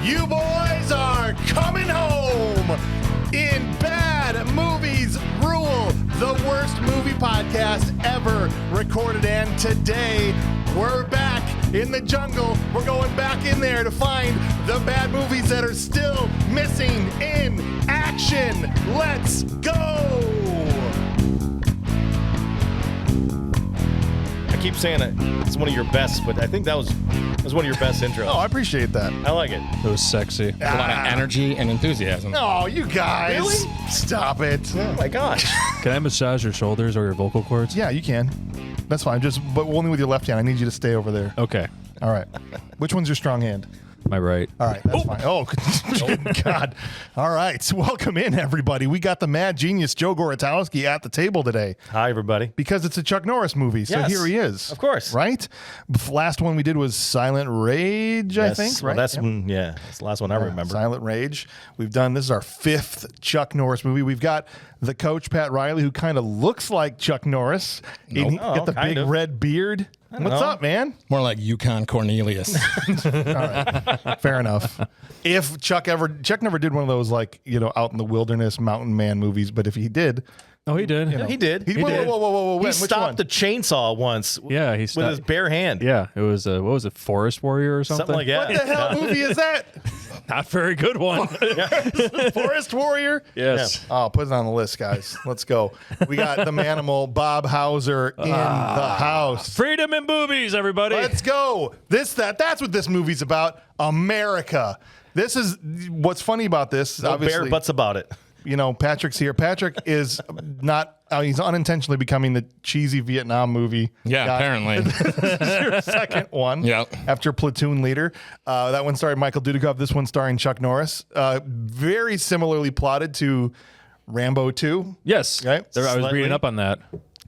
You boys are coming home in Bad Movies Rule, the worst movie podcast ever recorded. And today, we're back in the jungle. We're going back in there to find the bad movies that are still missing in action. Let's go! I keep saying it's one of your best, but I think that was one of your best intros. Oh, I appreciate that. I like it. It was sexy. A lot of energy and enthusiasm. Oh, you guys. Really? Stop it. Oh my gosh. Can I massage your shoulders or your vocal cords? Yeah, you can. That's fine. But only with your left hand. I need you to stay over there. Okay. All right. Which one's your strong hand? My right. All right, that's fine. Oh, good God. All right, welcome in, everybody. We got the mad genius Joe Goratowski at the table today Hi, everybody. because it's a Chuck Norris movie, so Yes, here he is. of course. Right? Last one we did was Silent Rage, I Yes, think, well, right? that's Yep. when, that's the last one I remember. Silent Rage. This is our fifth Chuck Norris movie. We've got the coach, Pat Riley, who kind of looks like Chuck Norris. Nope. Got the kind big of. red beard. What's know. up, man? More like Yukon Cornelius. All right. Fair enough. If Chuck never did one of those, like, out in the wilderness mountain man movies, but if he did, Oh, he did. He did. whoa, He which stopped one? the chainsaw once. Yeah, he with stopped. his bare hand. Yeah, it was what was it, Forest Warrior or something? Something like that. What the hell movie is that? Not very good one. Forest Warrior? Yes. Oh, put it on the list, guys. Let's go. We got the Manimal, Bob Hauser in the house. Freedom and boobies, everybody. Let's go. That's what this movie's about. America. This is what's funny about this. No obviously, bare butts about it. Patrick's here. Patrick is not. He's unintentionally becoming the cheesy Vietnam movie. Yeah, guy. apparently. This is your second one. Yep. After Platoon Leader. That one starring Michael Dudikoff. This one starring Chuck Norris. Very similarly plotted to Rambo 2. Yes. Right? I was Slightly. reading up on that.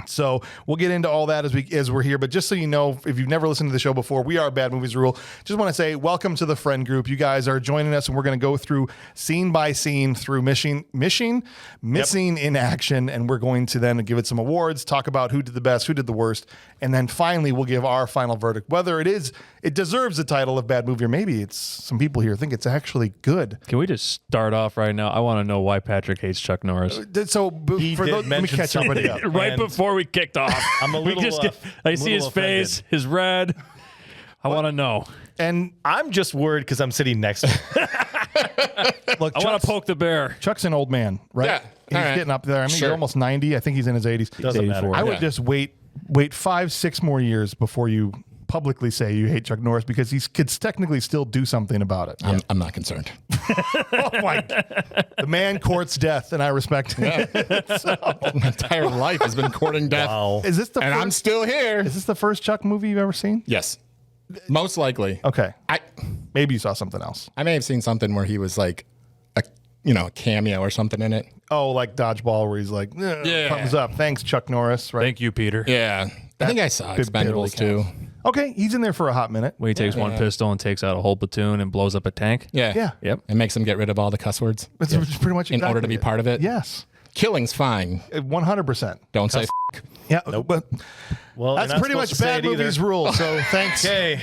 So we'll get into all that as we're here. But just so you know, if you've never listened to the show before, we are Bad Movies Rule. Just want to say welcome to the friend group. You guys are joining us, and we're going to go through scene by scene through missing in action, and we're going to then give it some awards, talk about who did the best, who did the worst, and then finally we'll give our final verdict, whether it deserves the title of bad movie, or maybe it's some people here think it's actually good. Can we just start off right now? I want to know why Patrick hates Chuck Norris. So He did let me mention catch everybody up. Right And before we kicked off. I'm a We little, just I'm I a see his little face, offended. his red. I want to know. And I'm just worried because I'm sitting next to him. look, I want to poke the bear. Chuck's an old man, right? Yeah. He's All right. getting up there. I mean, Sure. he's almost 90. I think he's in his 80s. Doesn't matter. 84. I would Yeah. just wait 5-6 more years before you publicly say you hate Chuck Norris, because he could technically still do something about it. I'm not concerned. Oh my! The man courts death, and I respect him. My entire life has been courting death. Wow. Is this the And first, I'm still here. is this the first Chuck movie you've ever seen? Yes. Most likely. Okay, I maybe you saw something else. may have seen something where he was like a cameo or something in it. Oh, like Dodgeball, where he's like, Yeah. thumbs up, thanks Chuck Norris, right? Thank you, Peter. Yeah. I think I saw Good bit Expendables really too. Okay, he's in there for a hot minute. When he takes one pistol and takes out a whole platoon and blows up a tank. Yeah. Yeah. Yep. It makes them get rid of all the cuss words It's pretty much in order to exactly be part of it. Yes, Killing's fine. 100%. Don't say Yeah, but Well, that's you're not pretty much supposed to say bad it either. movies rule. So thanks. Okay.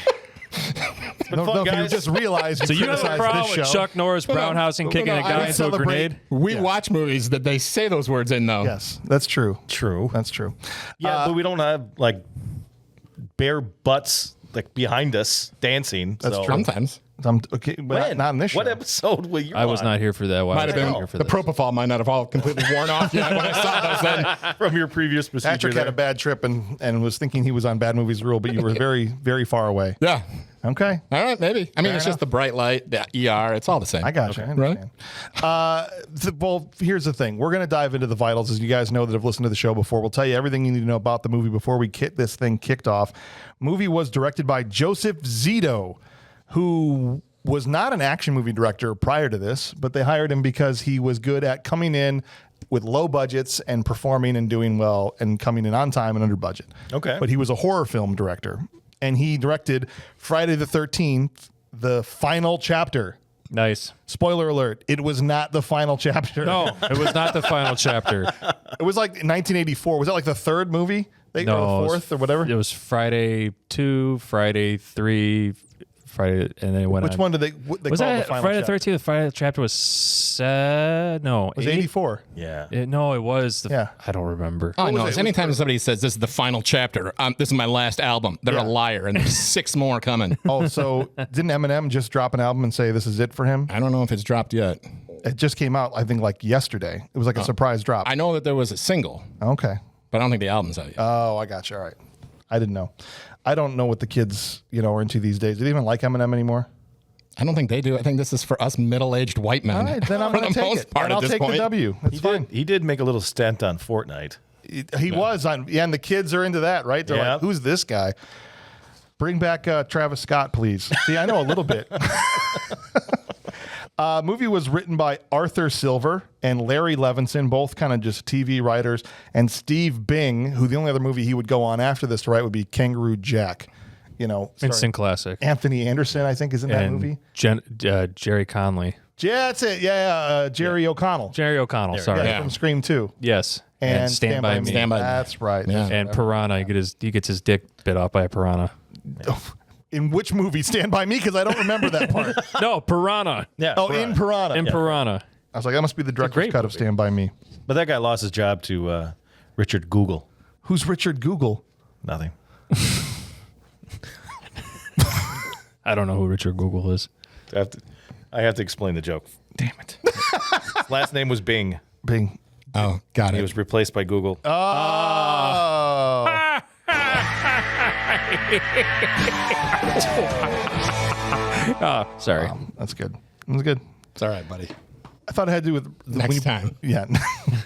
No, fun, no, if you guys. just realized So you have a criticized problem this with show. Chuck Norris brownhousing kicking no, a I guy would into a celebrate- grenade? We watch movies that they say those words in though. Yes, that's true. True. That's true. Yeah, but we don't have like bare butts like behind us dancing. That's so. true. Sometimes. Okay, but When? not in this show. What episode were you I was on? not here for that. Why Might was have I been here for the this? propofol might not have all completely worn off yet when I saw those then. From your previous procedure. Patrick had a bad trip and was thinking he was on Bad Movies Rule, but you were very, very far away. Yeah. Okay. All right, maybe. I mean, it's just the bright light, the ER. It's all the same. I got you. I Right? understand. Well, here's the thing. We're going to dive into the vitals, as you guys know that have listened to the show before. We'll tell you everything you need to know about the movie before we get this thing kicked off. Movie was directed by Joseph Zito, who was not an action movie director prior to this, but they hired him because he was good at coming in with low budgets and performing and doing well and coming in on time and under budget. Okay. But he was a horror film director, and he directed Friday the 13th, the final chapter. Nice. Spoiler alert, it was not the final chapter. No, it was not the final chapter. It was like 1984. Was that like the third movie? Or No, the fourth or whatever? It was Friday 2, Friday 3, Friday, and then it went Which on. one did they Was call that the final Friday the chapter? 13th? The Friday chapter was no. It was 84. Yeah. No, it was. Yeah. I don't remember. All I was know it? is It was anytime somebody says this is the final chapter, this is my last album, they're Yeah. a liar, and there's 6 more coming. Oh, so didn't Eminem just drop an album and say this is it for him? I don't know if it's dropped yet. It just came out, I think, like yesterday. It was like a surprise drop. I know that there was a single, Okay. but I don't think the album's out yet. Oh, I got you. All right. I didn't know. I don't know what the kids, are into these days. Do they even like Eminem anymore? I don't think they do. I think this is for us middle-aged white men. All right, then I'm For going to the take most it. part And at I'll this take the point. W. That's fine. He did make a little stint on Fortnite. He was on, and the kids are into that, right? They're Yeah. like, who's this guy? Bring back Travis Scott, please. See, I know a little bit. Movie was written by Arthur Silver and Larry Levinson, both kind of just TV writers, and Steve Bing, who the only other movie he would go on after this to write would be Kangaroo Jack. Starring Instant classic. Anthony Anderson, I think, is in that And movie. Jerry Conley. Yeah, that's it. Yeah, Jerry O'Connell. Jerry O'Connell. Sorry. Yeah, from Scream 2. Yes. And Stand by Me. Stand By Me. That's right. Yeah. And Piranha. He gets his dick bit off by a piranha. In which movie? Stand By Me? Because I don't remember that part. No, Piranha. Yeah. Oh, in Piranha. In Piranha. I was like, that must be the director's great cut of movie. Stand By Me. But that guy lost his job to Richard Google. Who's Richard Google? Nothing. I don't know who Richard Google is. I have to explain the joke. Damn it. His last name was Bing. Bing. Oh, got He it. was replaced by Google. Oh. Oh, sorry. That's good. That was good. It's all right, buddy. I thought it had to do with Next time. Yeah,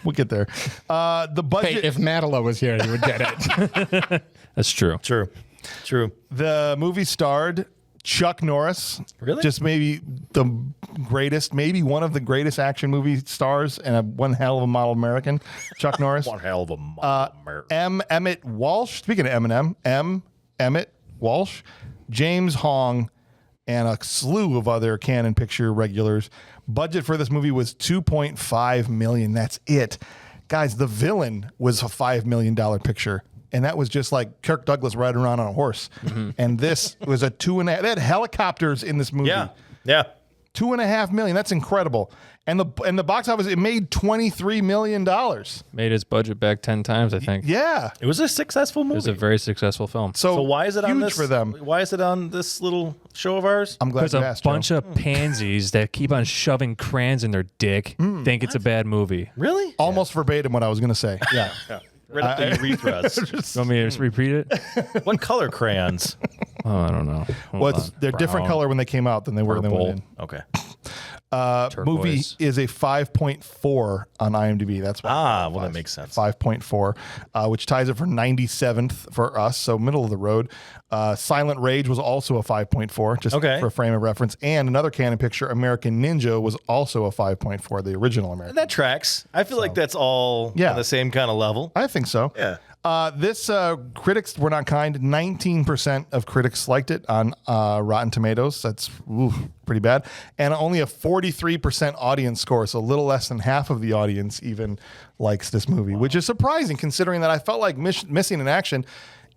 we'll get there. The Hey, budget. if Matalo was here, he would get it. That's true. True. The movie starred Chuck Norris. Really? Just maybe the greatest, maybe one of the greatest action movie stars, and one hell of a model American. Chuck Norris. One hell of a model. M. Emmett Walsh. Speaking of Eminem, M. Emmett Walsh, James Hong, and a slew of other Canon Picture regulars. Budget for this movie was $2.5 million. That's it, guys. The villain was a $5 million picture, and that was just like Kirk Douglas riding around on a horse. And this was a 2.5. They had helicopters in this movie. Yeah. $2.5 million. That's incredible. And the box office, it made $23 million. Made his budget back 10 times, I think. Yeah. It was a successful movie. It was a very successful film. So why is it on huge this for them? Why is it on this little show of ours? I'm glad Because you a asked, Joe. bunch of pansies that keep on shoving crayons in their dick think it's a bad movie. Really? Almost verbatim what I was going to say. Yeah. Right up the urethras. You want me to just repeat it? What color crayons? Oh, I don't know. Hold Well, on. they're different Brown, color when they came out than they were when they purple. went in. Okay. Movie turquoise. is a 5.4 on IMDb. That's why. Well, that makes sense. 5.4, which ties it for 97th for us, so middle of the road. Silent Rage was also a 5.4, just Okay. for a frame of reference. And another Canon Picture, American Ninja, was also a 5.4, the original American. That tracks. I feel like that's all Yeah. on the same kind of level. I think so. Yeah. This critics were not kind. 19% of critics liked it on Rotten Tomatoes. That's pretty bad. And only a 43% audience score, so a little less than half of the audience even likes this movie, which is surprising considering that I felt like Missing in Action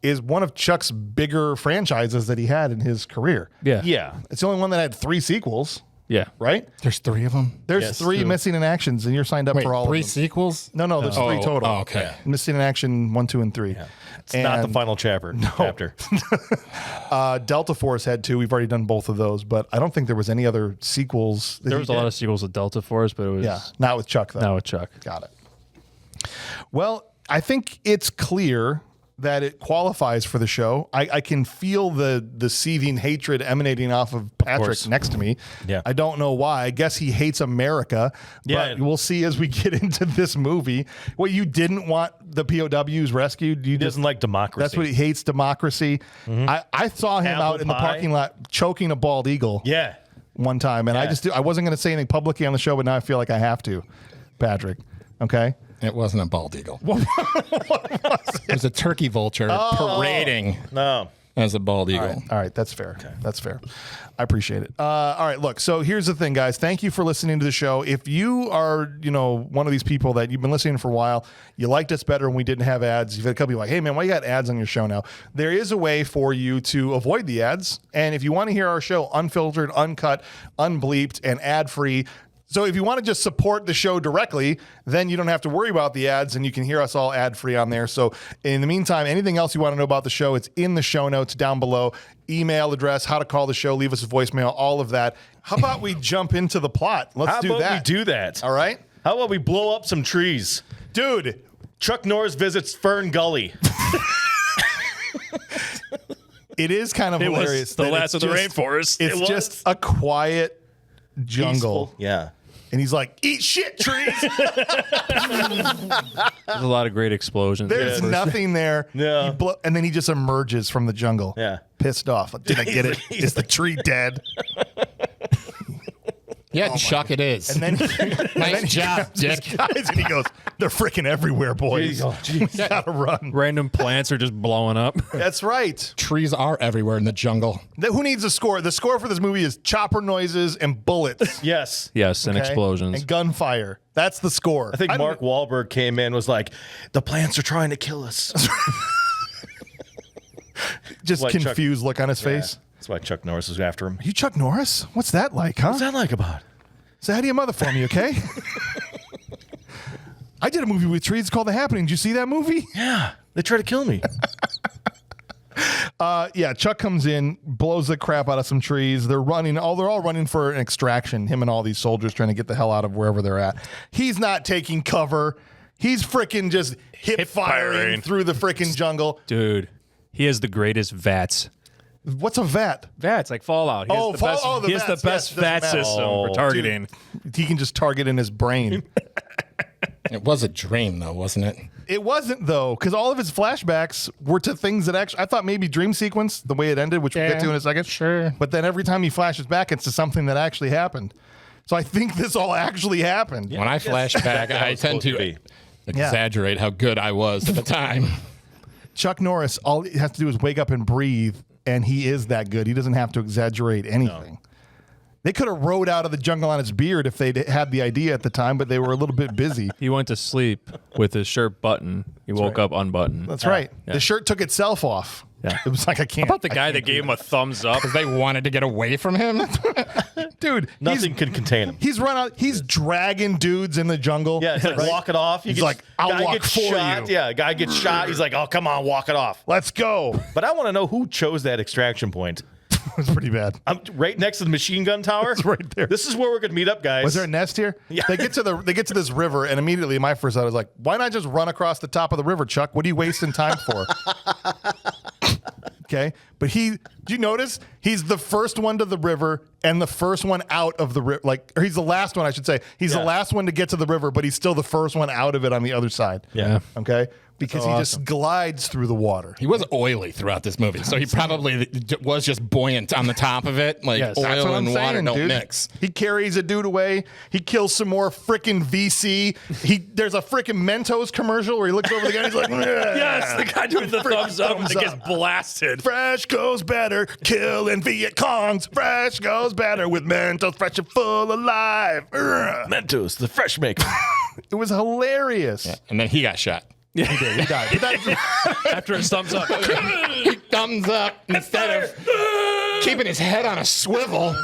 is one of Chuck's bigger franchises that he had in his career. Yeah. Yeah. It's the only one that had 3 sequels, Yeah. right? There's 3 of them. There's Yes, 3 true. Missing in Actions, and you're signed up Wait, for all 3 of them. sequels? No, there's 3 total. Oh, okay. Missing in Action 1, 2, and 3. It's not the final chapter. Chapter. Delta Force had 2. We've already done both of those, but I don't think there was any other sequels. There was a lot of sequels with Delta Force, but it was Yeah, not with Chuck though. not with Chuck. Got it. Well, I think it's clear that it qualifies for the show. I can feel the seething hatred emanating off of Patrick course. next to me. Yeah. I don't know why. I guess he hates America. Yeah. But we'll see as we get into this movie. What, you didn't want the POWs rescued? You He doesn't like democracy. That's what he hates, democracy. I saw him Apple out in the pie. parking lot choking a bald eagle Yeah. one time, and Yeah. I wasn't going to say anything publicly on the show, but now I feel like I have to, Patrick. Okay. It wasn't a bald eagle. It was a turkey vulture parading. No. as a bald eagle. All right, that's fair. Okay. That's fair. I appreciate it. All right, look. So here's the thing, guys. Thank you for listening to the show. If you are, one of these people that you've been listening for a while, you liked us better when we didn't have ads. You've had a couple people like, hey man, why you got ads on your show now? There is a way for you to avoid the ads, and if you want to hear our show unfiltered, uncut, unbleeped, and ad free. So if you want to just support the show directly, then you don't have to worry about the ads and you can hear us all ad-free on there. So in the meantime, anything else you want to know about the show, it's in the show notes down below. Email address, how to call the show, leave us a voicemail, all of that. How about we jump into the plot? Let's do that. How about we do that? All right? How about we blow up some trees? Dude. Chuck Norris visits Fern Gully. It is kind of hilarious. The last of the rainforest. It's just a quiet jungle. Peaceful. Yeah. And he's like, eat shit, trees. There's a lot of great explosions. There's nothing there. Yeah. And then he just emerges from the jungle. Yeah. Pissed off. Did I get it? Is the tree dead? Yeah, Chuck, it is. And then nice job, Dick. Guys, and he goes, they're freaking everywhere, boys. Jeez. We gotta run. Random plants are just blowing up. That's right. Trees are everywhere in the jungle. Who needs a score? The score for this movie is chopper noises and bullets. Yes. Yes, and Okay? explosions. And gunfire. That's the score. I think Mark Wahlberg came in was like, the plants are trying to kill us. Just Like Chuck- confused look on his face. That's why Chuck Norris was after him. Are you Chuck Norris? What's that like, huh? What's that like about? Say hi to your mother for me, okay? I did a movie with trees called The Happening. Did you see that movie? Yeah. They try to kill me. Yeah, Chuck comes in, blows the crap out of some trees. They're all running for an extraction, him and all these soldiers trying to get the hell out of wherever they're at. He's not taking cover. He's freaking just hip firing through the freaking jungle. Dude, he has the greatest VATS. What's a vat? VATS, like Fallout. He has he has the VATS, best yes, VAT doesn't matter. system for targeting. Dude, he can just target in his brain. It was a dream, though, wasn't it? It wasn't, though, because all of his flashbacks were to things that actually, I thought maybe dream sequence, the way it ended, which we'll get to in a second. Sure. But then every time he flashes back, it's to something that actually happened. So I think this all actually happened. When I flash back, I tend to exaggerate how good I was at the time. Chuck Norris, all he has to do is wake up and breathe, and he is that good. He doesn't have to exaggerate anything. No. They could have rode out of the jungle on his beard if they'd had the idea at the time, but they were a little bit busy. He went to sleep with his shirt buttoned. He woke up unbuttoned. That's right. Yeah. The shirt took itself off. Yeah. It was like, I can't. How about the guy that gave him a thumbs up? Because they wanted to get away from him? Dude, nothing can contain him. He's run out. He's dragging dudes in the jungle. Yeah, it's like, walk it off. He's like, I'll walk for shot. you. Yeah, a guy gets shot. He's like, oh, come on, walk it off. Let's go. But I want to know who chose that extraction point. It was pretty bad. I'm right next to the machine gun tower. It's right there. This is where we're gonna meet up, guys. Was there a nest here? Yeah. They get to this river, and immediately my first thought was like, why not just run across the top of the river, Chuck? What are you wasting time for? Okay, but do you notice he's the first one to the river and the first one out of the river? Or he's the last one, I should say. He's the last one to get to the river, but he's still the first one out of it on the other side. Yeah. Okay, because he just glides through the water. He was oily throughout this movie, so he probably was just buoyant on the top of it. Like Yes, that's oil what and I'm water saying, don't dude. mix. He carries a dude away. He kills some more freaking VC. There's a freaking Mentos commercial where he looks over the guy and he's like, Yes, the guy doing the thumbs up that gets blasted. Fresh goes better, killing Viet Congs. Fresh goes better with Mentos, fresh and full of life. Mentos, the fresh maker. It was hilarious. Yeah. And then he got shot. He did. He died. But that's, After his thumbs up. He thumbs up instead of keeping his head on a swivel,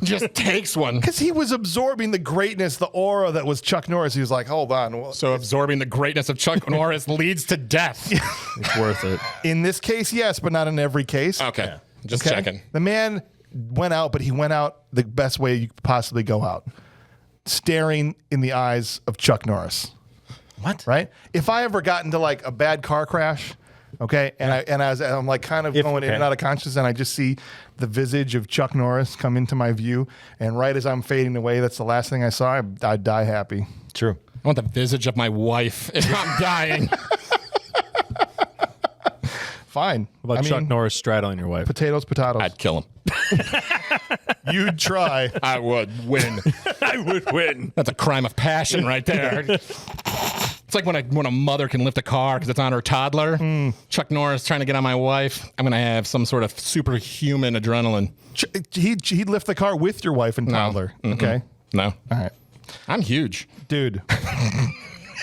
just takes one. because he was absorbing the greatness, the aura that was Chuck Norris. He was like, hold on. So absorbing the greatness of Chuck Norris leads to death. It's worth it. In this case, yes, but not in every case. Okay, just Okay? checking. The man went out, but he went out the best way you could possibly go out. Staring in the eyes of Chuck Norris. What? Right? If I ever got into like a bad car crash, okay, I'm like kind of going in and out of consciousness, and I just see the visage of Chuck Norris come into my view, and right as I'm fading away, that's the last thing I saw. I'd die happy. True. I want the visage of my wife if I'm dying. Fine. How about Chuck Norris straddling your wife? Potatoes. I'd kill him. You'd try. I would win. I would win. That's a crime of passion right there. It's like when a mother can lift a car because it's on her toddler. Chuck Norris trying to get on my wife. I'm going to have some sort of superhuman adrenaline. He'd lift the car with your wife and toddler. Okay. No. All right. I'm huge. Dude.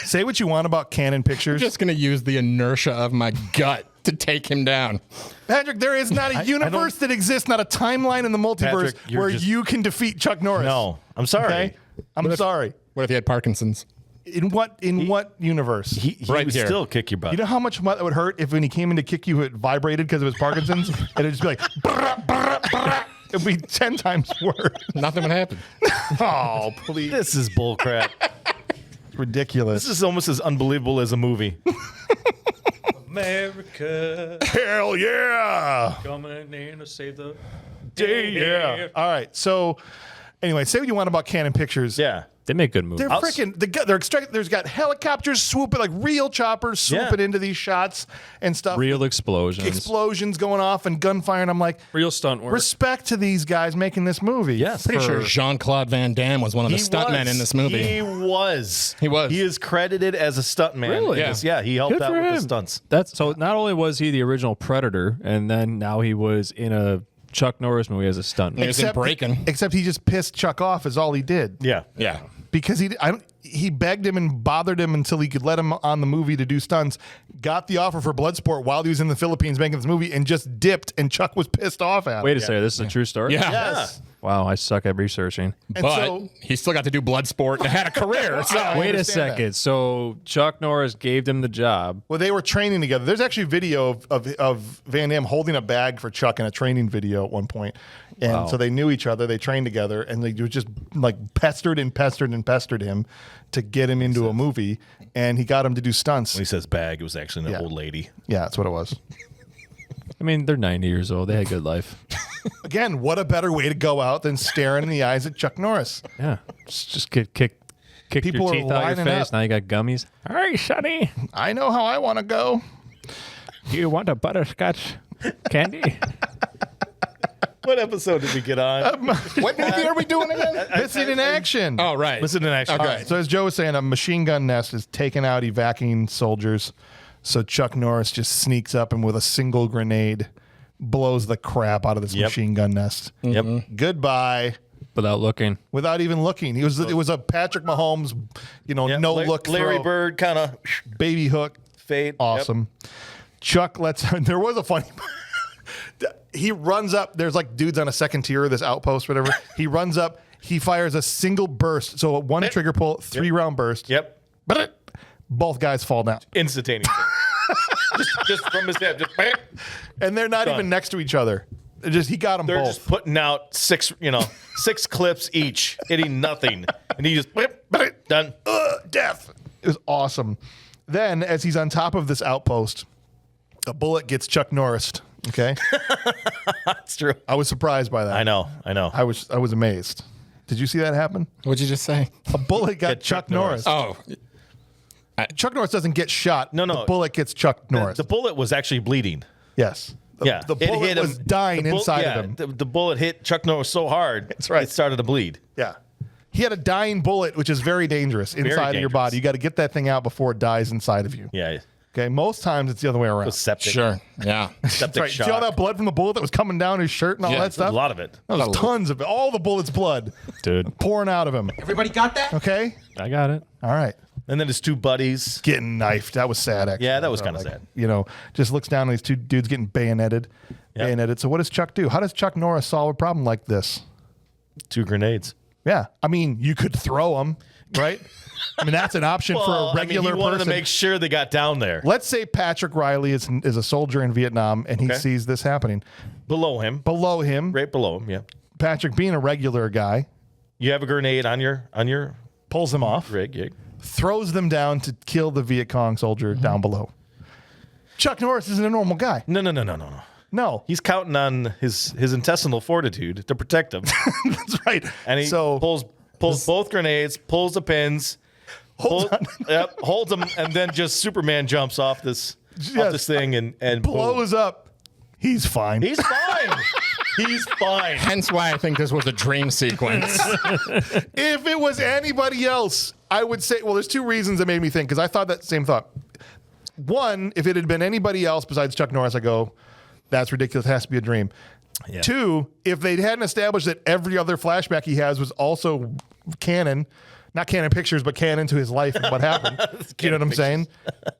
Say what you want about Canon Pictures. I'm just going to use the inertia of my gut to take him down. Patrick, there is not a universe that exists, not a timeline in the multiverse Patrick, where you can defeat Chuck Norris. No, I'm sorry. Okay? I'm sorry. What if he had Parkinson's? In what universe? He Right would here. still kick your butt. You know how much it would hurt if when he came in to kick you, it vibrated because of his Parkinson's? And it'd just be like, brrrah, brrrah, brrrah. It'd be 10 times worse. Nothing would happen. Oh, please. This is bullcrap. It's ridiculous. This is almost as unbelievable as a movie. America Hell yeah. coming in to save the day. Yeah. All right. So, anyway, say what you want about Canon Pictures. Yeah. They make good movies. They're freaking. They're extracting. There's got helicopters swooping, like real choppers swooping into these shots and stuff. Real explosions. Explosions going off and gunfire. And I'm like, Real stunt work. respect to these guys making this movie. Yes. Pretty sure Jean-Claude Van Damme was one of the stuntmen in this movie. He was. He was. He is credited as a stuntman. Really? Yeah. He helped Good out for with the him. stunts. That's so. Not only was he the original Predator, and then now he was in a Chuck Norris movie as a stunt. He was in Breakin'. Except he just pissed Chuck off is all he did. Yeah. Yeah. Because he begged him and bothered him until he could let him on the movie to do stunts, got the offer for Bloodsport while he was in the Philippines making this movie, and just dipped, and Chuck was pissed off at him. Wait a second. This is a true story. Yeah. Yes. Wow, I suck at researching. And But so, he still got to do Bloodsport and had a career. So Wait a understand that. second. So Chuck Norris gave him the job. well, they were training together. There's actually video of Van Damme holding a bag for Chuck in a training video at one point. And so they knew each other. They trained together, and they just like pestered him to get him into a movie. And he got him to do stunts. When he says bag, it was actually an old lady. Yeah, that's what it was. I mean, they're 90 years old. They had a good life. Again, what a better way to go out than staring in the eyes at Chuck Norris. Yeah. Just kick People your are teeth out your lining face. up. Now you got gummies. All right, Sonny. I know how I want to go. Do you want a butterscotch candy? What episode did we get on? What movie are we doing again? Missing in Action. Oh, right. Listen in action. All right. So as Joe was saying, a machine gun nest is taking out evacuating soldiers. So Chuck Norris just sneaks up and with a single grenade blows the crap out of this machine gun nest. Yep. Goodbye. Without looking. Without even looking. It was a Patrick Mahomes, no look Larry throw. Bird kind of Baby hook. fade. Awesome. Chuck there was a funny he runs up. There's like dudes on a second tier of this outpost, whatever. He runs up. He fires a single burst. So one trigger pull, 3-round burst. Yep. Both guys fall down. Instantaneous. just from his head. Just bam. And they're not Done. even next to each other. He got them They're both. just putting out 6 clips each, hitting nothing. And he just done. Death. It was awesome. Then, as he's on top of this outpost, a bullet gets Chuck Norris. Okay. That's true. I was surprised by that. I know. I was amazed. Did you see that happen? What'd you just say? A bullet got Chuck Norris. Oh, Chuck Norris doesn't get shot. No. The bullet gets Chuck Norris. The bullet was actually bleeding. Yes. The It bullet hit was him. dying inside of him. The bullet hit Chuck Norris so hard, That's right. it started to bleed. Yeah. He had a dying bullet, which is very dangerous inside of your dangerous. body. You got to get that thing out before it dies inside of you. Yeah. Okay. Most times it's the other way around. Septic. sure. Yeah. Septic That's right. shock. See all that blood from the bullet that was coming down his shirt and all Yeah, that A stuff? lot of it. That was tons of it. All the bullets' blood Dude, pouring out of him. Everybody got that? Okay. I got it. All right. And then his 2 buddies. Getting knifed. That was sad, actually. Yeah, that was kinda Like, sad. Just looks down on these 2 dudes getting bayoneted. Yep. Bayoneted. So what does Chuck do? How does Chuck Norris solve a problem like this? 2 grenades. Yeah. I mean, you could throw them, right? I mean, that's an option for a regular he wanted person. to make sure they got down there. Let's say Patrick Riley is a soldier in Vietnam and he Okay. sees this happening. Below him. Below him, Right below him, yeah. Patrick being a regular guy, You have a grenade on your pulls them off, rig. Yeah. throws them down to kill the Viet Cong soldier down below. Chuck Norris isn't a normal guy. No. No. He's counting on his intestinal fortitude to protect him. That's right. And he pulls both grenades, pulls the pins, holds them, and then just Superman jumps off this thing and boom. blows up. He's fine. He's fine. He's fine. Hence why I think this was a dream sequence. If it was anybody else, I would say, well, there's two reasons that made me think, because I thought that same thought. One, if it had been anybody else besides Chuck Norris, I go, that's ridiculous. It has to be a dream. Yeah. Two, if they hadn't established that every other flashback he has was also canon, not canon pictures, but canon to his life and what happened. You know what I'm saying?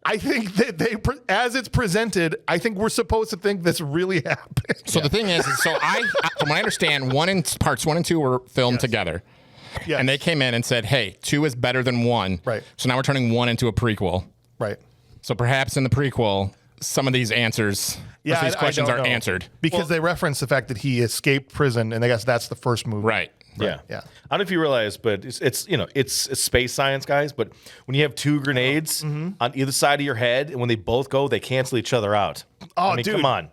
I think that as it's presented, I think we're supposed to think this really happened. So the thing is, from what I understand, parts 1 and 2 were filmed together. Yes. And they came in and said, hey, 2 is better than 1. Right. So now we're turning 1 into a prequel. Right. So perhaps in the prequel, some of these answers, these questions are answered. Because they reference the fact that he escaped prison, and I guess that's the first movie. Right. Yeah. Yeah. I don't know if you realize, but it's space science, guys. But when you have two grenades on either side of your head, and when they both go, they cancel each other out. Oh, I mean, dude. come on.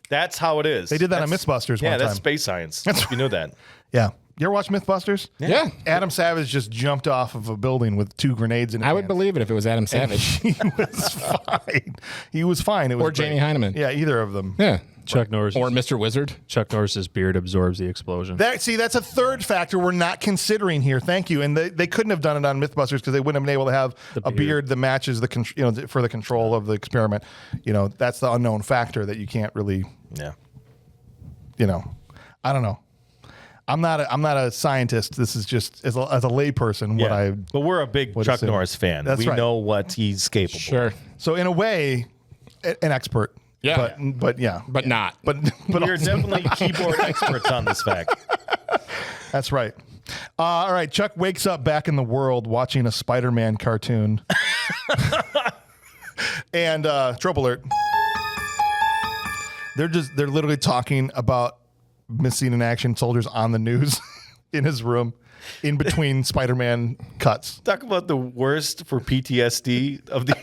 That's how it is. They did that on Mythbusters one time. Yeah, that's space science. You know that. Yeah. You ever watch Mythbusters? Yeah. Adam Savage just jumped off of a building with 2 grenades in his I would hands. believe it if it was Adam Savage. He was fine. He was fine. It was Or Jamie great. Heineman. Yeah, either of them. Yeah. Chuck Norris. Or Mr. Wizard. Chuck Norris's beard absorbs the explosion. That's a third factor we're not considering here. Thank you. And they couldn't have done it on Mythbusters because they wouldn't have been able to have a beard that matches for the control of the experiment. That's the unknown factor that you can't really. Yeah. I don't know. I'm not a scientist. This is just as a layperson what I. But we're a big Chuck assume. Norris fan. That's we right. know what he's capable of. Sure. So in a way, an expert. Yeah. But yeah. But not. But We're also- definitely keyboard experts on this fact. That's right. All right. Chuck wakes up back in the world watching a Spider-Man cartoon. And trope alert. They're literally talking about missing in action soldiers on the news in his room in between Spider-Man cuts. Talk about the worst for PTSD of the.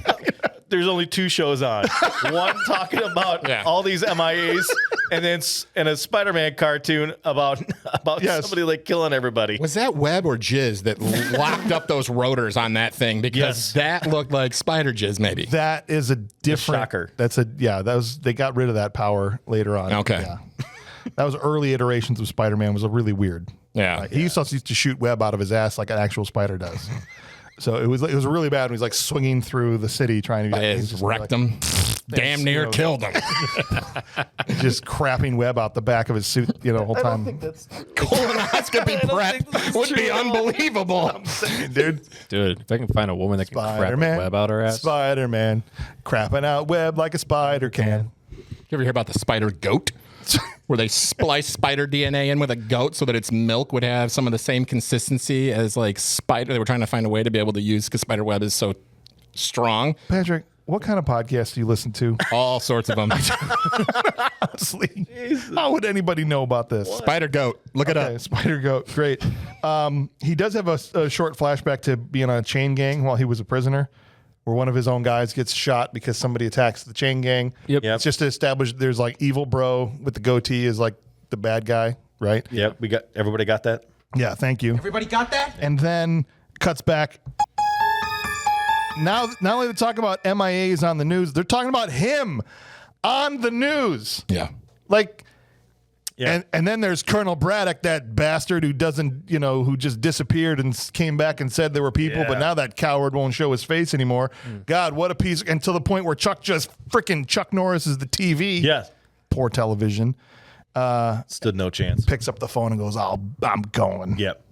There's only 2 shows on. One talking about all these MIAs, and then a Spider-Man cartoon about somebody like killing everybody. Was that Webb or Jizz that locked up those rotors on that thing? Because that looked like spider jizz, maybe. That is a different. shocker. They got rid of that power later on. Okay. Yeah. That was early iterations of Spider-Man. Was a really weird. Yeah. He used to shoot web out of his ass like an actual spider does. So it was really bad when he's like swinging through the city trying to It wrecked him. Damn near killed him. just crapping web out the back of his suit, the whole time. Colonoscopy prep would be unbelievable. Dude, Dude, if I can find a woman that can crap a Spider-Man. web out her ass. Spider-Man, crapping out web like a spider can. You ever hear about the spider goat? Where they splice spider DNA in with a goat so that its milk would have some of the same consistency as like spider. They were trying to find a way to be able to use because spider web is so strong. Patrick, what kind of podcast do you listen to? All sorts of them. Honestly, how would anybody know about this? Spider goat. Look it up. Spider Goat, great. He does have a short flashback to being on a chain gang while he was a prisoner, where one of his own guys gets shot because somebody attacks the chain gang. Yep. It's just to establish there's like evil bro with the goatee is like the bad guy, right? Yep, everybody got that. Yeah, thank you. Everybody got that? And then cuts back. Now, not only they talk about MIAs on the news, they're talking about him on the news. Yeah. Like, Yeah. and then there's Colonel Braddock, that bastard who doesn't, who just disappeared and came back and said there were people, but now that coward won't show his face anymore. God, what a piece. And to the point where Chuck Norris is the TV. Yes. Poor television. Stood no chance. Picks up the phone and goes, I'm going. Yep.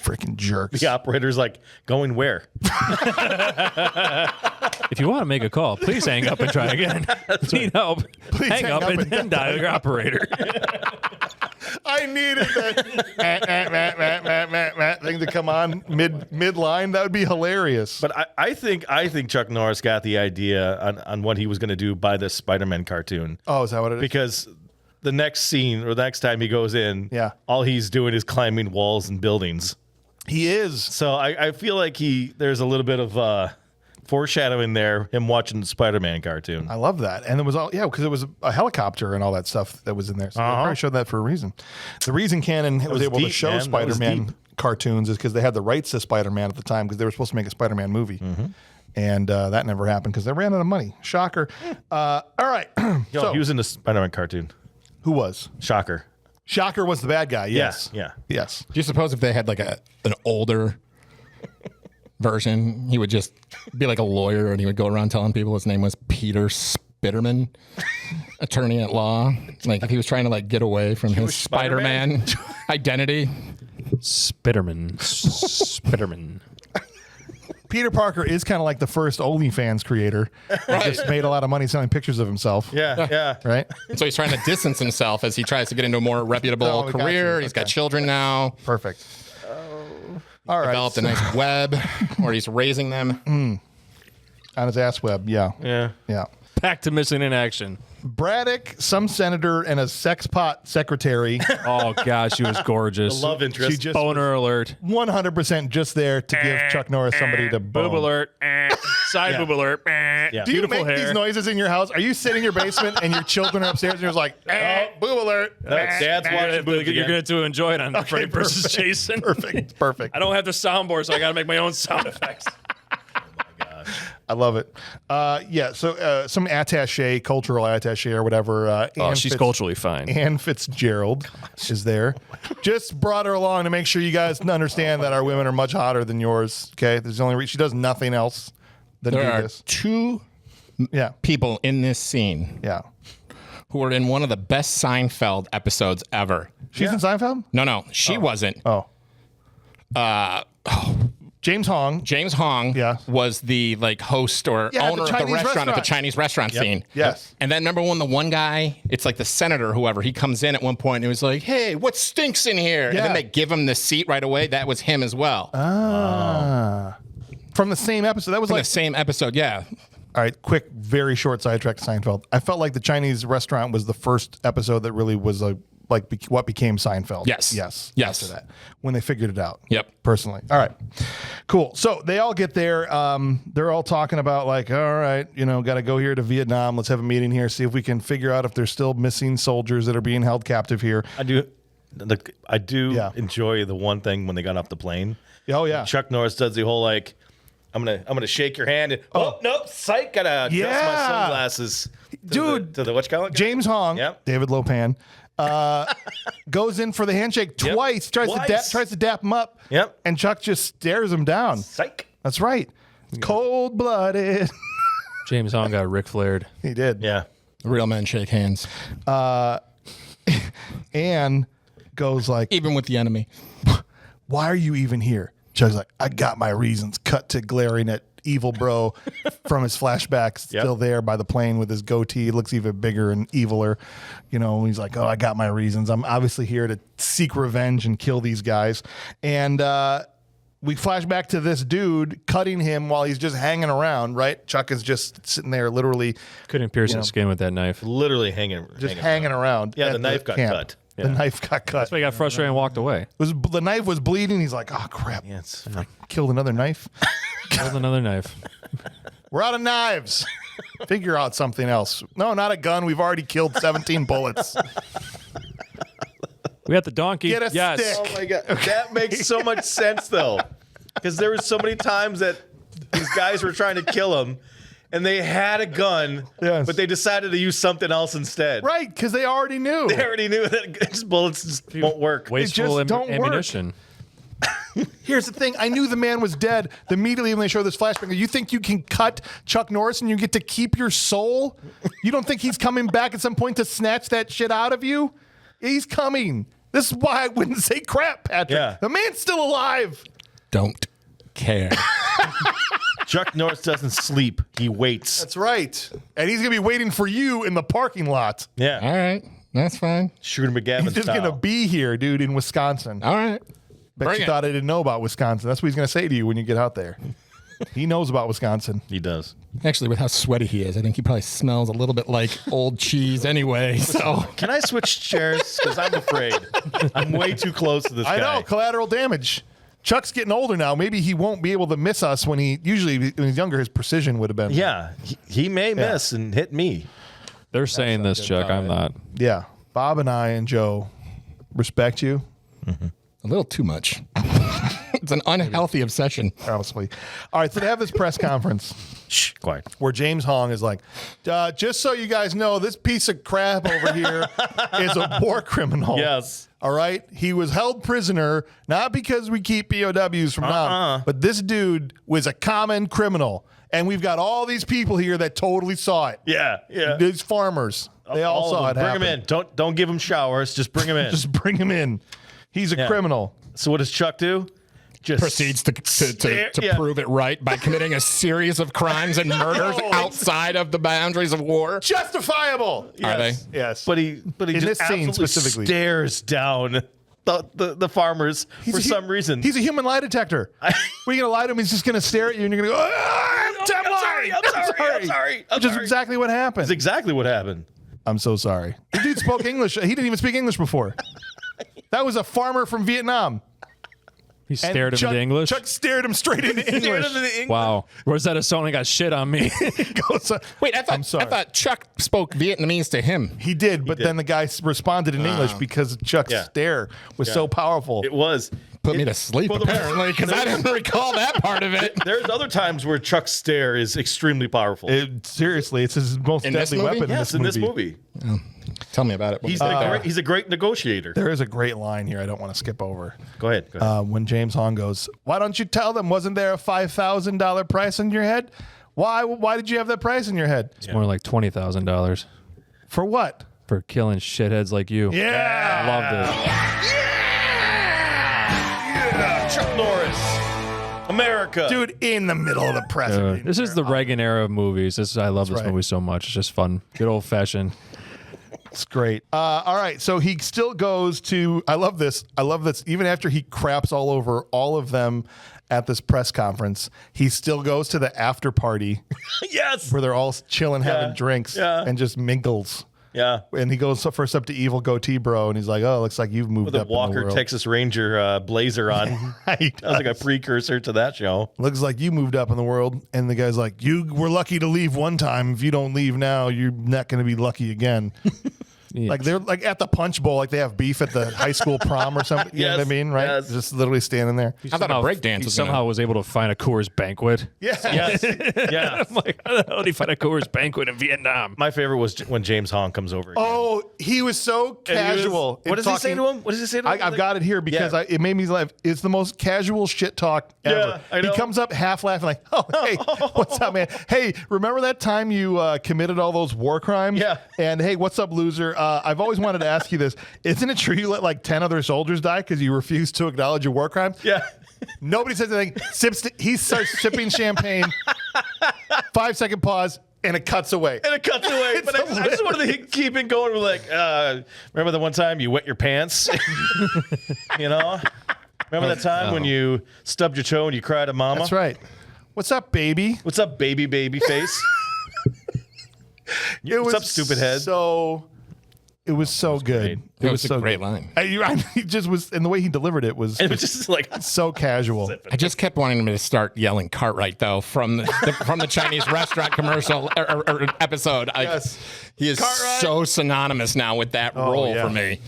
Freaking jerks. The operator's like, going where? If you want to make a call, please hang up and try again. Need help? Please hang up and then dial your operator. I needed that thing to come on mid line. That would be hilarious. But I think Chuck Norris got the idea on what he was going to do by this Spider-Man cartoon. Oh, is that what it is? Because the next scene or the next time he goes in, all he's doing is climbing walls and buildings. He is. So I feel like there's a little bit of foreshadowing there, him watching the Spider-Man cartoon. I love that. And it was because it was a helicopter and all that stuff that was in there. So they probably showed that for a reason. The reason Canon was able to deep, show man. That was Spider-Man deep. cartoons is because they had the rights to Spider-Man at the time because they were supposed to make a Spider-Man movie. And that never happened because they ran out of money. Shocker. All right. Yo, he was in the Spider-Man cartoon. Who was? Shocker. Shocker was the bad guy. Yes. Yeah. Yes. Do you suppose if they had like an older version, he would just be like a lawyer, and he would go around telling people his name was Peter Spitterman, attorney at law. Like if he was trying to like get away from his Spider-Man identity. Spitterman. Peter Parker is kind of like the first OnlyFans creator. He just made a lot of money selling pictures of himself. Yeah. Right? So he's trying to distance himself as he tries to get into a more reputable we got career. you. He's got children now. Perfect. All right. Developed a nice web where he's raising them. On his ass web. Yeah. Yeah. Back to missing in action. Braddock, some senator, and a sex pot secretary. Oh, God, she was gorgeous. Love interest. She just Boner alert. 100% just there to give Chuck Norris somebody to bone. Boob alert. Side boob alert. Yeah. Do you Beautiful make hair. these noises in your house? Are you sitting in your basement and your children are upstairs and you're just like, oh, boob alert? Dad's watching boobs You're again. going to enjoy it on Freddy versus perfect. Jason. Perfect. I don't have the soundboard, so I got to make my own sound effects. I love it. So some attaché, cultural attaché or whatever. Oh, she's culturally fine. Ann Fitzgerald is there. Just brought her along to make sure you guys understand that our women are much hotter than yours. Okay, there's only she does nothing else than There do are this. 2 Yeah, people in this scene yeah. who are in one of the best Seinfeld episodes ever. She's in Seinfeld. No, she wasn't. Oh, James Hong. James Hong Yeah. was the like host or Yeah, at the owner of the Chinese restaurant at the restaurant. Chinese restaurant scene. Yes. And then remember when the one guy, it's like the senator, whoever, he comes in at one point and he was like, "Hey, what stinks in here?" And Yeah. then they give him the seat right away. That was him as well. From the same episode. That was From like the same episode, yeah. all right. Quick, very short sidetrack to Seinfeld. I felt like the Chinese restaurant was the first episode that really was what became Seinfeld. Yes. After that, when they figured it out. Yep. Personally. All right. Cool. So they all get there. They're all talking about like, all right, got to go here to Vietnam. Let's have a meeting here. See if we can figure out if there's still missing soldiers that are being held captive here. I do Yeah. enjoy the one thing when they got off the plane. Oh yeah. Chuck Norris does the whole like, I'm gonna shake your hand and nope, psych, gotta adjust my Yeah. sunglasses. Dude, To the what you call it? James Hong, Yep. David Lopan, goes in for the handshake twice. Tries to dap him up. Yep. And Chuck just stares him down. Psych. That's right. Cold blooded. James Hong got Ric Flaired. He did. Yeah. Real men shake hands, Anne goes like, even with the enemy. why are you even here? Chuck's like, I got my reasons. Cut to glaring at evil bro from his flashback, still there by the plane with his goatee. Looks even bigger and eviler. He's like, oh, I got my reasons. I'm obviously here to seek revenge and kill these guys. And we flash back to this dude cutting him while he's just hanging around, right? Chuck is just sitting there literally Couldn't pierce his skin with that knife. Literally hanging around. Yeah, at the knife got camp. cut. The knife got cut. That's why he got frustrated and walked away. The knife was bleeding. He's like, oh, crap. Yeah, it's I killed another knife. Killed another knife. We're out of knives. Figure out something else. No, not a gun. We've already killed 17 bullets. We got the donkey. Get a yes. stick. Oh my god, that makes so much sense though, because there were so many times that these guys were trying to kill him, and they had a gun, Yes. but they decided to use something else instead. Right, because they already knew. They already knew that his bullets just won't work. Wasteful just don't work. ammunition. Here's the thing. I knew the man was dead immediately when they showed this flashback. You think you can cut Chuck Norris and you get to keep your soul? You don't think he's coming back at some point to snatch that shit out of you? He's coming. This is why I wouldn't say crap, Patrick. Yeah. The man's still alive. Don't care. Chuck Norris doesn't sleep; he waits. That's right. And he's going to be waiting for you in the parking lot. Yeah, All right, that's fine. Shooter McGavin He's just style. going to be here, dude, in Wisconsin. All right. Bet Bring you it. thought I didn't know about Wisconsin. That's what he's going to say to you when you get out there. He knows about Wisconsin. He does. Actually, with how sweaty he is, I think he probably smells a little bit like old cheese anyway. So Can I switch chairs? Because I'm afraid I'm way too close to this guy. I know, collateral damage. Chuck's getting older now. Maybe he won't be able to miss us when usually when he's younger, his precision would have been. Yeah, he may miss and hit me. They're saying this, Chuck. I'm not. Yeah. Bob and I and Joe respect you, a little too much. It's an unhealthy obsession. honestly. All right, so they have this press conference. Shh, quiet. Where James Hong is like, just so you guys know, this piece of crap over here is a war criminal. Yes. All right? He was held prisoner, not because we keep POWs from now, but this dude was a common criminal. And we've got all these people here that totally saw it. Yeah. These farmers. They all saw it Bring happen. him in. Don't give him showers. Just bring him in. Just bring him in. He's a criminal. So what does Chuck do? Just Proceeds to prove it right by committing a series of crimes and murders outside of the boundaries of war. Justifiable. Are they? Yes. But he In just this scene absolutely specifically. stares down the farmers for some reason. He's a human lie detector. We're going to lie to him. He's just going to stare at you and you're going to go, I'm sorry. Which is exactly what happened. That's exactly what happened. I'm so sorry. The dude spoke English. He didn't even speak English before. That was a farmer from Vietnam. He stared him into English. Chuck stared him straight into English. Wow. Where's that as someone got shit on me? Wait, I thought Chuck spoke Vietnamese to him. He did, but then the guy responded in English because Chuck's stare was so powerful. It was. Put me to sleep, apparently, because I didn't recall that part of it. There's other times where Chuck's stare is extremely powerful. Seriously, it's his most In this deadly movie? weapon Yes, in this movie. Tell me about it. He's a great negotiator. There is a great line here I don't want to skip over. Go ahead. When James Hong goes, why don't you tell them, wasn't there a $5,000 price in your head? Why did you have that price in your head? It's more like $20,000 For what? for killing shitheads like you. Yeah. I loved it. Chuck Norris, America. Dude, in the middle of the press. This is the Reagan era of movies. I love this right. movie so much. It's just fun. Good old fashioned. It's great. All right, so he still goes to. I love this. Even after he craps all over all of them at this press conference, he still goes to the after party Yes. where they're all chilling, having drinks, and just mingles. Yeah. And he goes first up to Evil Goatee Bro, and he's like, "Oh, looks like you've moved With a up in the Walker world." Texas Ranger blazer on. He That was like a precursor to that show. Looks like you moved up in the world. And the guy's like, "You were lucky to leave one time. If you don't leave now, you're not going to be lucky again." Yeah. Like they're like at the punch bowl, like they have beef at the high school prom or something. You know what I Yes, mean, right? yes. Just literally standing there. I thought a breakdance He was somehow was able to find a Coors Banquet. Yeah. Yes. Yeah. I'm like, how the hell did he find a Coors Banquet in Vietnam? My favorite was when James Hong comes over. Again. Oh, he was so And he was- casual. What does he say to him? What does he say to him? I've got it here because Yeah. it made me laugh. It's the most casual shit talk ever. Yeah, I know. He comes up half laughing like, "Oh, hey, what's up, man? Hey, remember that time you committed all those war crimes? Yeah. And hey, what's up, loser? I've always wanted to ask you this. Isn't it true you let like 10 other soldiers die because you refused to acknowledge your war crimes?" Yeah. Nobody says anything. He starts sipping champagne. 5-second pause. And it cuts away. And it cuts away. But I just wanted to keep it going. We're like, remember the one time you wet your pants? You know? Remember that time when you stubbed your toe and you cried at mama? That's right. What's up, baby? What's up, baby face? It What's up, stupid head? It was so good. It was a great line. He just was, and the way he delivered it was And it was just like, so casual. I just kept wanting him to start yelling "Cartwright" though from the Chinese restaurant commercial or episode. Yes. He is Cartwright. so synonymous now with that role yeah. for me.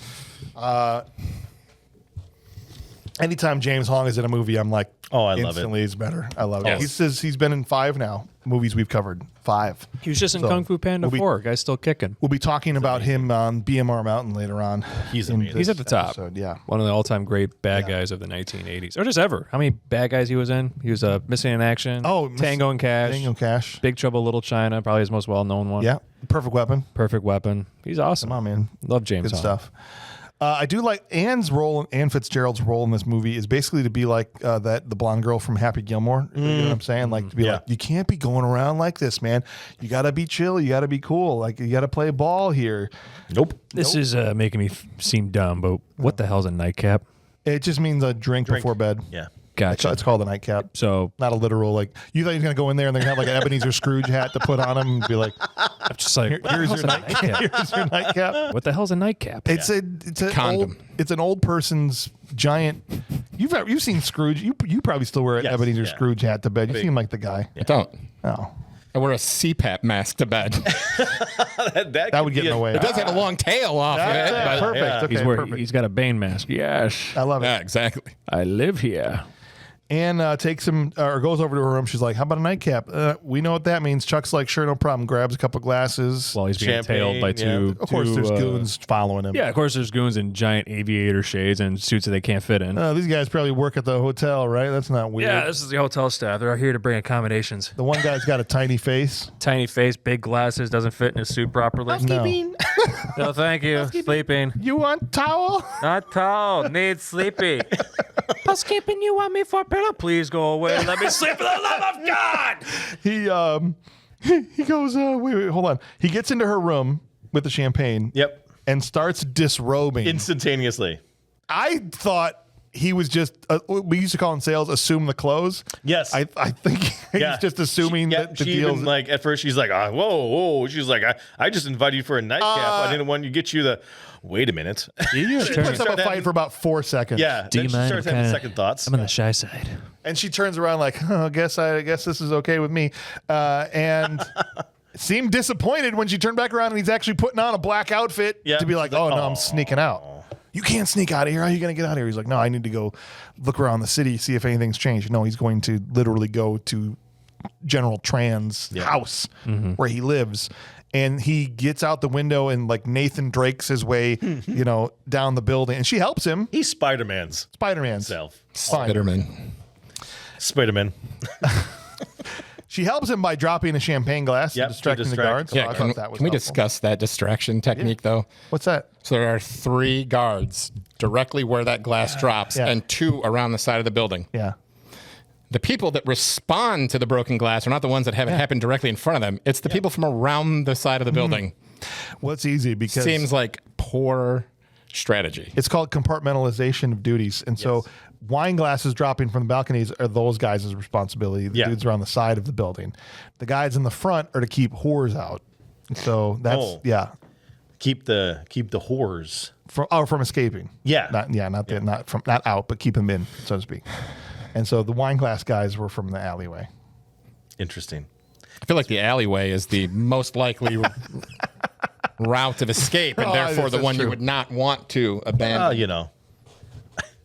Anytime James Hong is in a movie, I'm like, Oh, I love it. instantly is better. I love it. Yes. He says he's been in 5 now movies we've covered. 5. He was just in So, Kung Fu Panda we'll be- 4. Guy's still kicking. We'll be talking about him on BMR Mountain later on. He's in amazing. this He's at the top. episode, yeah. One of the all-time great bad guys of the 1980s, or just ever. How many bad guys he was in? He was Missing in Action. Tango and Cash. Tango and Cash. Big Trouble in Little China, probably his most well-known one. Yeah. Perfect Weapon. Perfect Weapon. He's awesome. Come on, man. Love James Good Hong. stuff. I do like Ann Fitzgerald's role in this movie is basically to be like the blonde girl from Happy Gilmore. You know what I'm saying? Like to be like, you can't be going around like this, man. You got to be chill. You got to be cool. Like you got to play ball here. nope. This is making me seem dumb, but what the hell's a nightcap? It just means a drink before bed. Yeah. Gotcha. It's called a nightcap. So Not a literal like you thought he was gonna go in there and they're gonna have like an Ebenezer Scrooge hat to put on him and be like, I'm just like, what the here's hell's your a nightcap? here's your nightcap. What the hell's a nightcap? It's Condom. It's an old person's giant. You've seen Scrooge. You probably still wear an Yes, Ebenezer yeah. Scrooge hat to bed. You seem like the guy. I don't. Oh, I wear a CPAP mask to bed. that would get in the way. It does have a long tail off That's of it, but perfect. yeah. Okay, He's perfect. he's got a Bane mask. Yes, I love it. yeah, exactly. I live here. Anne takes him or goes over to her room. She's like, "How about a nightcap?" We know what that means. Chuck's like, "Sure, no problem." Grabs a couple glasses. While he's being Champagne, tailed by two. Of course, there's goons following him. Yeah, of course, there's goons in giant aviator shades and suits that they can't fit in. These guys probably work at the hotel, right? That's not weird. Yeah, this is the hotel staff. They're here to bring accommodations. The one guy's got a tiny face. Tiny face, big glasses, doesn't fit in his suit properly. No. No, thank you. Sleeping. You want towel? Not tall. Need sleepy. Housekeeping, you want me for a pillow? Please go away. Let me sleep for the love of God. He goes, wait, hold on. He gets into her room with the champagne. Yep. And starts disrobing. Instantaneously. I thought he was just, we used to call in sales, assume the clothes. Yes. I think he's just assuming that the she deal's. even, like, at first she's like, whoa. She's like, I just invited you for a nightcap. I didn't want to get you the, wait a minute. She puts up a fight for about 4 seconds. Yeah. Do Then you she mind? starts having second thoughts. I'm on the shy side. And she turns around like, I guess this is okay with me. And seemed disappointed when she turned back around and he's actually putting on a black outfit to be like, oh, no, I'm sneaking out. You can't sneak out of here. How are you going to get out of here? He's like, no, I need to go look around the city, see if anything's changed. No, he's going to literally go to General Tran's house where he lives. And he gets out the window and like Nathan Drake's his way, down the building. And she helps him. He's Spider-Man's Self. Spider-Man. Spider-Man. She helps him by dropping a champagne glass and distracting the guards. Yeah, So I thought that was can we helpful. discuss that distraction technique, though? What's that? So there are 3 guards directly where that glass drops and 2 around the side of the building. Yeah. The people that respond to the broken glass are not the ones that have it happen directly in front of them. It's the people from around the side of the building. Well, it's easy because Seems like poor strategy. it's called compartmentalization of duties. And so wine glasses dropping from the balconies are those guys' responsibility. The dudes are on the side of the building. The guys in the front are to keep whores out. So that's Keep the whores. from escaping. Yeah. Not out, but keep them in, so to speak. And so the wine glass guys were from the alleyway. Interesting. I feel like the alleyway is the most likely route of escape, and therefore the one you would not want to abandon. Well,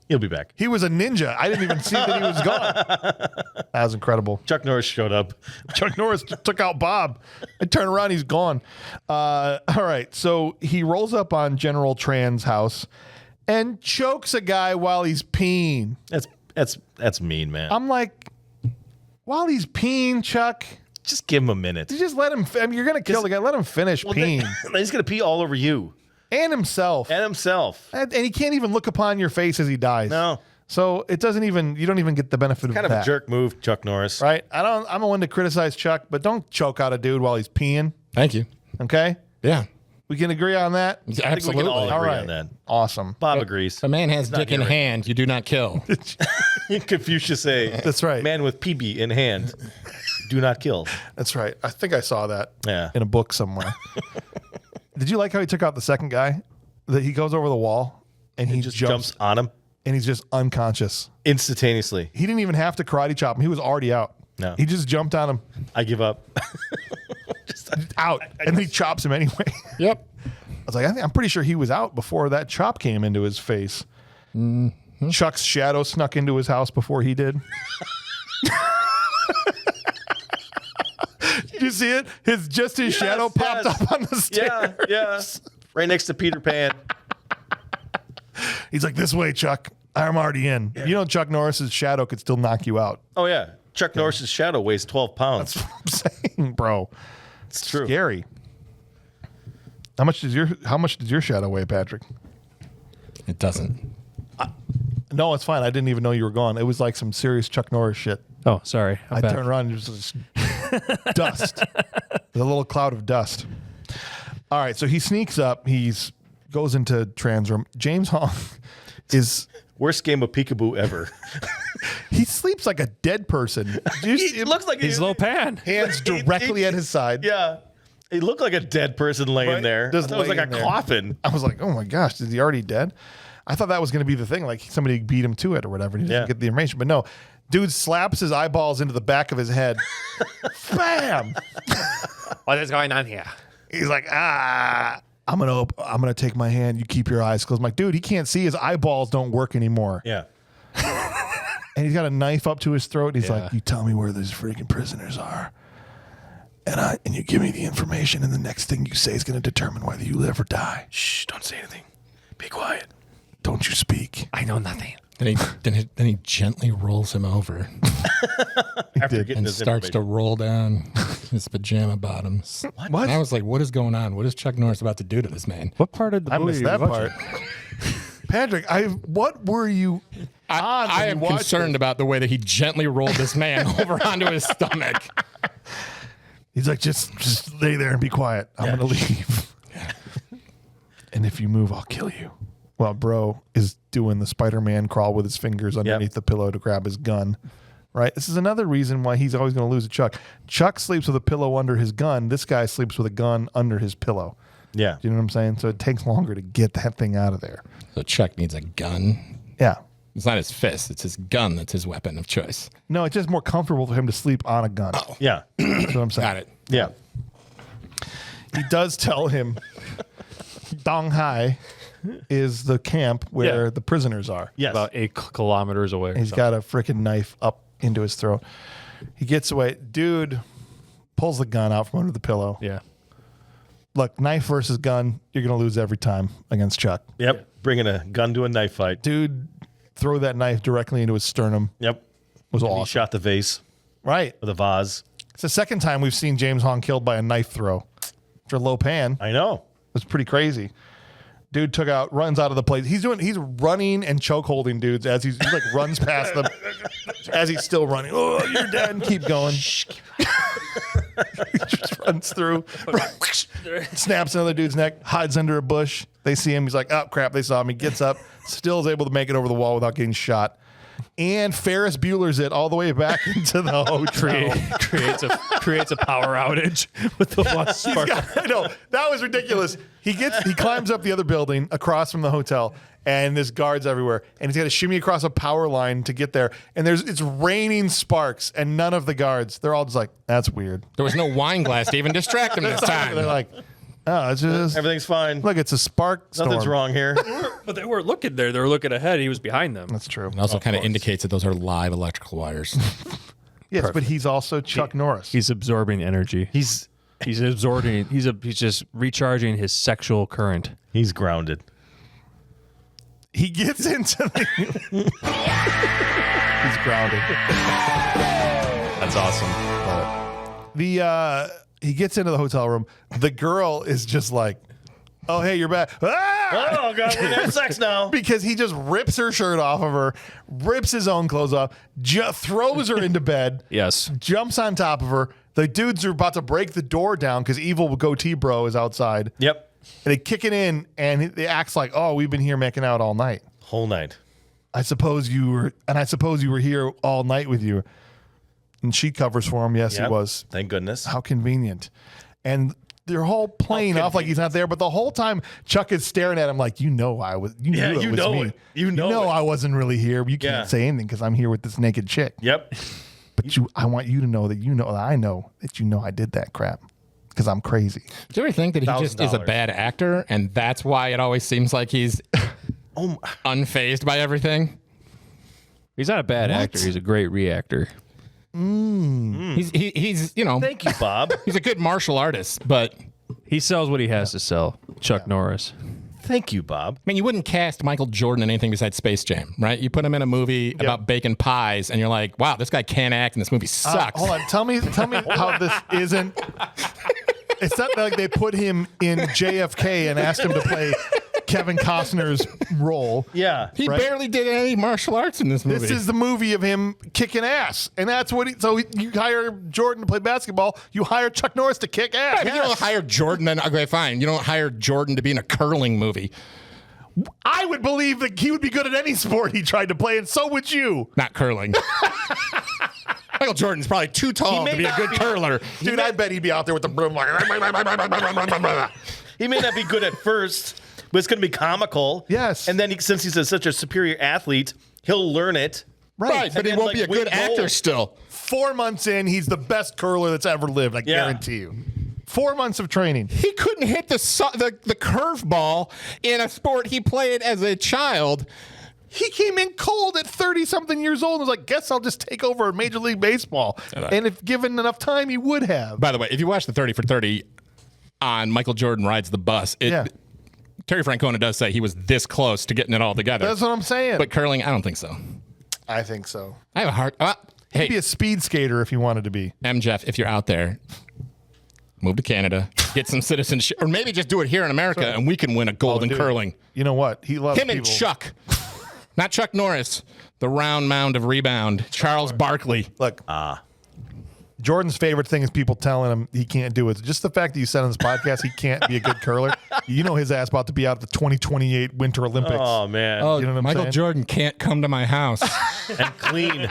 he'll be back. He was a ninja. I didn't even see that he was gone. That was incredible. Chuck Norris showed up. Chuck Norris took out Bob. I turn around, he's gone. All right, so he rolls up on General Tran's house and chokes a guy while he's peeing. That's mean, man. I'm like, while he's peeing, Chuck, Just give him a minute. you just let him. You're gonna kill the guy. Let him finish peeing He's gonna pee all over you and himself. And he can't even look upon your face as he dies. No. So it doesn't even. You don't even get the benefit of Kind of that. a jerk move, Chuck Norris. Right? I'm a one to criticize Chuck, but don't choke out a dude while he's peeing. Thank you. Okay? Yeah. We can agree on that? I think we Absolutely. can all All agree right. on that. Awesome. Bob agrees. If a man has not dick in here right hand, you do not kill. Confucius say, That's right. man with PB in hand, do not kill. That's right. I think I saw that Yeah. in a book somewhere. Did you like how he took out the second guy? That he goes over the wall and he Just jumps on him and he's just unconscious. instantaneously. He didn't even have to karate chop him. He was already out. No. He just jumped on him, I give up. out, and he chops him anyway. Yep. I was like, I'm pretty sure he was out before that chop came into his face. Mm-hmm. Chuck's shadow snuck into his house before he did. Did you see it? His shadow popped up on the stairs. Yeah. Right next to Peter Pan. He's like, this way, Chuck. I'm already in. Yeah. You know, Chuck Norris's shadow could still knock you out. Oh, yeah. Chuck Norris's shadow weighs 12 pounds. That's what I'm saying, bro. It's true. Scary. How much does your shadow weigh, Patrick? It doesn't. No, it's fine. I didn't even know you were gone. It was like some serious Chuck Norris shit. Oh, sorry. I turned around and there's just dust. There's a little cloud of dust. All right, so he sneaks up. Goes into Tran's room. James Hong is... Worst game of peekaboo ever. He sleeps like a dead person. He looks like He's low pan. Hands directly at his side. Yeah. He looked like a dead person laying Right? there. Just It was like a laying there. coffin. I was like, oh my gosh, is he already dead? I thought that was going to be the thing. Like somebody beat him to it or whatever. And he doesn't get the information. But no, dude slaps his eyeballs into the back of his head. Bam! What is going on here? He's like, I'm gonna take my hand. You keep your eyes closed. I'm like, dude, he can't see. His eyeballs don't work anymore. Yeah. And and he's got a knife up to his throat. And he's like, "You tell me where these freaking prisoners are, and you give me the information, and the next thing you say is going to determine whether you live or die. Shh, don't say anything. Be quiet. Don't you speak." I know nothing. Then he gently rolls him over After getting and this starts to roll down his pajama bottoms. What? And I was like, what is going on? What is Chuck Norris about to do to this man? What part of the I movie missed are you that watching? part. Patrick, what were you on? I when am you watched concerned it? about the way that he gently rolled this man over onto his stomach. He's like, just lay there and be quiet. I'm going to leave. And if you move, I'll kill you. Well, bro is doing the Spider-Man crawl with his fingers underneath the pillow to grab his gun. Right? This is another reason why he's always going to lose to Chuck. Chuck sleeps with a pillow under his gun. This guy sleeps with a gun under his pillow. Yeah. Do you know what I'm saying? So it takes longer to get that thing out of there. So Chuck needs a gun. Yeah. It's not his fist. It's his gun that's his weapon of choice. No, it's just more comfortable for him to sleep on a gun. Yeah. That's what I'm saying. Got it. Yeah. He does tell him Dong Hai is the camp where the prisoners are. Yes. About 8 kilometers away. He's got a freaking knife up into his throat. He gets away. Dude pulls the gun out from under the pillow. Yeah. Look, knife versus gun, you're going to lose every time against Chuck. Yep. Bringing a gun to a knife fight. Dude throw that knife directly into his sternum. Yep. Was And he awesome. shot the vase Right. with a vase. It's the second time we've seen James Hong killed by a knife throw. For Lo Pan. I know. It's pretty crazy. Dude runs out of the place. He's running and choke holding dudes as he like runs past them as he's still running. Oh, you're dead. And keep going. He just runs through, snaps another dude's neck, hides under a bush. They see him. He's like, oh crap, they saw him. He gets up, still is able to make it over the wall without getting shot. And Ferris Bueller's it all the way back into the hotel. creates a power outage with the one spark. I know that was ridiculous. He climbs up the other building across from the hotel, and there's guards everywhere, and he's got to shimmy across a power line to get there. And it's raining sparks, and none of the guards. They're all just like, that's weird. There was no wine glass to even distract him this time. They're like, oh, it's just Everything's fine. look, it's a spark storm. Nothing's wrong here. But they weren't looking there. They were looking ahead. He was behind them. That's true. It also kind of indicates that those are live electrical wires. Yes, but he's also Chuck Norris. He's absorbing energy. He's absorbing. He's just recharging his sexual current. He's grounded. He gets into the. He's grounded. That's awesome. He gets into the hotel room. The girl is just like, "Oh, hey, you're back." Ah! Oh, God, we're having sex now. Because he just rips her shirt off of her, rips his own clothes off, throws her into bed, Yes. jumps on top of her. The dudes are about to break the door down because evil goatee bro is outside. Yep. And they kick it in, and he acts like, "Oh, we've been here making out all night. Whole night. I suppose you were here all night with you." And she covers for him. Yes, Yep. he was. Thank goodness. How convenient. And they're all playing off like he's not there, but the whole time Chuck is staring at him like, I was. You Yeah, knew it you was know me. it. You know it. I wasn't really here. You can't Yeah. say anything because I'm here with this naked chick. Yep. But I want you to know that I know that I did that crap because I'm crazy. Do you ever think that he just is a $1,000. bad actor, and that's why it always seems like he's unfazed by everything? He's not a bad actor. He's a great reactor. He's Thank you, Bob. he's a good martial artist, but He sells what he has to sell. Chuck Norris. Thank you, Bob. I mean, you wouldn't cast Michael Jordan in anything besides Space Jam, right? You put him in a movie about baking pies, and you're like, wow, this guy can't act, and this movie sucks. Hold on. Tell me how this isn't. It's not like they put him in JFK and asked him to play Kevin Costner's role. Yeah. He right? barely did any martial arts in this movie. This is the movie of him kicking ass, and that's what. You hire Jordan to play basketball. You hire Chuck Norris to kick ass. Right, but you don't hire Jordan, then okay, fine. You don't hire Jordan to be in a curling movie. I would believe that he would be good at any sport he tried to play, and so would you. Not curling. Michael Jordan's probably too tall to be a good curler. Dude, I bet he'd be out there with the broom like. He may not be good at first, but it's going to be comical. Yes. And then since he's such a superior athlete, he'll learn it. Right, but And he then, won't like, be a win good actor gold. still. 4 months in, he's the best curler that's ever lived. I guarantee you. 4 months of training. He couldn't hit the curveball in a sport he played as a child. He came in cold at 30-something years old and was like, guess I'll just take over Major League Baseball. And if given enough time, he would have. By the way, if you watch the 30 for 30 on Michael Jordan Rides the Bus, Terry Francona does say he was this close to getting it all together. That's what I'm saying. But curling, I don't think so. I think so. I have a heart. He'd be a speed skater if he wanted to be. Jeff, if you're out there, move to Canada, get some citizenship, or maybe just do it here in America, and we can win a gold in curling. You know what? He loves him people. And Chuck. Not Chuck Norris, the round mound of rebound. Charles Barkley. Look, Jordan's favorite thing is people telling him he can't do it. Just the fact that you said on this podcast he can't be a good curler. You know his ass about to be out at the 2028 Winter Olympics. Oh, man. Oh, you know what I'm Michael saying? Jordan can't come to my house. And clean.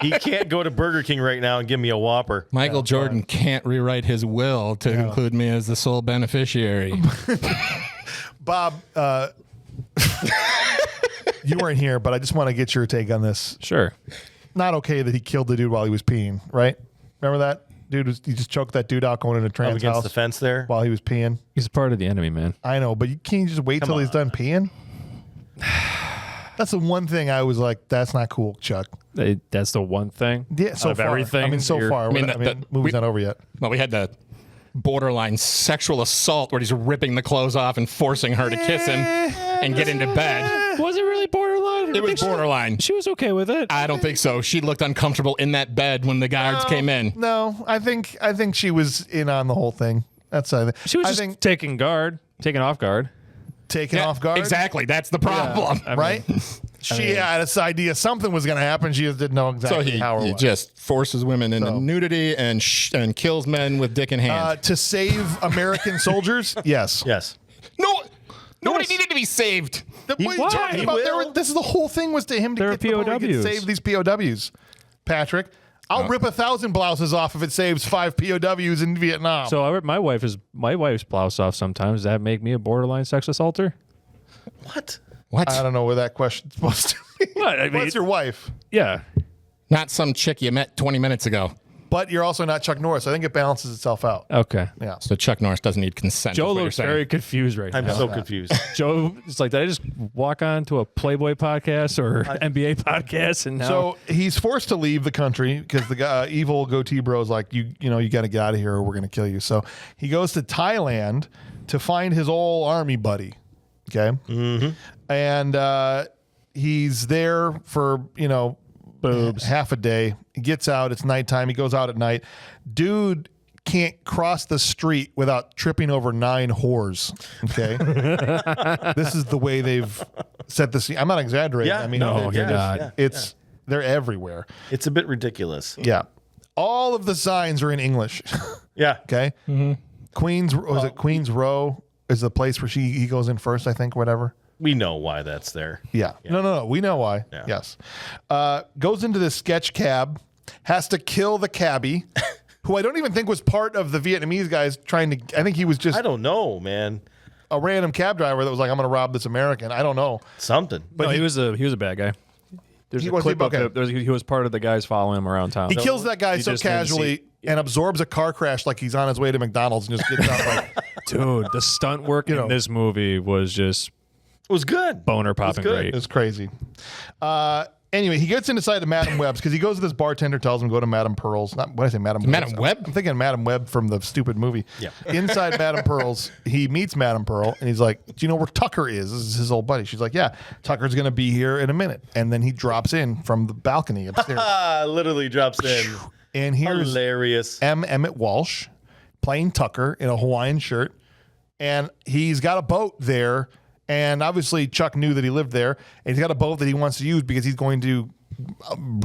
He can't go to Burger King right now and give me a Whopper. Michael Jordan can't rewrite his will to include me as the sole beneficiary. Bob, you weren't here, but I just want to get your take on this. Sure. Not okay that he killed the dude while he was peeing, right? Remember that? He just choked that dude out going into Tran's Up against house the fence there. while he was peeing. He's part of the enemy, man. I know, but you can't just wait till he's done peeing? That's the one thing I was like, that's not cool, Chuck. That's the one thing. Yeah, so out of far. everything. I mean, so far. I mean, movie's not over yet. Well, we had the borderline sexual assault where he's ripping the clothes off and forcing her to kiss him and get into bed. Was it really borderline? It was borderline. She was okay with it. I don't think so. She looked uncomfortable in that bed when the guards came in. No, I think she was in on the whole thing. That's I think. She was taken off guard. Taken off guard. Exactly. That's the problem. Yeah. Right? She had this idea something was going to happen. She just didn't know exactly how or he what. just forces women into nudity and kills men with dick in hand. To save American soldiers? Yes. Yes. No, nobody needed to be saved. What are you talking about? This is the whole thing was to him to They're get the point where he could POWs. save these POWs. Patrick, I'll rip 1,000 blouses off if it saves 5 POWs in Vietnam. So I rip my wife's blouse off sometimes. Does that make me a borderline sex assaulter? What? I don't know where that question's supposed to be. What? I mean, What's your wife? Yeah. Not some chick you met 20 minutes ago. But you're also not Chuck Norris. I think it balances itself out. Okay. Yeah. So Chuck Norris doesn't need consent. Joe is what you're looks saying. very confused right I'm now. so confused. Joe is like, did I just walk on to a Playboy podcast or NBA podcast? And now So he's forced to leave the country because the guy, evil goatee bro is like, you got to get out of here or we're going to kill you. So he goes to Thailand to find his old army buddy. Okay. Mm-hmm. And he's there for, boobs. half a day. He gets out. It's nighttime. He goes out at night. Dude can't cross the street without tripping over 9 whores. Okay. This is the way they've set the scene. I'm not exaggerating. Yeah, I mean, no, you're not. They're everywhere. It's a bit ridiculous. Yeah. All of the signs are in English. Yeah. Okay. Mm-hmm. Queens Row is the place where he goes in first, I think, whatever. We know why that's there. Yeah. No. We know why. Yeah. Yes. Goes into this sketch cab, has to kill the cabbie, who I don't even think was part of the Vietnamese guys trying to. I think he was just I don't know, man. a random cab driver that was like, I'm going to rob this American. I don't know. Something. But he was a bad guy. There's He a was- clip okay. of he was part of the guys following him around town. He kills that guy he so just didn't casually and absorbs a car crash like he's on his way to McDonald's and just gets out like, Dude, the stunt work in this movie was just It was good. boner popping good. great. it's crazy. Anyway, he gets inside the Madam Webb's because he goes to this bartender, tells him to go to Madam Pearl's. Not what did I say, Madam Madam Webb's? Webb? I'm thinking Madam Webb from the stupid movie. Yeah. Inside Madam Pearl's, he meets Madam Pearl and he's like, "Do you know where Tucker is?" This is his old buddy. She's like, "Yeah, Tucker's gonna be here in a minute." And then he drops in from the balcony upstairs, Literally drops in. and here's Hilarious. Emmett Walsh playing Tucker in a Hawaiian shirt, and he's got a boat there. And obviously, Chuck knew that he lived there, and he's got a boat that he wants to use because he's going to.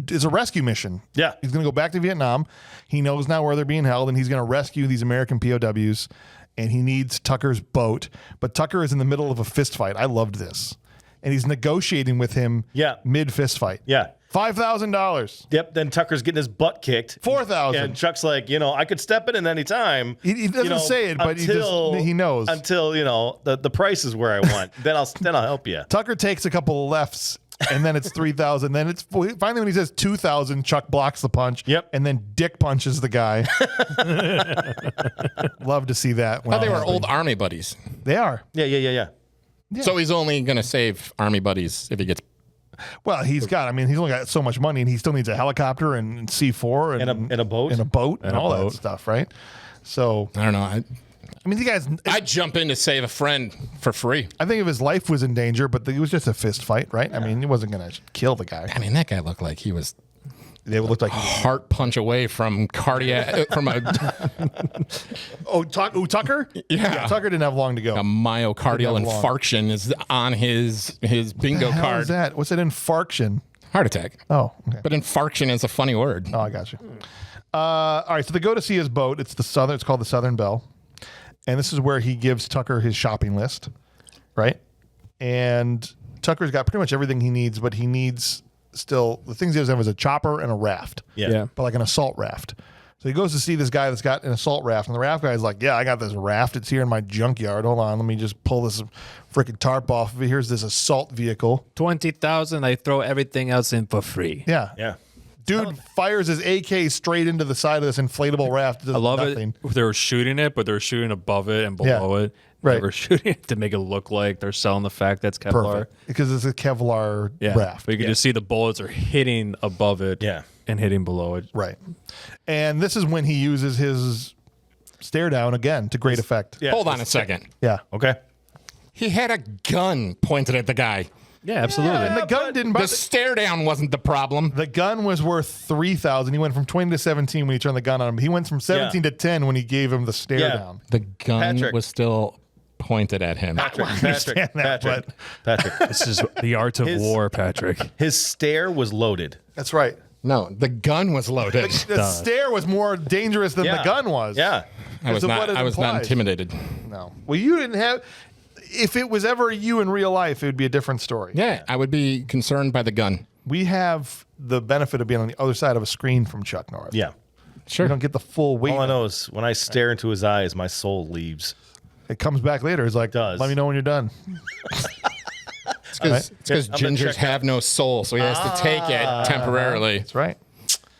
It's a rescue mission. Yeah. He's going to go back to Vietnam. He knows now where they're being held, and he's going to rescue these American POWs. And he needs Tucker's boat, but Tucker is in the middle of a fist fight. I loved this, and he's negotiating with him. Yeah. Mid fist fight. Yeah. $5,000. Yep. Then Tucker's getting his butt kicked. $4,000. And Chuck's like, I could step in at any time. He doesn't say it, but he knows. Until the price is where I want. then I'll help you. Tucker takes a couple of lefts, and then it's 3,000. Then it's finally when he says 2,000, Chuck blocks the punch. Yep. And then Dick punches the guy. Love to see that. I thought they were old army buddies. They are. Yeah. So he's only going to save army buddies if he gets. Well, he's only got so much money, and he still needs a helicopter and C4 and a boat and all that stuff, right? So I don't know. the guy's. I'd jump in to save a friend for free. I think if his life was in danger, but it was just a fist fight, right? Yeah. He wasn't going to kill the guy. That guy looked like he was. They looked like heart punch away from cardiac from a. Tucker? Yeah. Tucker didn't have long to go. A myocardial infarction is on his bingo What the hell card. is that? What's an infarction? Heart attack. Oh, okay. But infarction is a funny word. Oh, I got you. All right, so they go to see his boat. It's called the Southern Belle, and this is where he gives Tucker his shopping list, right? And Tucker's got pretty much everything he needs, but he needs still the things he doesn't have is a chopper and a raft. Yeah. But like an assault raft. So he goes to see this guy that's got an assault raft, and the raft guy's like, "Yeah, I got this raft. It's here in my junkyard. Hold on, let me just pull this freaking tarp off of it. Here's this assault vehicle. 20,000. I throw everything else in for free. Yeah. Dude fires his AK straight into the side of this inflatable raft. I love nothing. it. They were shooting it, but they were shooting above it and below it. Right. They were shooting it to make it look like they're selling the fact that's Kevlar. Perfect. Because it's a Kevlar raft. But you can just see the bullets are hitting above it and hitting below it. Right. And this is when he uses his stare down again to great effect. Yeah. Hold on a second. Yeah. Okay. He had a gun pointed at the guy. Yeah, absolutely. And the gun didn't The bother. stare down wasn't the problem. The gun was worth 3,000. He went from 20 to 17 when he turned the gun on him. He went from 17 to 10 when he gave him the stare down. The gun Patrick. was still pointed at him. understand that, Patrick. This is the art of war, Patrick. His stare was loaded. That's right. No, the gun was loaded. The stare was more dangerous than the gun was. Yeah. I was Because of what it not implies. intimidated. No. Well, you didn't have. If it was ever you in real life, it would be a different story. Yeah, I would be concerned by the gun. We have the benefit of being on the other side of a screen from Chuck Norris. Yeah. Sure. You don't get the full weight. All I know is when I stare into his eyes, my soul leaves. It comes back later. It's like, does. let me know when you're done. It's because I'm gonna gingers check have no soul, so he has to take it temporarily. That's right.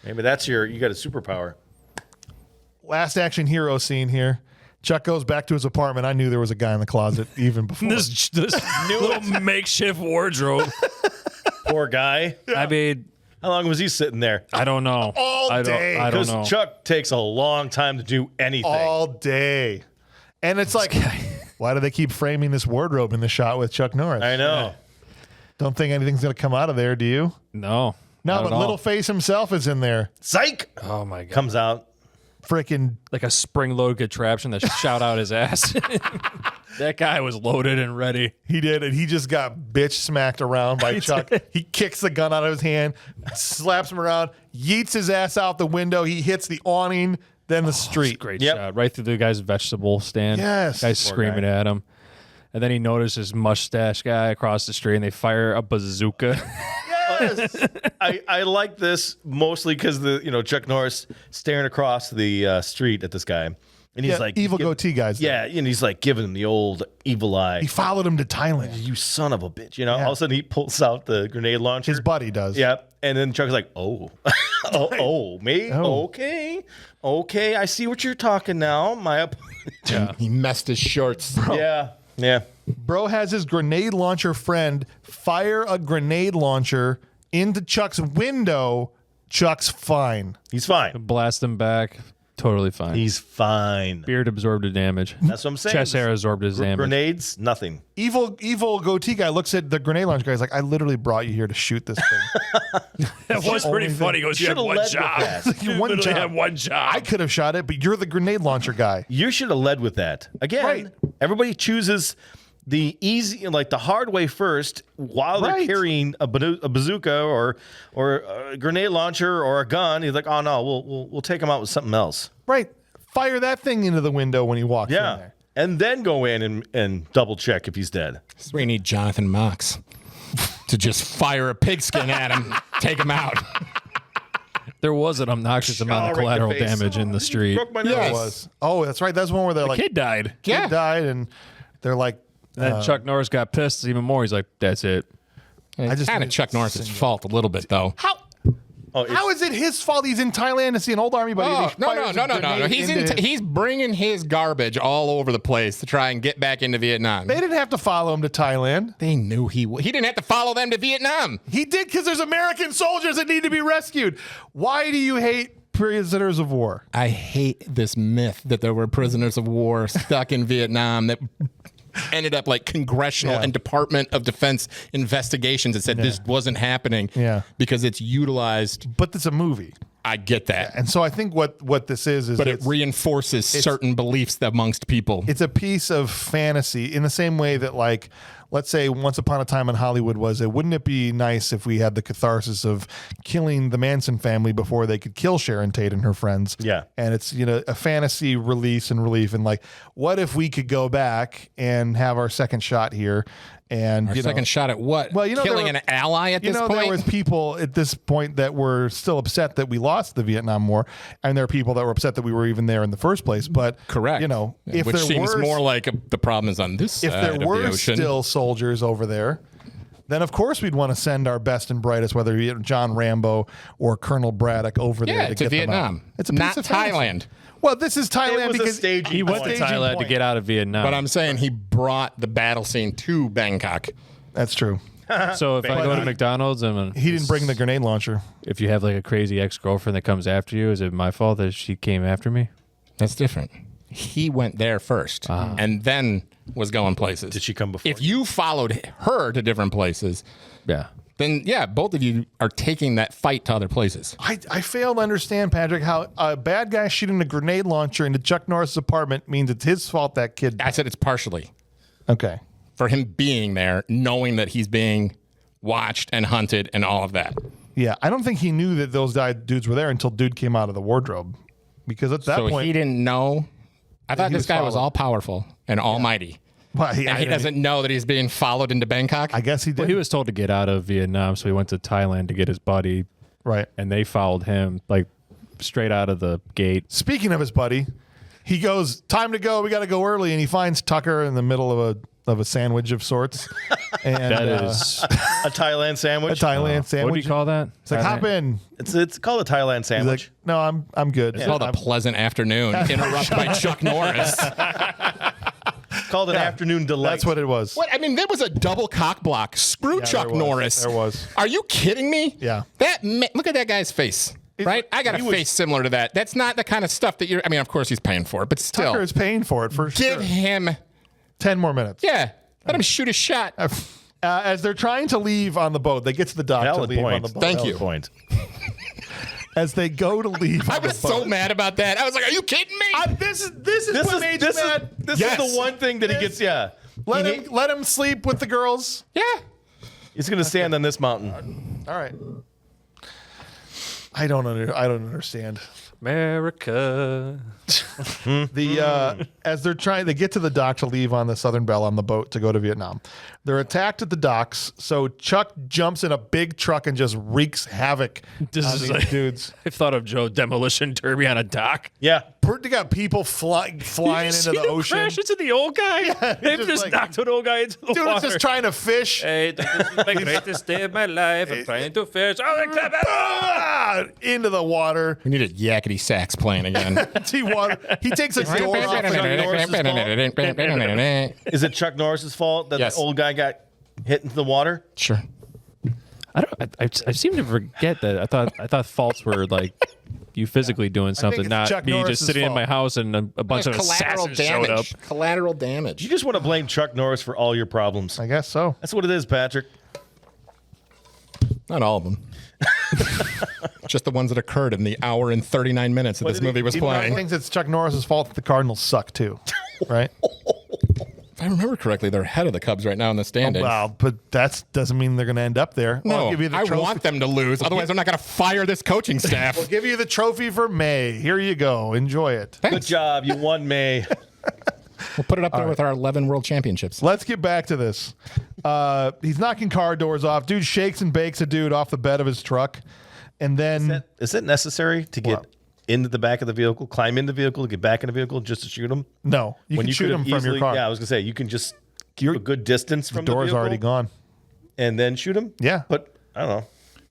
Maybe that's you got a superpower. Last action hero scene here. Chuck goes back to his apartment. I knew there was a guy in the closet even before. This little makeshift wardrobe. Poor guy. I mean, How long was he sitting there? I don't know. All day. I don't Because know. Chuck takes a long time to do anything. all day. And it's like, why do they keep framing this wardrobe in the shot with Chuck Norris? I know. Don't think anything's going to come out of there, do you? No. No, not but at all. Littleface himself is in there. Psych Oh my god. comes out. Freaking Like a spring-loaded contraption that shot out his ass. That guy was loaded and ready. he did, and he just got bitch smacked around by Chuck. He kicks the gun out of his hand, slaps him around, yeets his ass out the window. He hits the awning, then the street. Great Yep. shot. Right through the guy's vegetable stand. Yes. Guy's screaming at him. And then he notices mustache guy across the street and they fire a bazooka. Yes. I like this mostly because Chuck Norris staring across the street at this guy, and he's Yeah, like evil goatee guys. Yeah, and he's like giving him the old evil eye. He followed him to Thailand. You son of a bitch! All of a sudden he pulls out the grenade launcher. His buddy does. Yeah, and then Chuck's like, "Oh, me? Oh. Okay, I see what you're talking now." He messed his shorts. Yeah. Bro has his grenade launcher friend fire a grenade launcher into Chuck's window. Chuck's fine. He's fine. Blast him back. Totally fine. He's fine. Beard absorbed the damage. That's what I'm saying. Chest hair absorbed his damage. Grenades, nothing. Evil goatee guy looks at the grenade launcher guy. He's like, I literally brought you here to shoot this thing. That was pretty funny. He goes, you had Should've one led with job. that. You one literally job. had one job. I could have shot it, but you're the grenade launcher guy. You should have led with that. Again, Right. Everybody chooses the easy, like the hard way first, while they're Right. carrying a bazooka or a grenade launcher or a gun. He's like, "Oh no, we'll take him out with something else." Right. Fire that thing into the window when he walks in Yeah, there. and then go in and double check if he's dead. That's where you need Jonathan Mox to just fire a pigskin at him, take him out. There was an obnoxious amount of right in the collateral face. damage in the street. Broke my nose. It was. Oh, that's right. That's one where they're like, Kid died. kid died, and they're like, And then Chuck Norris got pissed even more. He's like, that's it. It's just kind of need Chuck Norris's fault a little bit, though. How is it his fault he's in Thailand to see an old army buddy? Oh, He fires a no. grenade He's into his- he's bringing his garbage all over the place to try and get back into Vietnam. They didn't have to follow him to Thailand. They knew he didn't have to follow them to Vietnam. He did because there's American soldiers that need to be rescued. Why do you hate prisoners of war? I hate this myth that there were prisoners of war stuck in Vietnam that ended up like congressional and Department of Defense investigations that said this wasn't happening because it's utilized. But it's a movie. I get that. And so I think what this is but it reinforces certain beliefs amongst people. It's a piece of fantasy in the same way that, like, let's say Once Upon a Time in Hollywood was, wouldn't it be nice if we had the catharsis of killing the Manson family before they could kill Sharon Tate and her friends? Yeah. And it's, a fantasy release and relief. And like, what if we could go back and have our second shot here? And Our second shot at what? Well, killing an ally at this point? There was people at this point that were still upset that we lost the Vietnam War, and there are people that were upset that we were even there in the first place. But correct, if which there seems were, more like the problem is on this side if there of the were ocean. still soldiers over there, then of course we'd want to send our best and brightest, whether it be John Rambo or Colonel Braddock, over there to get Vietnam. them out. It's a piece not of fantasy. Theyland. Well, this is Thailand It was a because staging He went to point. Thailand to get out of Vietnam. But I'm saying he brought the battle scene to Bangkok. that's true. So if I go to McDonald's and He didn't bring the grenade launcher. if you have like a crazy ex-girlfriend that comes after you, is it my fault that she came after me? That's different. He went there first and then was going places. Did she come before? If you followed her to different places, Yeah. then both of you are taking that fight to other places. I fail to understand, Patrick, how a bad guy shooting a grenade launcher into Chuck Norris' apartment means it's his fault that kid. I said it's partially Okay. for him being there, knowing that he's being watched and hunted and all of that. Yeah, I don't think he knew that those dudes were there until dude came out of the wardrobe. Because at that So point, he didn't know. I thought he this was guy was followed. all powerful and almighty. well, And he I doesn't know that he's being followed into Bangkok. I guess he did. Well, he was told to get out of Vietnam, so he went to Thailand to get his buddy, right. and they followed him like straight out of the gate. Speaking of his buddy, he goes, "Time to go. We got to go early." And he finds Tucker in the middle of a sandwich of sorts. And That is a Thailand a sandwich. Thailand what sandwich. do you call that? It's like, hop in. It's called a Thailand He's sandwich. like, "No, I'm good." It's called a pleasant afternoon, interrupted by Chuck Norris. It's called an afternoon delight. That's what it was. What? I mean, there was a double cock block. Screw Chuck there was. Norris. There was. Are you kidding me? Yeah. Look at that guy's face. Right? I got a face similar to that. That's not the kind of stuff that I mean, of course he's paying for it, but still. Tucker is paying for it for Give sure. him, 10 more minutes. let him shoot a shot. As they're trying to leave on the boat, they get to the dock Valid to leave on point. the boat. Thank Valid you. Point. As they go to leave, I on the was so boat. mad about that. I was like, are you kidding me? This is what made you mad. This is the one thing that he gets. Yeah, Let him sleep with the girls. Yeah. he's gonna stand on this mountain. All right. I don't understand. America. As they get to the dock to leave on the Southern Belle on the boat to go to Vietnam. They're attacked at the docks. So Chuck jumps in a big truck and just wreaks havoc This on is these like- dudes. I've thought of Joe Demolition Derby on a dock. Yeah, They got people flying into the ocean. Crash into the old guy. They just just like- knocked an old guy into the Dude is water. just trying to fish. Hey, this is the greatest day of my life. I'm trying to fish. Oh, they clap Into the water. We needed yakety sax playing again. He takes a door off. is it Chuck Norris's fault that Yes. the old guy got hit into the water? Sure. I seem to forget that. I thought faults were like you physically doing something, it's not Chuck me Norris's just sitting in my fault. house and a bunch of assassins showed up. Collateral damage. You just want to blame Chuck Norris for all your problems. I guess so. That's what it is, Patrick. Not all of them. Just the ones that occurred in the hour and 39 minutes that this movie was He playing. thinks it's Chuck Norris's fault that the Cardinals suck too, right? If I remember correctly, they're ahead of the Cubs right now in the standings. Well, but that doesn't mean they're going to end up there. No, I'll give you the I trophy. want them to lose. Otherwise, I'm not going to fire this coaching staff. We'll give you the trophy for May. Here you go. Enjoy it. Good job. You won May. We'll put it up there with our 11 world championships. Let's get back to this. He's knocking car doors off. Dude shakes and bakes a dude off the bed of his truck. And then Is it necessary to get What? into the back of the vehicle, climb in the vehicle, get back in the vehicle just to shoot him? no, you can shoot could him have from your car. Yeah, I was gonna say you can just keep a good distance The from the door's vehicle already gone. and then shoot him. Yeah. But I don't know.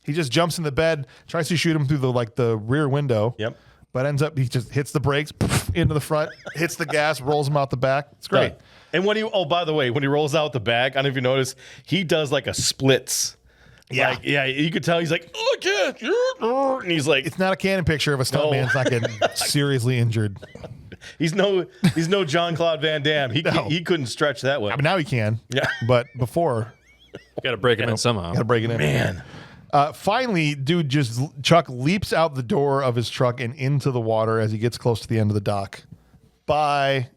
He just jumps in the bed, tries to shoot him through the rear window. Yep. But ends up he just hits the brakes into the front, hits the gas, rolls him out the back. It's great. Done. And by the way, when he rolls out the back, I don't know if you notice, he does like a splits. Yeah. Like, yeah, you could tell he's like, oh, I can't. And he's like, It's not a canon picture of a stuntman's not getting seriously injured. he's no John Claude Van Damme. He couldn't stretch that way. I mean, now he can. Yeah. But before, Got to break him in somehow. got to break it in. Man. Finally, Chuck leaps out the door of his truck and into the water as he gets close to the end of the dock. Bye.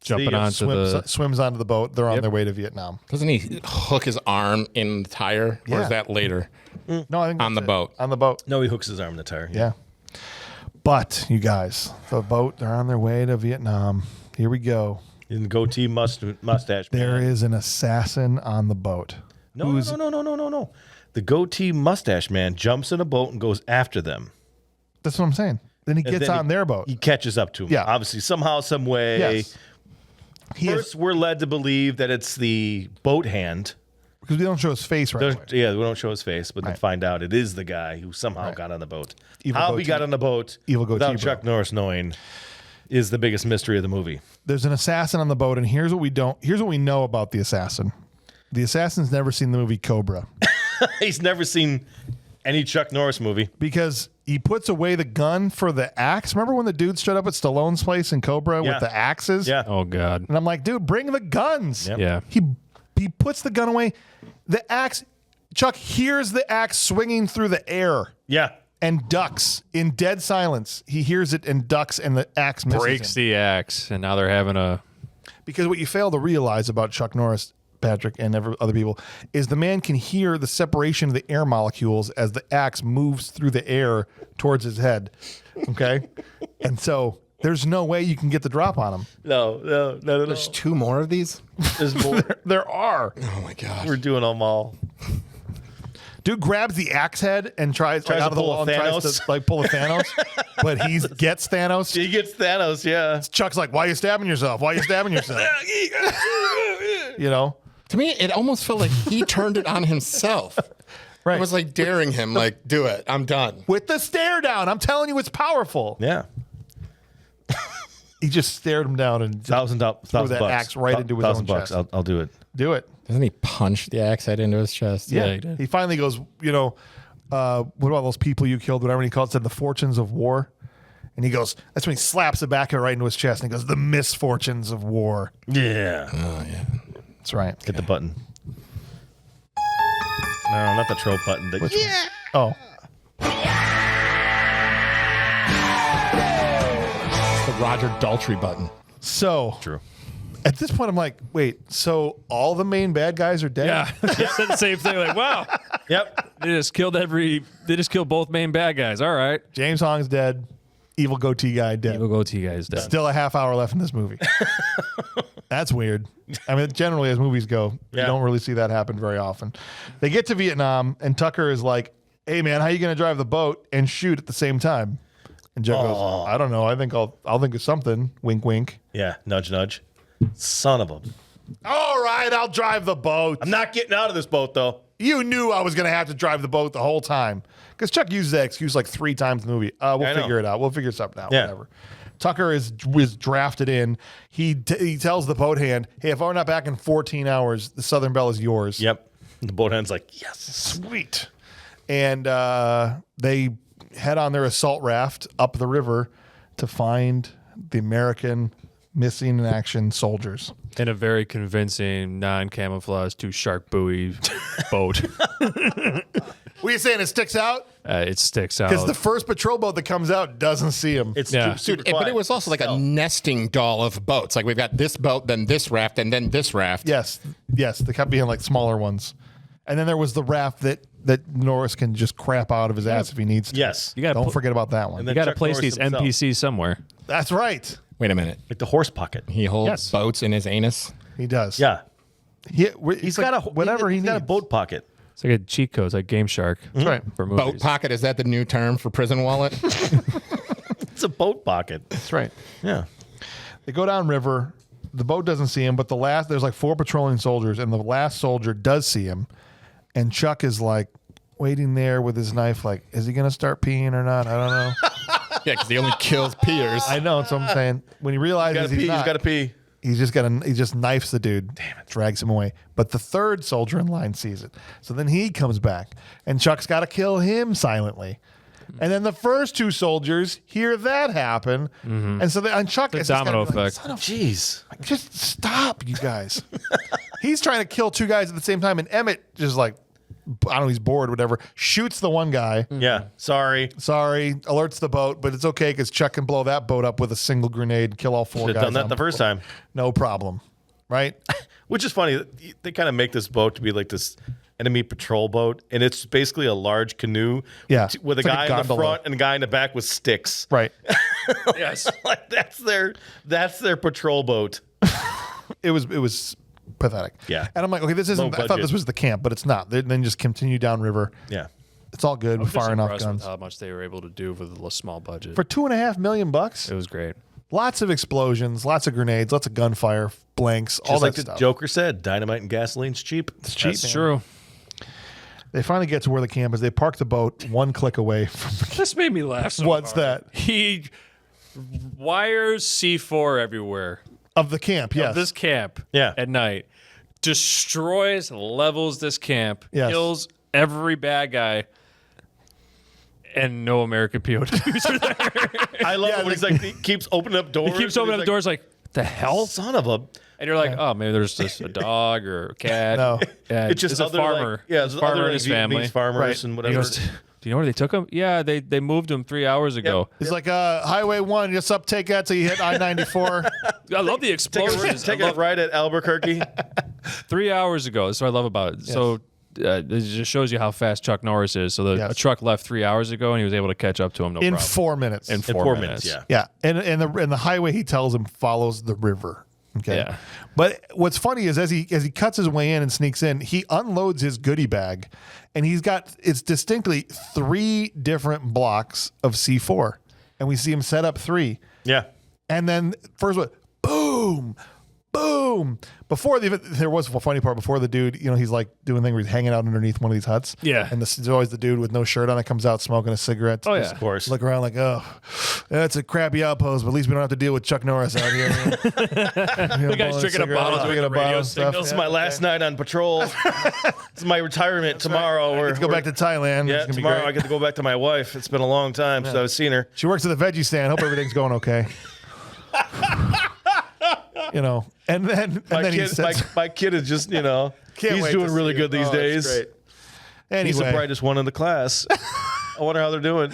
Jumping onto Swims onto the boat. They're on their way to Vietnam. Doesn't he hook his arm in the tire? Or Yeah. is that later? No, I think On that's the it. boat. On the boat. No, he hooks his arm in the tire. Yeah. But you guys, the boat, they're on their way to Vietnam. Here we go. In goatee mustache. There man. is an assassin on the boat. No. The goatee mustache man jumps in a boat and goes after them. That's what I'm saying. Then he And gets then on their boat. He catches up to him. Yeah. Obviously, somehow, some way. Yes. First, we're led to believe that it's the boat hand. Because we don't show his face right away. Yeah, we don't show his face, but then find out it is the guy who somehow got on the boat. Evil How he goatee- got on the boat evil goatee without bro. Chuck Norris knowing is the biggest mystery of the movie. There's an assassin on the boat, and here's what we know about the assassin. The assassin's never seen the movie Cobra. He's never seen any Chuck Norris movie. Because he puts away the gun for the axe. Remember when the dude showed up at Stallone's place in Cobra Yeah. with the axes? Yeah. Oh God. And I'm like, dude, bring the guns. Yep. Yeah. He puts the gun away. The axe, Chuck hears the axe swinging through the air Yeah. and ducks in dead silence. He hears it and ducks, and the axe misses Breaks him. the axe, and now they're having a. Because what you fail to realize about Chuck Norris, Patrick, and other people is the man can hear the separation of the air molecules as the axe moves through the air towards his head. Okay? And so there's no way you can get the drop on him. No. There's 2 more of these? There's more. There are. Oh my gosh. We're doing them all. Dude grabs the axe head and tries Tries out to of the pull a wall and tries Thanos. to pull a Thanos, but he gets Thanos. He gets Thanos, yeah. Chuck's like, "Why are you stabbing yourself? Why are you stabbing yourself?" You know, To me, it almost felt like he turned it on himself. right? It was like daring him, like, do it. I'm done. With the stare down. I'm telling you, it's powerful. Yeah. He just stared him down and $1,000 that bucks. axe right into his own $1,000 chest. I'll do it. do it. Doesn't he punch the axe head into his chest? Yeah, he did. He finally goes, what about those people you killed? Whatever he called it, said the fortunes of war. And he goes, that's when he slaps the back of it right into his chest and he goes, the misfortunes of war. Yeah. Oh, yeah. That's right. Hit the button. No, not the troll button. Oh, It's the Roger Daltrey button. so True. at this point, I'm like, wait, so all the main bad guys are dead? Yeah, said the same thing. Like, wow, Yep. they just killed both main bad guys. All right, James Hong's dead. Evil goatee guy dead. we'll go to you guys. Dead. Still a half hour left in this movie. That's weird. I mean, generally, as movies go, you Yeah. don't really see that happen very often. They get to Vietnam, and Tucker is like, hey, man, how you going to drive the boat and shoot at the same time? And Joe goes, I don't know. I think I'll think of something. Wink, wink. Yeah. Nudge, nudge. Son of a. All right, I'll drive the boat. I'm not getting out of this boat, though. You knew I was going to have to drive the boat the whole time. Because Chuck uses that excuse like 3 times in the movie. We'll I know. figure it out. We'll figure something out. Yeah. Whatever. Tucker was drafted in. He tells the boat hand, hey, if we're not back in 14 hours, the Southern Belle is yours. Yep. The boat hand's like, yes. Sweet. And they head on their assault raft up the river to find the American missing in action soldiers. In a very convincing, non-camouflage, 2 shark buoy boat. What are you saying? It sticks out? It sticks out. Because the first patrol boat that comes out doesn't see him. It's Yeah. super But quiet. it was also like a nesting doll of boats. Like we've got this boat, then this raft, and then this raft. Yes. They kept being like smaller ones. And then there was the raft that Norris can just crap out of his ass if he needs to. Yes. you got Don't to forget about that one. And you then got to Chuck place Norris these himself. NPCs somewhere. That's right. Wait a minute. Like the horse pocket. He holds Yes. boats in his anus. He does. Yeah. He's got a whatever he he's needs. got a boat pocket. It's like a cheat code. It's like Game Shark. That's right. For movies. Boat pocket, is that the new term for prison wallet? It's a boat pocket. That's right. Yeah. They go down river. The boat doesn't see him, but there's like 4 patrolling soldiers, and the last soldier does see him. And Chuck is like, waiting there with his knife, like, is he going to start peeing or not? I don't know. Yeah, because he only kills peers. I know, that's what I'm saying. When he realizes he's got to pee. he just knifes the dude. Damn it. Drags him away. But the third soldier in line sees it. So then he comes back, and Chuck's got to kill him silently. And then the first two soldiers hear that happen. And so and Chuck is domino effect. Jeez. Just stop, you guys. He's trying to kill two guys at the same time, and Emmett just like, I don't know, he's bored, whatever, shoots the one guy. Yeah. Sorry, alerts the boat, but it's okay because Chuck can blow that boat up with a single grenade and kill all four should guys. have done that the first time. No problem. Right? Which is funny. They kind of make this boat to be like this enemy patrol boat, and it's basically a large canoe with a It's like guy a in the gondola. front and a guy in the back with sticks. Right. Yes. Like that's their patrol boat. It was pathetic. Yeah. And I'm like, okay, this isn't, I thought budget. this was the camp, but it's not. They then just continue downriver. Yeah. It's all good. We're Just firing off impressed with guns. how much they were able to do with a small budget. For $2.5 million, It was great. lots of explosions, lots of grenades, lots of gunfire, blanks, all Just that like the stuff. Joker said, dynamite and gasoline's cheap. It's cheap, That's man. true. They finally get to where the camp is. They park the boat one click away from This made me laugh. So what's hard. that? He wires C4 everywhere. Of the camp, yes. Of this camp Yeah. at night. Destroys, levels this camp, Yes. kills every bad guy, and no American POWs are there. I love it when he's like, he keeps opening up doors. He keeps and opening he's up doors like, the hell? Son of a. And you're like, oh, maybe there's just a dog or a cat. No. Yeah, It's just a other, farmer. Like, yeah, it's farmer other and his family. Vietnamese farmers Right. and He whatever. goes, do you know where they took him? Yeah, they moved him 3 hours ago. He's like, Highway 1, just up, take that till you hit I-94. I love the explosions. Take a ride at Albuquerque. 3 hours ago. That's what I love about it. So it just shows you how fast Chuck Norris is. So a truck left 3 hours ago, and he was able to catch up to him. No In problem. 4 minutes. In 4 minutes. Yeah. Yeah, and the highway, he tells him, follows the river. Okay. Yeah. But what's funny is as he cuts his way in and sneaks in, he unloads his goodie bag, and it's distinctly 3 different blocks of C4, and we see him set up 3, Yeah. and then first one, boom, boom. Before there was a funny part. Before the dude, he's like doing a thing where he's hanging out underneath one of these huts. Yeah. And there's always the dude with no shirt on that comes out smoking a cigarette. Oh, yeah. Just Of course. look around like, oh, that's a crappy outpost, but at least we don't have to deal with Chuck Norris out here. The guy's drinking a bottle, doing the radio signals. This is my last night on patrol. It's my retirement tomorrow. Let's go back to Thailand. Yeah, It's gonna be tomorrow great. I get to go back to my wife. It's been a long time since I've seen her. She works at the veggie stand. Hope everything's going okay. And then he says, My kid is just, he's wait doing to really see good it. these Oh, days. it's great. He's the Anyway, brightest one in the class. I wonder how they're doing.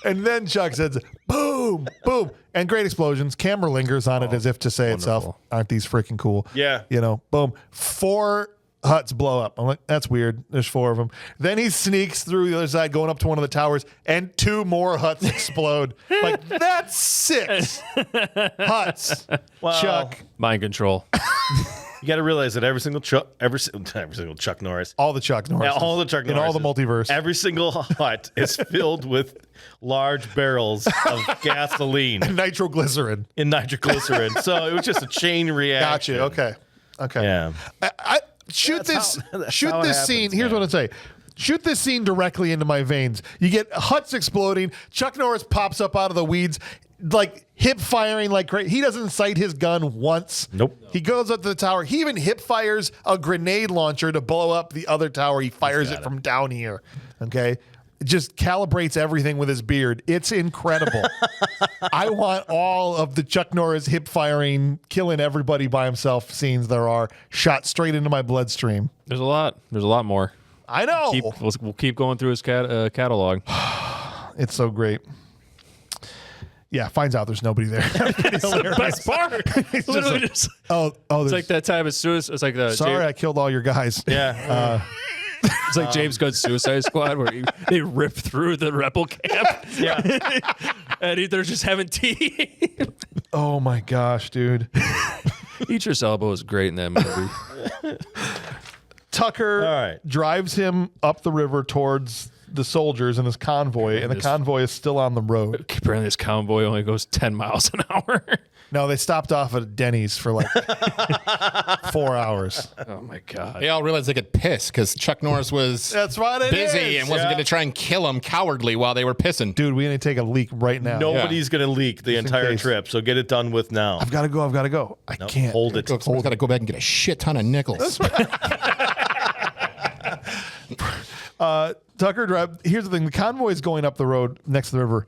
and then Chuck says, boom, boom, and great explosions. Camera lingers on it as if to say itself, wonderful. aren't these freaking cool? Yeah. Boom. 4 huts blow up. I'm like, that's weird. There's 4 of them. Then he sneaks through the other side, going up to one of the towers, and 2 more huts explode. Like, that's 6 huts. Wow. Chuck. Mind control. You got to realize that every single Chuck Norris, All the Chuck Norris. all the Chuck in Norris, all the multiverse. every single hut is filled with large barrels of gasoline Nitroglycerin. and nitroglycerin. So it was just a chain reaction. Gotcha. Okay. Yeah. I shoot That's this how- that's shoot how it this happens, scene. Here's man. what I'd say. Shoot this scene directly into my veins. You get huts exploding. Chuck Norris pops up out of the weeds, like hip firing like crazy. He doesn't sight his gun once. Nope. He goes up to the tower. He even hip fires a grenade launcher to blow up the other tower. He fires it from down here. Okay. Just calibrates everything with his beard. It's incredible. I want all of the Chuck Norris hip firing, killing everybody by himself scenes there are shot straight into my bloodstream. There's a lot. There's a lot more. I know. We'll keep going through his catalog. It's so great. Yeah, finds out there's nobody there. Best part. Literally just. oh, It's there's, like that time of suicide. It's like the. sorry I killed all your guys. Yeah. It's like James Gunn's Suicide Squad, where they rip through the rebel camp, Yeah. and they're just having tea. Oh my gosh, dude. Idris Elba was great in that movie. Tucker All right. drives him up the river towards the soldiers in his convoy, and the convoy is still on the road. Apparently, this convoy only goes 10 miles an hour. No, they stopped off at Denny's for like 4 hours. Oh my god. They all realized they could piss because Chuck Norris was That's what it busy is. and wasn't going to try and kill him cowardly while they were pissing. Dude, we need to take a leak right now. Nobody's going to leak the entire case. trip, so get it done with now. I've got to go. I can't. Hold it. Someone's got to go back and get a shit ton of nickels. Tucker, here's the thing. The convoy is going up the road next to the river,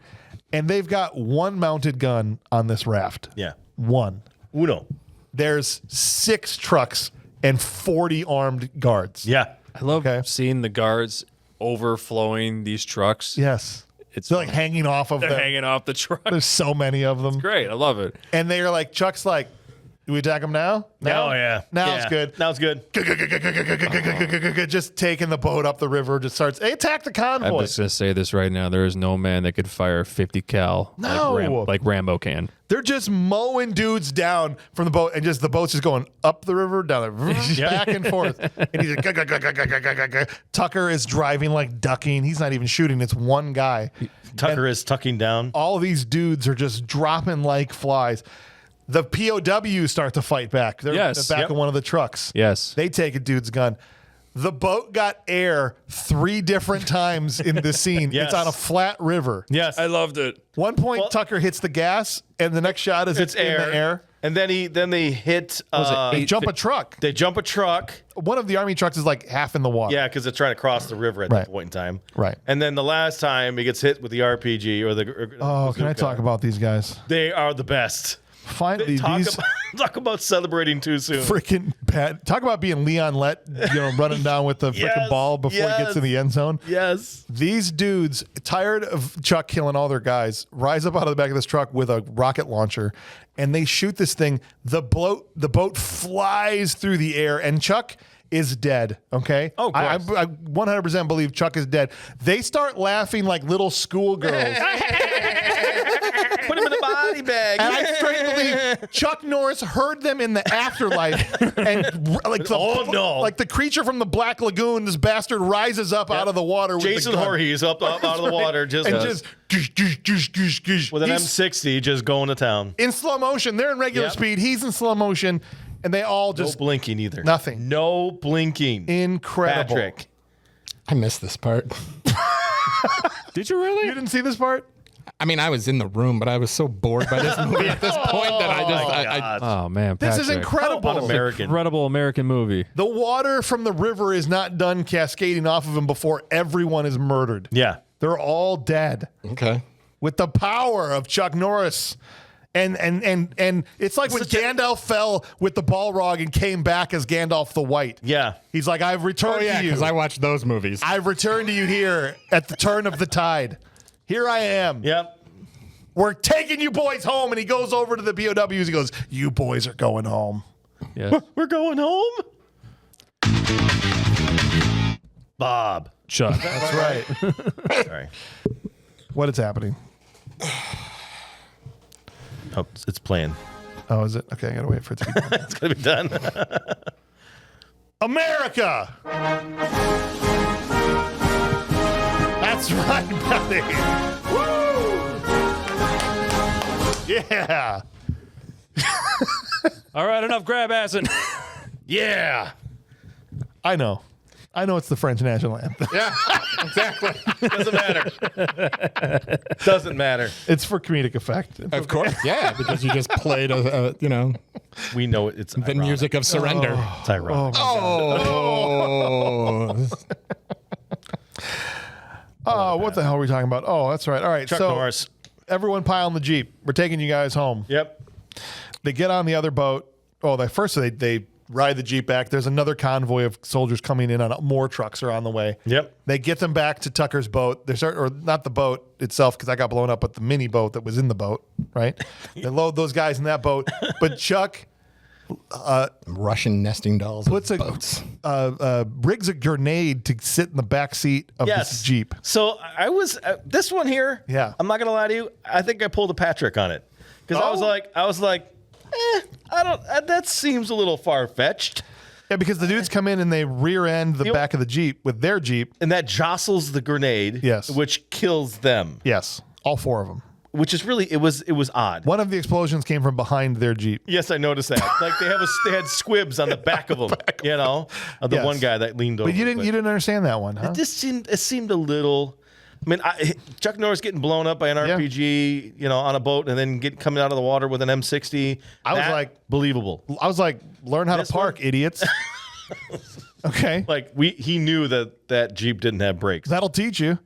and they've got one mounted gun on this raft. Yeah. One. Uno. There's 6 trucks and 40 armed guards. Yeah. I love seeing the guards overflowing these trucks. Yes. It's They're like hanging off of they're them. hanging off the truck. There's so many of them. Great. I love it. And they're like, Chuck's like, do we attack them now? Now? Oh, yeah. Now Yeah. it's good. Now it's good. Just taking the boat up the river, just starts, hey, attack the I'm convoy. just gonna say this right now. There is no man that could fire 50 cal No. like Rambo can. They're just mowing dudes down from the boat, and just the boat's just going up the river, down the back and forth. And he's like, Tucker is driving like ducking. He's not even shooting. It's one guy. Tucker is tucking down. All of these dudes are just dropping like flies. The POWs start to fight back. They're Yes. in the back of one of the trucks. Yes. They take a dude's gun. The boat got air 3 different times in this scene. Yes. It's on a flat river. Yes. I loved it. One point, Tucker hits the gas, and the next shot is it's in the air. And then they hit. They jump a truck. They jump a truck. One of the army trucks is like half in the water. Yeah, because they're trying to cross the river at Right. that point in time. Right. And then the last time he gets hit with the RPG or the. Oh, can I talk about these guys? They are the best. Finally, these Talk about celebrating too soon. freaking bad. Talk about being Leon Lett, running down with the freaking Yes, ball before he gets in the end zone. Yes. These dudes, tired of Chuck killing all their guys, rise up out of the back of this truck with a rocket launcher, and they shoot this thing. The boat flies through the air, and Chuck is dead. Okay. Oh, of course. I 100% believe Chuck is dead. They start laughing like little schoolgirls. Put him in the body bag. And I straight believe Chuck Norris heard them in the afterlife, and like the creature from the Black Lagoon, this bastard rises up out of the water. With Jason the gun. Voorhees up out of the water, just with an He's M60, just going to town. in slow motion. They're in regular Yep. speed. He's in slow motion, and they all No just blinking either. nothing. No blinking. Incredible. Patrick. I missed this part. Did you really? You didn't see this part? I mean, I was in the room, but I was so bored by this movie at this point that I Oh man, This is Patrick. incredible. Un-American. Incredible American movie. The water from the river is not done cascading off of him before everyone is murdered. Yeah. They're all dead. okay. With the power of Chuck Norris. And it's like when Gandalf fell with the Balrog and came back as Gandalf the White. Yeah. He's like, I've returned to you. Because I watched those movies. I've returned to you here at the turn of the tide. Here I am. Yep. We're taking you boys home. And he goes over to the POWs. He goes, you boys are going home. Yeah. We're going home? Bob. Chuck. That's right. Sorry. What is happening? Oh, it's playing. Oh, is it? Okay, I got to wait for it to be done. It's going to be done. America! That's right, buddy. Woo! Yeah. All right, enough grab assing. Yeah. I know it's the French national anthem. Yeah, exactly. Doesn't matter. Doesn't matter. It's for comedic effect. Of course. Yeah, because you just played the We know it. It's ironic. music of surrender. It's ironic. Oh. Oh, what the hell are we talking about? Oh, that's right. All right. Chuck so Norris. everyone pile in the Jeep. We're taking you guys home. Yep. They get on the other boat. Oh, they ride the Jeep back. There's another convoy of soldiers coming in on more trucks are on the way. Yep. They get them back to Tucker's boat. Or not the boat itself because I got blown up, but the mini boat that was in the boat, right? They load those guys in that boat. But Chuck Russian nesting dolls. puts with boats. rigs a grenade to sit in the back seat of this Jeep. So I was this one here. Yeah. I'm not gonna lie to you. I think I pulled a Patrick on it because I was like, I don't. That seems a little far fetched. Yeah, because the dudes come in and they rear end the back of the Jeep with their Jeep. And that jostles the grenade. Yes. Which kills them. Yes, all 4 of them. which is really it was odd. One of the explosions came from behind their Jeep. Yes, I noticed that. Like they had squibs on the back of them, of the Yes. one guy that leaned over. But you didn't understand that one, huh? It seemed a little. I mean, Chuck Norris getting blown up by an RPG, on a boat, and then coming out of the water with an M60. I was like, believable. I was like, learn how to park, idiots. Okay. Like he knew that Jeep didn't have brakes. That'll teach you.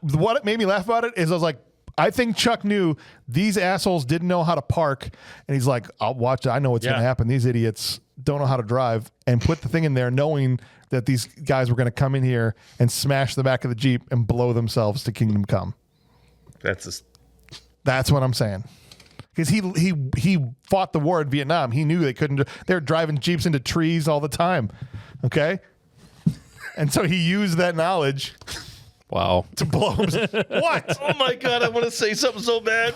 What made me laugh about it is I was like, I think Chuck knew these assholes didn't know how to park, and he's like, I'll watch it. I know what's going to happen. These idiots don't know how to drive, and put the thing in there knowing that these guys were going to come in here and smash the back of the Jeep and blow themselves to Kingdom Come. That's what I'm saying. Because he fought the war in Vietnam. He knew they couldn't. They're driving Jeeps into trees all the time. Okay? And so he used that knowledge to blow himself. What? Oh my God, I want to say something so bad.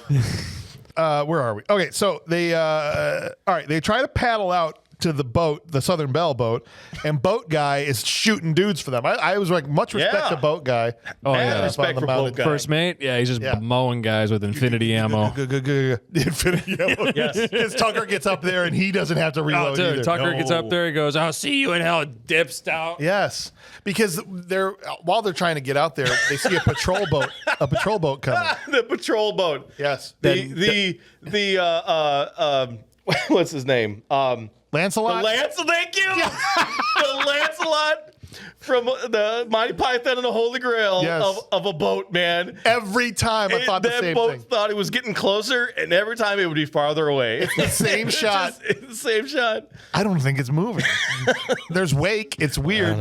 Where are we? Okay, so they all right, they try to paddle out to the boat, the Southern Belle boat, and boat guy is shooting dudes for them. I was like, much respect to boat guy. Oh, yeah. Respect for boat guy. First mate, he's just mowing guys with infinity ammo. Infinity ammo. Yes. Because Tucker gets up there and he doesn't have to reload either. Tucker gets up there, he goes, I'll see you in hell, and dips down. Yes, because while they're trying to get out there, they see a patrol boat coming. The patrol boat. Yes. What's his name? Lancelot? Thank you. The Lancelot from the Monty Python and the Holy Grail of a boat, man. Every time I thought the same thing. That boat thought it was getting closer, and every time it would be farther away. It's the same shot. It's the same shot. I don't think it's moving. There's wake. It's weird.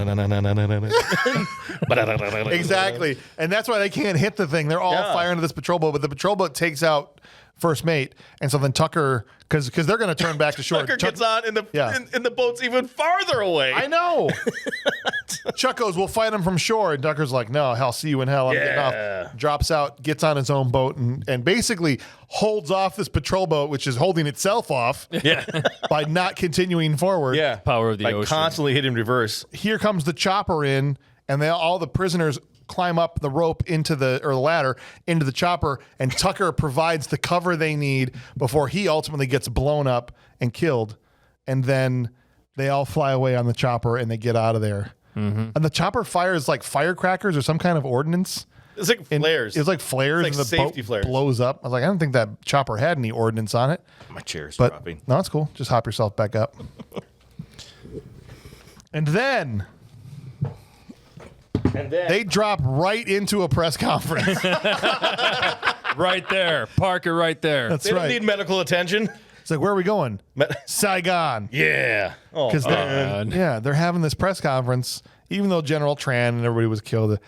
Exactly. And that's why they can't hit the thing. They're all firing to this patrol boat, but the patrol boat takes out first mate, and so then Tucker, because they're going to turn back to shore. Tucker gets on, and the boat's even farther away. I know. Chuck goes, we'll fight him from shore, and Tucker's like, no, hell, see you in hell. I'm getting off. Drops out, gets on his own boat, and basically holds off this patrol boat, which is holding itself off by not continuing forward. Yeah, power of the ocean. Constantly hitting reverse. Here comes the chopper in, and all the prisoners climb up the rope or the ladder into the chopper, and Tucker provides the cover they need before he ultimately gets blown up and killed. And then they all fly away on the chopper and they get out of there. Mm-hmm. And the chopper fires like firecrackers or some kind of ordnance. It's like flares. It's like flares, it's like and the safety boat flares. blows up. I was like, I don't think that chopper had any ordnance on it. My chair's But dropping. no, it's cool. Just hop yourself back up. And then they drop right into a press conference. Right there. Parker right there. That's They don't right. need medical attention. It's like, where are we going? Saigon. Yeah. Oh, Because they're having this press conference, even though General Tran and everybody was killed.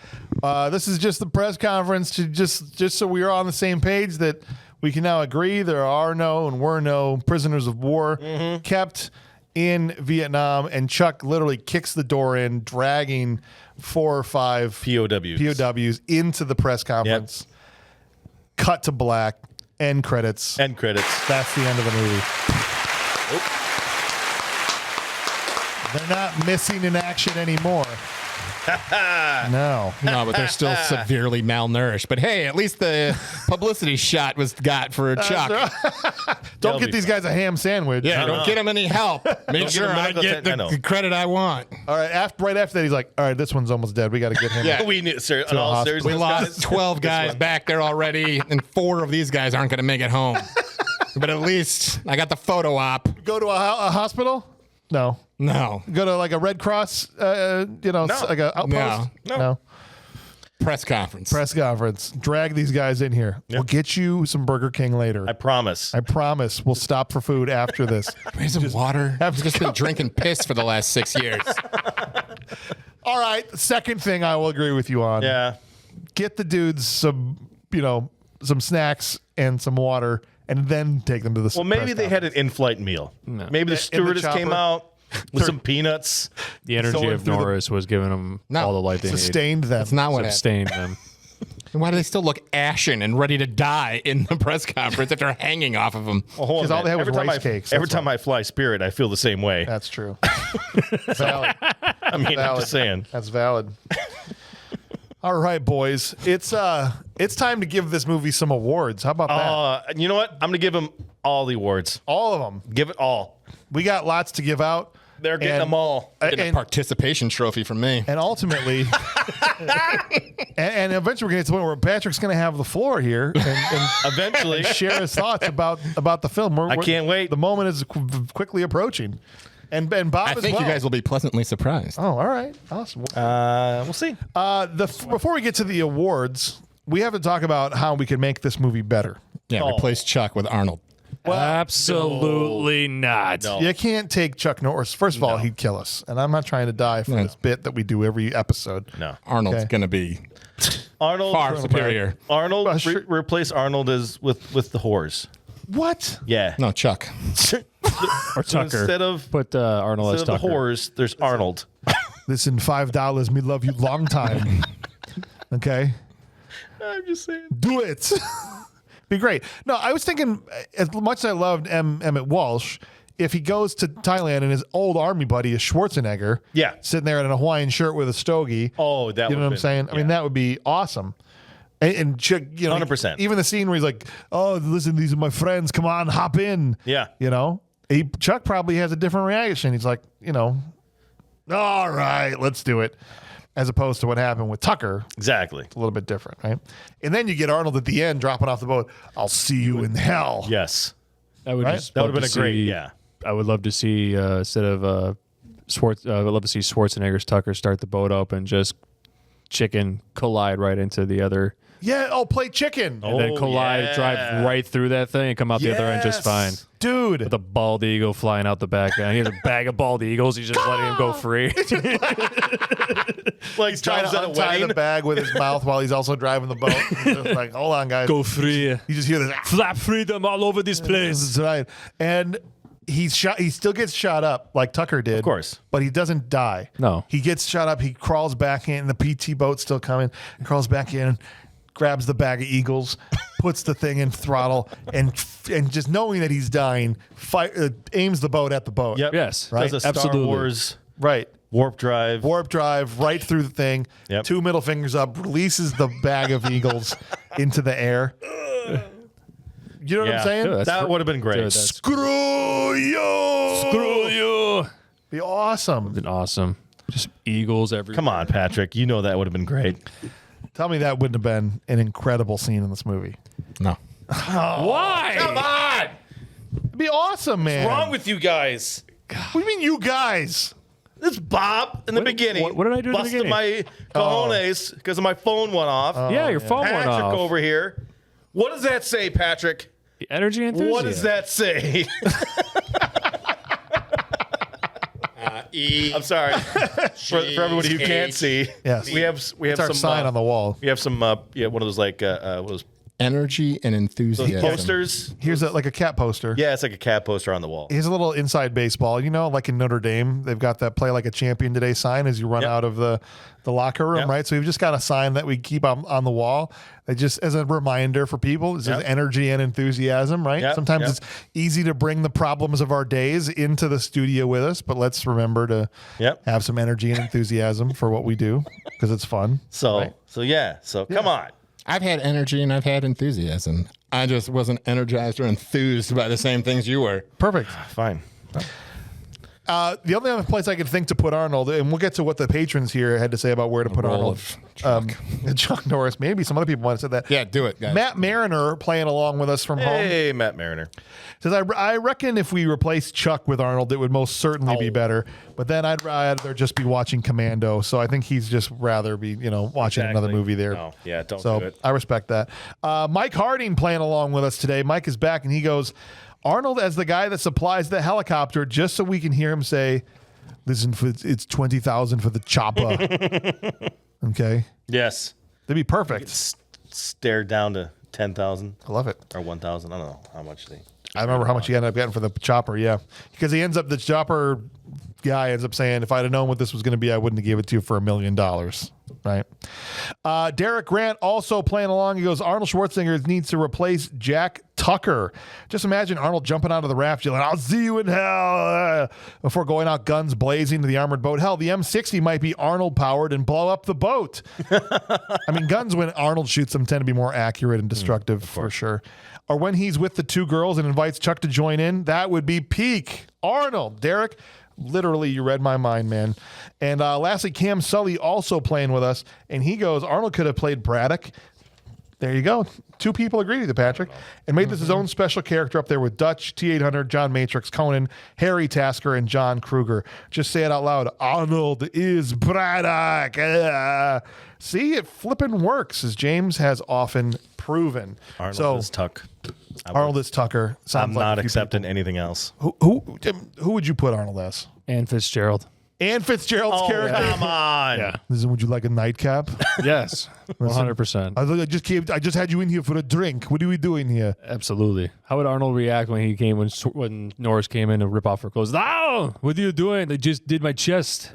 This is just the press conference to just so we are on the same page that we can now agree there are no and were no prisoners of war kept in Vietnam. And Chuck literally kicks the door in, dragging 4 or 5 POWs into the press conference. Cut to black. End credits. End credits. That's the end of the movie. They're not missing in action anymore. No, but they're still severely malnourished. But hey, at least the publicity shot was got for Chuck. Don't get these guys a ham sandwich. Yeah, don't get him any help. Make sure I get the credit I want. All right, right after that, he's like, all right, this one's almost dead. We got to get him. Yeah. We need, sir, in all hospital. We seriousness, lost 12 guys back there already, and 4 of these guys aren't going to make it home. But at least I got the photo op. Go to a hospital? No. Go to like a Red Cross, like a outpost? No. Press conference. Drag these guys in here. We'll get you some Burger King later. I promise. We'll stop for food after this. Bring some water. I've just been drinking piss for the last 6 years. All right. Second thing I will agree with you on. Yeah. Get the dudes some snacks and some water, and then take them to the. Well, maybe they had an in-flight meal. No. Maybe the stewardess came out with some peanuts. The energy of Norris was giving them all the life they needed. Sustained them. That's not what Sustained them. And why do they still look ashen and ready to die in the press conference after hanging off of them? Because all they had was rice cakes. Every time I fly Spirit, I feel the same way. That's true. Valid. I'm just saying. That's valid. All right, boys. It's time to give this movie some awards. How about that? You know what? I'm going to give him all the awards. All of them. Give it all. We got lots to give out. They're getting them all. Getting a participation trophy from me. And ultimately, and eventually we're going to get to the point where Patrick's going to have the floor here and Eventually. share his thoughts about the film. I can't wait. The moment is quickly approaching. And Bob I as think well. you guys will be pleasantly surprised. Oh, all right. Awesome. We'll see. Before we get to the awards, we have to talk about how we can make this movie better. Yeah, replace Chuck with Arnold. Absolutely not. No. You can't take Chuck Norris. First of all, he'd kill us. And I'm not trying to die for this bit that we do every episode. No. Arnold's going to be Arnold. far superior. Arnold. Replace Arnold with the whores. What? Yeah. No, Chuck. Or Tucker. Instead of Put Arnold as the Tucker. whores, there's Arnold. Listen, $5. Me love you long time. Okay? I'm just saying. Do it. Be great. No, I was thinking, as much as I loved Emmett Walsh, if he goes to Thailand and his old army buddy is Schwarzenegger, Yeah. sitting there in a Hawaiian shirt with a stogie, Oh, that you know what I'm would've saying? been- I mean, yeah. that would be awesome. And Chuck, 100%. Even the scene where he's like, "Oh, listen, these are my friends. Come on, hop in." Yeah. Chuck probably has a different reaction. He's like, all right, let's do it. As opposed to what happened with Tucker. Exactly. A little bit different, right? And then you get Arnold at the end dropping off the boat. I'll see you in hell. Yes. I would Right? just That would love have to been a great. see- Yeah. I would love to see instead of I would love to see Schwarzenegger's Tucker start the boat up and just chicken collide right into the other, Yeah. Oh, play chicken. and then collide, yeah. drive right through that thing and come out the other end just fine. Dude. With a bald eagle flying out the back end. He has a bag of bald eagles. He's just letting him go free. Like He's trying Tom's to at a untie wedding. the bag with his mouth while he's also driving the boat. He's just like, hold on, guys. Go free. You just hear this. Flap freedom all over this place. That's right. And he's shot. He still gets shot up like Tucker did, Of course. but he doesn't die. No. he gets shot up. He crawls back in. The PT boat's still coming. Crawls back in, grabs the bag of eagles, puts the thing in throttle, and just knowing that he's dying, aims the boat at the boat. Yep. Yes. Right. Does a Star Absolutely. Wars Right. warp drive. Warp drive right through the thing. Yep. 2 middle fingers up. Releases the bag of eagles into the air. You know what I'm saying? Yeah, that's That would have been great. Dude, that's Screw you! screw you. Be awesome. Been awesome. Just eagles everywhere. Come on, Patrick. You know that would have been great. Tell me that wouldn't have been an incredible scene in this movie. No. Why? Come on. It'd be awesome, man. What's wrong with you guys? What do you mean, you guys? It's Bob in the beginning. what did I do in the Busted beginning? my cojones because my phone went off. Yeah, your phone went Patrick off. over here. What does that say, Patrick? Energy enthusiast. What does that say? I'm sorry for everybody who can't see. Yes. we have It's our some sign on the wall. We have some one of those like what was Energy and enthusiasm. posters. Here's like a cat poster. Yeah, it's like a cat poster on the wall. Here's a little inside baseball. Like in Notre Dame, they've got that play like a champion today sign as you run Yep. out of the locker room, Yep. right? So we've just got a sign that we keep on the wall. It just as a reminder for people, it says Yep. energy and enthusiasm, right? Yep. Sometimes Yep. it's easy to bring the problems of our days into the studio with us, but let's remember to Yep. have some energy and enthusiasm for what we do because it's fun. So come on. I've had energy and I've had enthusiasm. I just wasn't energized or enthused by the same things you were. Perfect. Fine. The only other place I could think to put Arnold, and we'll get to what the patrons here had to say about where to put role Arnold. of Chuck. Chuck Norris. Maybe some other people might have said that. Yeah, do it, guys. Matt Mariner playing along with us from home Hey, Matt Mariner. says, I reckon if we replace Chuck with Arnold, it would most certainly be better. But then I'd rather just be watching Commando. So I think he's just rather be, watching another Exactly. movie there. No, yeah, don't So do it. I respect that. Mike Harding playing along with us today. Mike is back and he goes, Arnold as the guy that supplies the helicopter just so we can hear him say, listen, it's 20,000 for the chopper. Okay. Yes. That'd be perfect. Stared down to 10,000 I love it. or 1,000. I don't know how much they. I remember how much he ended up getting for the chopper, yeah. Because he ends up, the chopper guy ends up saying, if I'd have known what this was going to be, I wouldn't have gave it to you for $1 million. Right. Derek Grant also playing along. He goes, Arnold Schwarzenegger needs to replace Jack Tucker. Just imagine Arnold jumping out of the raft, yelling, I'll see you in hell, before going out guns blazing to the armored boat. Hell, the M60 might be Arnold powered and blow up the boat. I mean, guns when Arnold shoots them tend to be more accurate and destructive for sure. Or when he's with the two girls and invites Chuck to join in, that would be peak Arnold. Derek, literally, you read my mind, man. And lastly, Cam Sully also playing with us, and he goes, Arnold could have played Braddock. There you go. 2 people agree with you, Patrick, and made this his own special character up there with Dutch, T-800, John Matrix, Conan, Harry Tasker, and John Kruger. Just say it out loud. Arnold is Braddock. See, it flipping works, as James has often proven. Arnold is Tuck. Arnold is Tucker. I'm not accepting anything else. Who would you put Arnold as? And Fitzgerald. And Fitzgerald's character. Come on. Yeah. Would you like a nightcap? Yes. 100%. I just had you in here for a drink. What are we doing here? Absolutely. How would Arnold react when Norris came in to rip off her clothes? Oh, what are you doing? They just did my chest.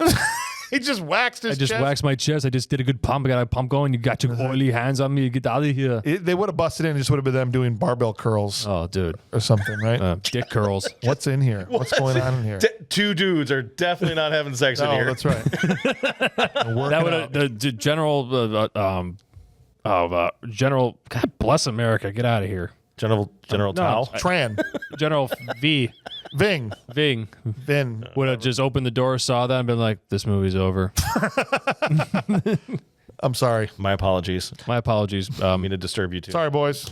He just waxed his chest. Waxed my chest. I just did a good pump. I got a pump going. You got your oily hands on me. Get out of here. They would have busted in. It just would have been them doing barbell curls Oh, dude. or something, right? Dick curls. What's in here? What's going on in here? 2 dudes are definitely not having sex in Oh, here. that's right. That would have the general. General. God bless America. Get out of here. General Tao. Tran. General Ving. Vin. Would have just opened the door, saw that, and been like, "This movie's over." I'm sorry. My apologies. My apologies. I mean to disturb you too. Sorry, boys.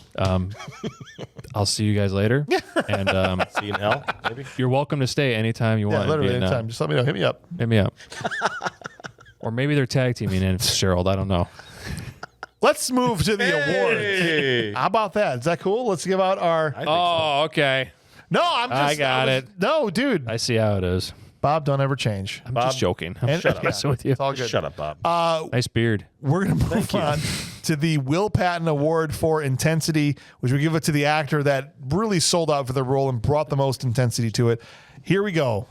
I'll see you guys later. And See you in hell, maybe. you're welcome to stay anytime you Yeah, want. literally in Vietnam. anytime. Just let me know. Hit me up. Hit me up. Or maybe they're tag teaming in Fitzgerald. I don't know. Let's move to the awards. Hey. How about that? Is that cool? Let's give out our. Okay. No, I'm just. I got it. No, dude. I see how it is. Bob, don't ever change. I'm just joking. I'm And- just messing with you. It's all good. Shut up, Bob. Nice beard. We're going to move on to the Will Patton Award for Intensity, which we give it to the actor that really sold out for the role and brought the most intensity to it. Here we go.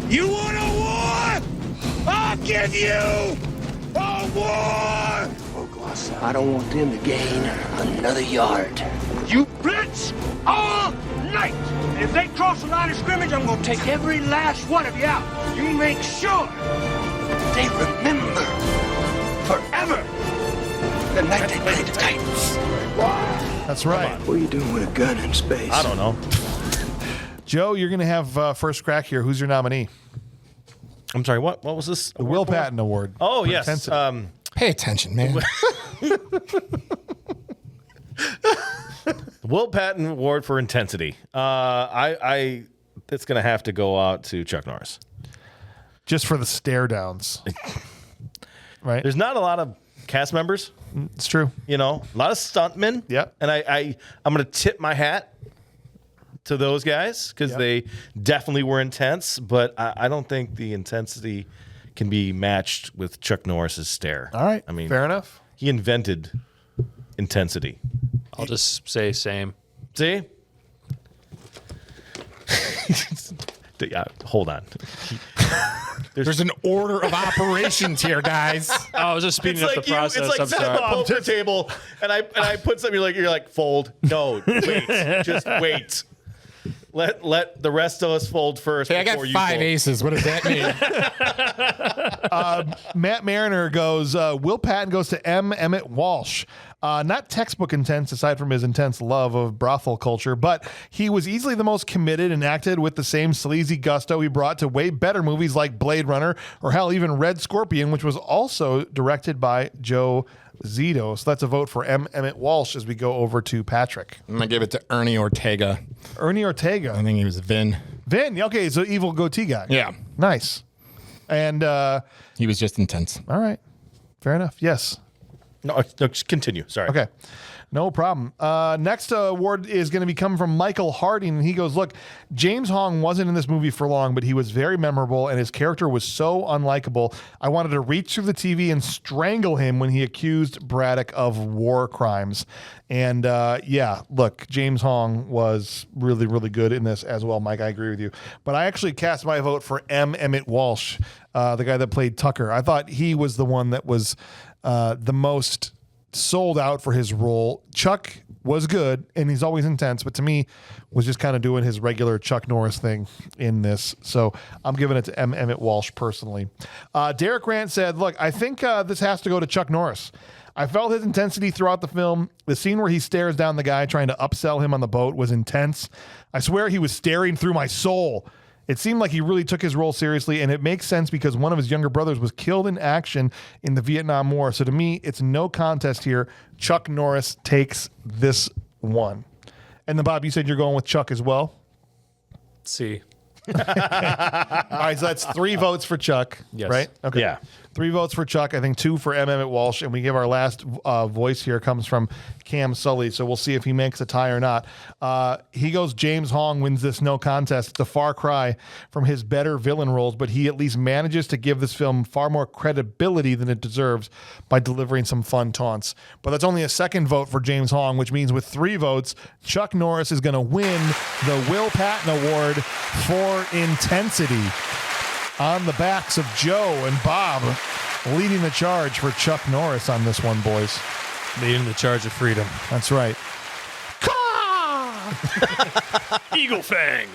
You want a war? I'll give you a war! I don't want them to gain another yard. You blitz all night! And if they cross the line of scrimmage, I'm gonna take every last one of you out. You make sure They remember forever. the night they played the Titans. That's right. What are you doing with a gun in space? I don't know. Joe, you're going to have first crack here. Who's your nominee? I'm sorry. What was this? The Will Patton Award. Oh for yes. Intensity. Pay attention, man. Will Patton Award for Intensity. It's gonna have to go out to Chuck Norris. Just for the stare downs. Right? There's not a lot of cast members. It's true. You know, a lot of stuntmen. Yep. And I'm gonna tip my hat to those guys because Yep. they definitely were intense. But I don't think the intensity can be matched with Chuck Norris's stare. All right. I mean, fair enough. he invented intensity. I'll just say same. See? Yeah, hold on. There's an order of operations here, guys. Oh, I was just speeding up the process. It's like I'm setting sorry. up a poker table, and I put something you're like fold. No, wait, just wait. Let the rest of us fold first. Hey, I got before you 5 fold. aces. What does that mean? Matt Mariner goes, Will Patton goes to M. Emmett Walsh. Not textbook intense, aside from his intense love of brothel culture, but he was easily the most committed and acted with the same sleazy gusto he brought to way better movies like Blade Runner, or hell, even Red Scorpion, which was also directed by Joe Zito. So that's a vote for M. Emmett Walsh as we go over to Patrick. I'm going to give it to Ernie Ortega. Ernie Ortega. I think he was Vin. Vin, okay, so evil goatee guy. Yeah. Nice. And, He was just intense. all right. Fair enough. Yes. No, just continue. Sorry. Okay. No problem. Next award is going to be coming from Michael Harding, and he goes, look, James Hong wasn't in this movie for long, but he was very memorable, and his character was so unlikable. I wanted to reach through the TV and strangle him when he accused Braddock of war crimes. And yeah, look, James Hong was really, really good in this as well, Mike. I agree with you. But I actually cast my vote for M. Emmett Walsh, the guy that played Tucker. I thought he was the one that was the most sold out for his role. Chuck was good, and he's always intense, but to me was just kind of doing his regular Chuck Norris thing in this. So I'm giving it to M. Emmett Walsh personally. Derek Grant said, look, I think this has to go to Chuck Norris. I felt his intensity throughout the film. The scene where he stares down the guy trying to upsell him on the boat was intense. I swear he was staring through my soul. It seemed like he really took his role seriously, and it makes sense because one of his younger brothers was killed in action in the Vietnam War. So to me, it's no contest here. Chuck Norris takes this one. And then, Bob, you said you're going with Chuck as well? See. All right, so that's 3 votes for Chuck, Yes. right? Okay. Yeah. 3 votes for Chuck, I think 2 for M. Emmett Walsh, and we give our last voice here comes from Cam Sully, so we'll see if he makes a tie or not. He goes, James Hong wins this no contest. It's a far cry from his better villain roles, but he at least manages to give this film far more credibility than it deserves by delivering some fun taunts. But that's only a second vote for James Hong, which means with 3 votes, Chuck Norris is going to win the Will Patton Award for intensity. On the backs of Joe and Bob, leading the charge for Chuck Norris on this one, boys. Leading the charge of freedom. That's right. Eagle Fang.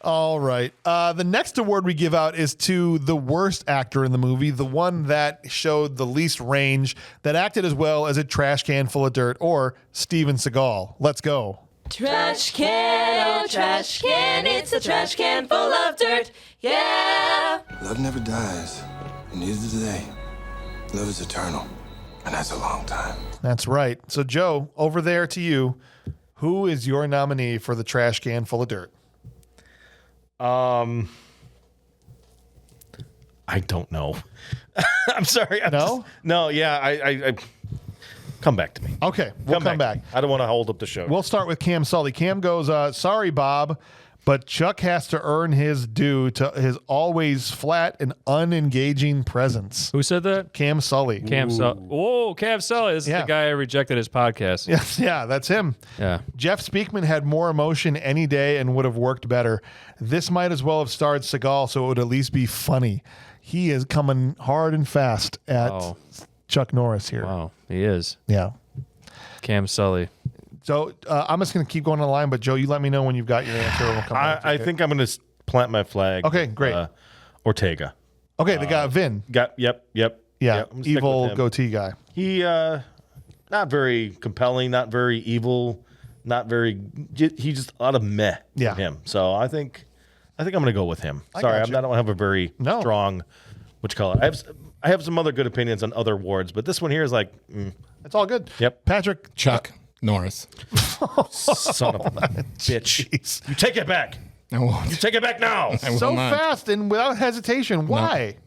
All right. The next award we give out is to the worst actor in the movie, the one that showed the least range, that acted as well as a trash can full of dirt, or Steven Seagal. Let's go. Trash can, oh trash can, it's a trash can full of dirt, yeah. Love never dies, and neither do they. Love is eternal, and that's a long time. That's right. So, Joe, over there to you, who is your nominee for the trash can full of dirt? I don't know. I'm sorry. No, yeah, I come back to me. Okay, we'll come back. I don't want to hold up the show. We'll start with Cam Sully. Cam goes, sorry, Bob, but Chuck has to earn his due to his always flat and unengaging presence. Who said that? Cam Sully. Cam Sully. Whoa, Cam Sully. This is the guy I rejected his podcast. Yes, yeah, that's him. Yeah. Jeff Speakman had more emotion any day and would have worked better. This might as well have starred Seagal, so it would at least be funny. He is coming hard and fast at Chuck Norris here. Wow, he is. Yeah. Cam Sully. So I'm just going to keep going on the line, but Joe, you let me know when you've got your answer. And we'll come back to I it. think I'm going to plant my flag. Okay, great. Ortega. Okay, the guy, Vin. Yep. Yeah, I'm gonna stick evil with him. goatee guy. He not very compelling, not very evil, not very. He just a lot of meh. Yeah. from him. So I think I'm going to go with him. I Sorry, got you. I don't have a very strong. What you call it? I have some other good opinions on other awards, but this one here is like. It's all good. Yep. Patrick. Chuck Norris. Son of a bitch. Jeez. You take it back. I won't. You take it back now. I will So not. fast and without hesitation. Why?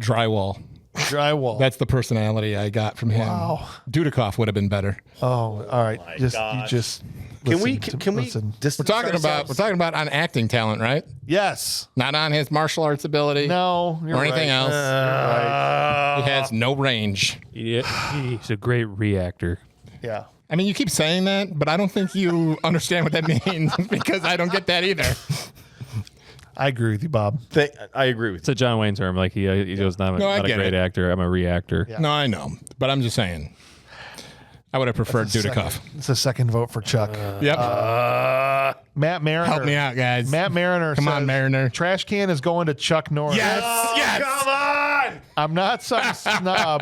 Drywall. Drywall. That's the personality I got from him. Wow. Dudikoff would have been better. Oh, all right. You just Can we listen. distance We're talking about on acting talent, right? Yes. Not on his martial arts ability. No. You're or anything right. else. You're right. He has no range. He's a great reactor. Yeah. I mean, you keep saying that, but I don't think you understand what that means because I don't get that either. I agree with you, Bob. I agree with It's a John Wayne term. Like he goes, not a get great it. actor. I'm a reactor. Yeah. No, I know, but I'm just saying. I would have preferred Dudikoff. It's a second vote for Chuck. Yep. Matt Mariner. Help me out, guys. Matt Mariner Come says, on, Mariner. Trash can is going to Chuck Norris. Yes. Yes. Come on! I'm not some snob.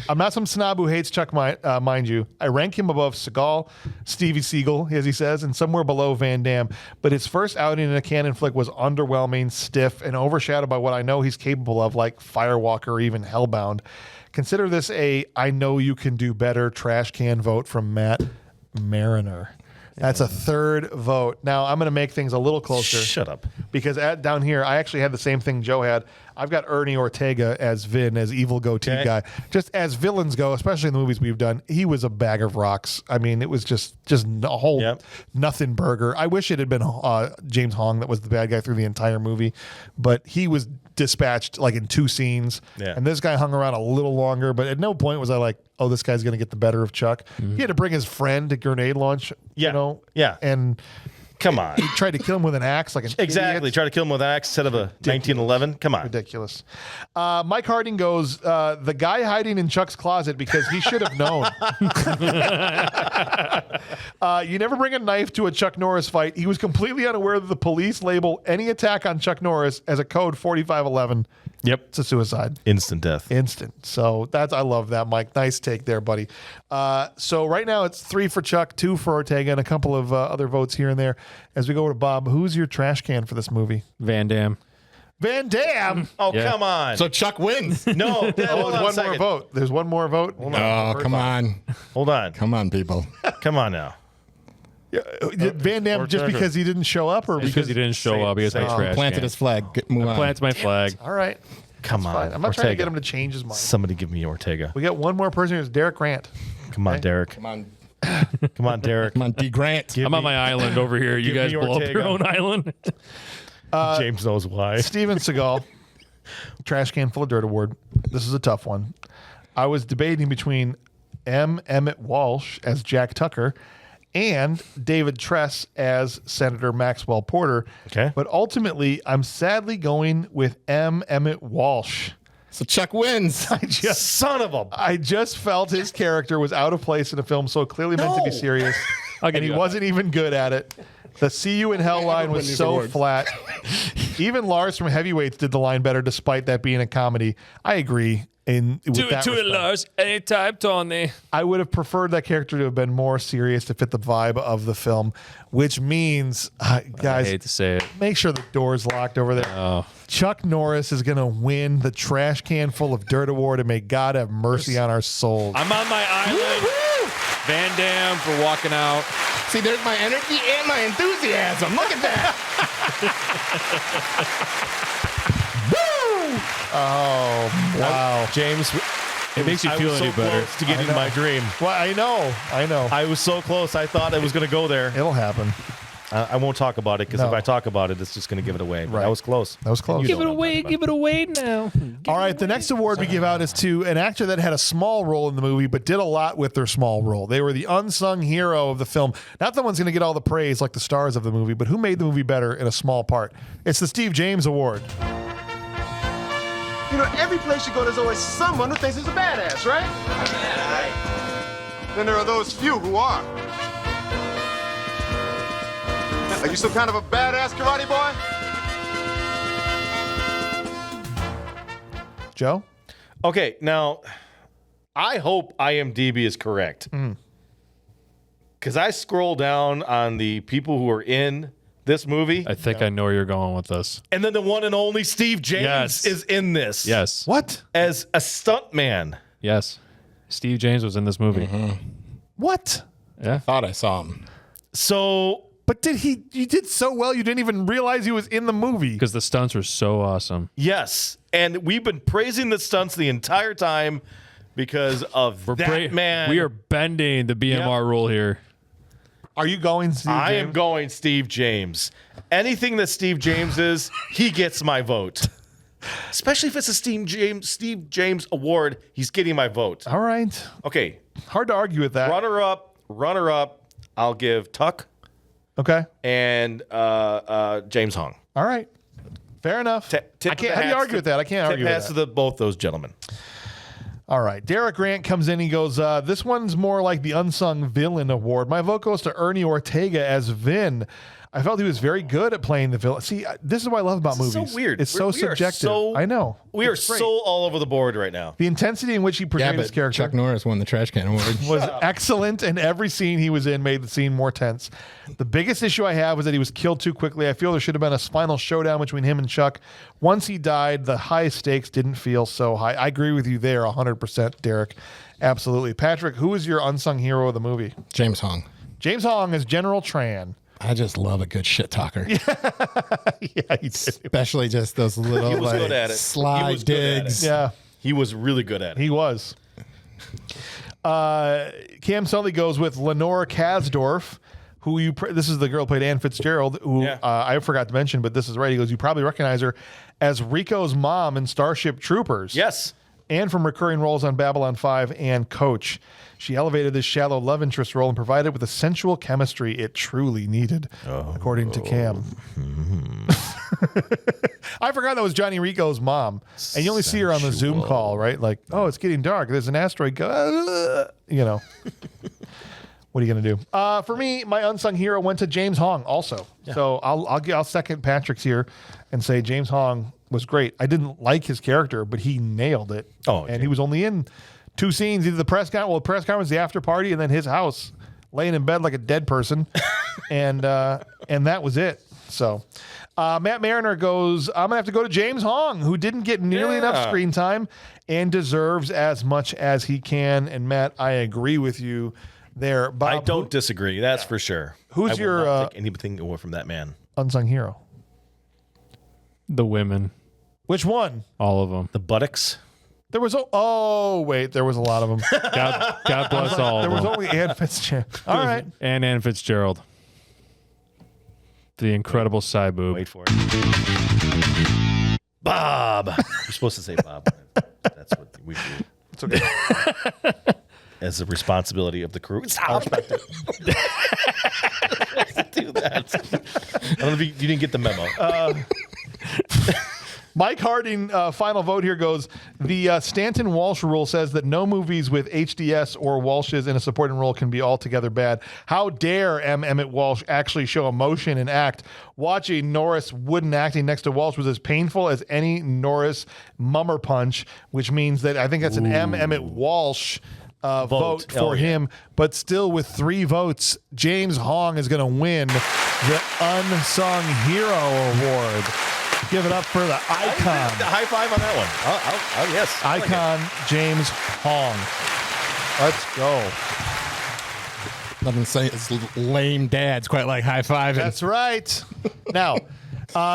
I'm not some snob who hates Chuck, mind you. I rank him above Seagal, Stevie Seagal, as he says, and somewhere below Van Damme. But his first outing in a canon flick was underwhelming, stiff, and overshadowed by what I know he's capable of, like Firewalker or even Hellbound. Consider this a I know you can do better trash can vote from Matt Mariner. That's a third vote. Now I'm going to make things a little closer. Shut up. Because down here, I actually had the same thing Joe had. I've got Ernie Ortega as Vin, as evil goatee guy. Just as villains go, especially in the movies we've done, he was a bag of rocks. I mean, it was just a whole nothing burger. I wish it had been James Hong that was the bad guy through the entire movie, but he was dispatched like in 2 scenes. Yeah. And this guy hung around a little longer, but at no point was I like, oh, this guy's going to get the better of Chuck. He had to bring his friend to grenade launch, you know? Yeah. And come on. he tried to kill him with an axe like an Exactly. idiot. Try to kill him with an axe instead of a 1911. Come on. Ridiculous. Mike Harding goes, the guy hiding in Chuck's closet because he should have known. You never bring a knife to a Chuck Norris fight. He was completely unaware that the police label any attack on Chuck Norris as a code 4511. Yep. It's a suicide. Instant death. Instant. So I love that, Mike. Nice take there, buddy. So right now it's 3 for Chuck, 2 for Ortega, and a couple of other votes here and there. As we go to Bob, who's your trash can for this movie? Van Damme. Van Damme. Oh, come on. So Chuck wins. No. There's one more vote. There's one more vote. Oh, come on. Hold on. Come on, people. Come on now. Van Damme just because he didn't show up, or Because he didn't show up. He has my trash Planted can. his flag. Move on. Plants my flag. All right. Come on. Fine. I'm not trying to get him to change his mind. Somebody give me Ortega. We got one more person. It's Derek Grant. Come on, Derek. Come on. Come on, Derek. Come on, D. Grant. I'm on my island over here. You give guys me blow up Ortega. your own island. James knows why. Steven Seagal, Trash Can Full of Dirt Award. This is a tough one. I was debating between Emmett Walsh as Jack Tucker and David Tress as Senator Maxwell Porter. Okay. But ultimately, I'm sadly going with Emmett Walsh. So Chuck wins. Son of a... I just felt his character was out of place in a film so clearly meant to be serious, and he wasn't even good at it. The "See You in Hell" line was so flat. Even Lars from Heavyweights did the line better, despite that being a comedy. I agree. Do it to it, Lars. Anytime, Tony. I would have preferred that character to have been more serious to fit the vibe of the film, which means, guys, I hate to say it. make sure the door's locked over there. Oh. Chuck Norris is going to win the Trash Can Full of Dirt Award, and may God have mercy on our souls. I'm on my island. Van Damme for walking out. See, there's my energy and my enthusiasm. Look at that. Oh, wow. James, It makes you I feel was any so better. close to getting my dream. Well, I know. I was so close. I thought it was going to go there. It'll happen. I won't talk about it because No. if I talk about it, it's just going to give it away. But Right. I was close. That was close. Give it away now. All right, the next award we give out is to an actor that had a small role in the movie, but did a lot with their small role. They were the unsung hero of the film. Not the one's going to get all the praise like the stars of the movie, but who made the movie better in a small part. It's the Steve James Award. You know, every place you go, there's always someone who thinks he's a badass, right? Then there are those few who are. Are you some kind of a badass karate boy? Joe? Okay, now, I hope IMDb is correct. Because I scroll down on the people who are in this movie, I think I know where you're going with this. and then the one and only Steve James Yes. is in this. Yes. What? As a stuntman. Yes. Steve James was in this movie. What? Yeah. Thought I saw him. So, But you did so well, you didn't even realize he was in the movie. Because the stunts were so awesome. yes. And we've been praising the stunts the entire time because of that man. We are bending the BMR rule here. Are you going, Steve I James? am going Steve James. Anything that Steve James is, he gets my vote. Especially if it's a Steve James award, he's getting my vote. All right. Okay, Hard to argue with that. runner up, I'll give Tuck Okay. and James Hong. All right. Fair enough. Tip I of can't. the How do you hats argue to- with that? I can't Tip argue with hats that. to both those gentlemen. All right. Derek Grant comes in. He goes, this one's more like the Unsung Villain Award. My vote goes to Ernie Ortega as Vin. I felt he was very good at playing the villain. See, this is what I love about This is movies. so weird. It's so We are subjective. so- I know. We are It's great. so all over the board right now. The intensity in which he Yeah, portrayed his but character Chuck Norris won the Trash Can Award. was excellent, and every scene he was in made the scene more tense. The biggest issue I have was that he was killed too quickly. I feel there should have been a final showdown between him and Chuck. Once he died, the high stakes didn't feel so high. I agree with you there 100%, Derek. Absolutely. Patrick, who is your unsung hero of the movie? James Hong. James Hong as General Tran. I just love a good shit talker. Yeah, he did. Especially just those little was good at it. sly He was good at it. digs. Yeah, He was really good at it. he was. Cam Sully goes with Lenore Kasdorf, who this is the girl who played Ann Fitzgerald, who I forgot to mention, but this is right. He goes, you probably recognize her as Rico's mom in Starship Troopers. Yes. And from recurring roles on Babylon 5 and Coach. She elevated this shallow love interest role and provided with the sensual chemistry it truly needed, according to Cam. I forgot that was Johnny Rico's mom. And you only see her on the Zoom call, right? Like, oh, it's getting dark. There's an asteroid. You know. What are you going to do? For me, my unsung hero went to James Hong also. Yeah. So I'll second Patrick's here and say James Hong was great. I didn't like his character, but he nailed it. And he was only in 2 scenes, either the press conference, the after party, and then his house, laying in bed like a dead person. and that was it. So Matt Mariner goes, I'm going to have to go to James Hong, who didn't get nearly enough screen time and deserves as much as he can. And Matt, I agree with you there. Bob, I don't disagree. That's for sure. Who's I will not take anything away from that man? Unsung hero? The women. Which one? All of them. The buttocks. There was there was a lot of them. God bless all of them. There was only Ann Fitzgerald. All right. And Ann Fitzgerald. The incredible Cybo. Wait for it. Bob. You're supposed to say Bob. That's what we do. It's okay. As a responsibility of the crew. I respect it. Do that. I don't know if you didn't get the memo. Mike Harding, final vote here goes, the Stanton Walsh rule says that no movies with HDS or Walshes in a supporting role can be altogether bad. How dare Emmett Walsh actually show emotion and act? Watching Norris wooden acting next to Walsh was as painful as any Norris mummer punch, which means that I think that's an Emmett Walsh vote for him. But still, with 3 votes, James Hong is going to win the Unsung Hero Award. Give it up for the icon. High five on that one. Yes. Icon James Hong. Let's go. Nothing say it's lame dads quite like high fiving. That's right. Now,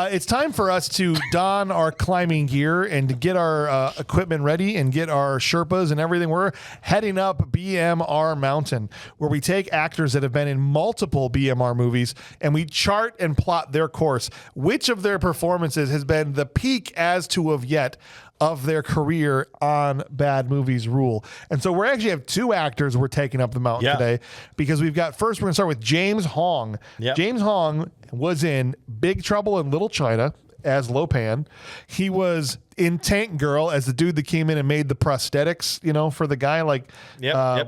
it's time for us to don our climbing gear and to get our equipment ready and get our Sherpas and everything. We're heading up BMR Mountain, where we take actors that have been in multiple BMR movies and we chart and plot their course. Which of their performances has been the peak as to of yet of their career on Bad Movies Rule. And so we actually have 2 actors we're taking up the mountain today, because we've got, first we're going to start with James Hong. James Hong was in Big Trouble in Little China as Lopan. He was in Tank Girl as the dude that came in and made the prosthetics, for the guy, like,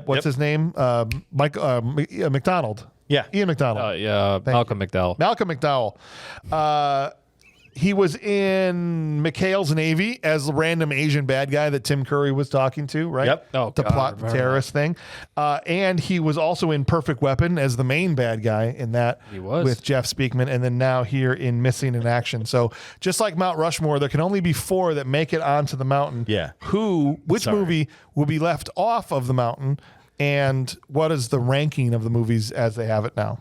what's his name? Mike McDonald. Yeah. Ian McDonald. Malcolm McDowell. Malcolm McDowell. He was in McHale's Navy as the random Asian bad guy that Tim Curry was talking to, right? Yep. Oh, to plot the terrorist thing. And he was also in Perfect Weapon as the main bad guy in that. He was. With Jeff Speakman, and then now here in Missing in Action. So just like Mount Rushmore, there can only be 4 that make it onto the mountain. Yeah. Which movie will be left off of the mountain, and what is the ranking of the movies as they have it now?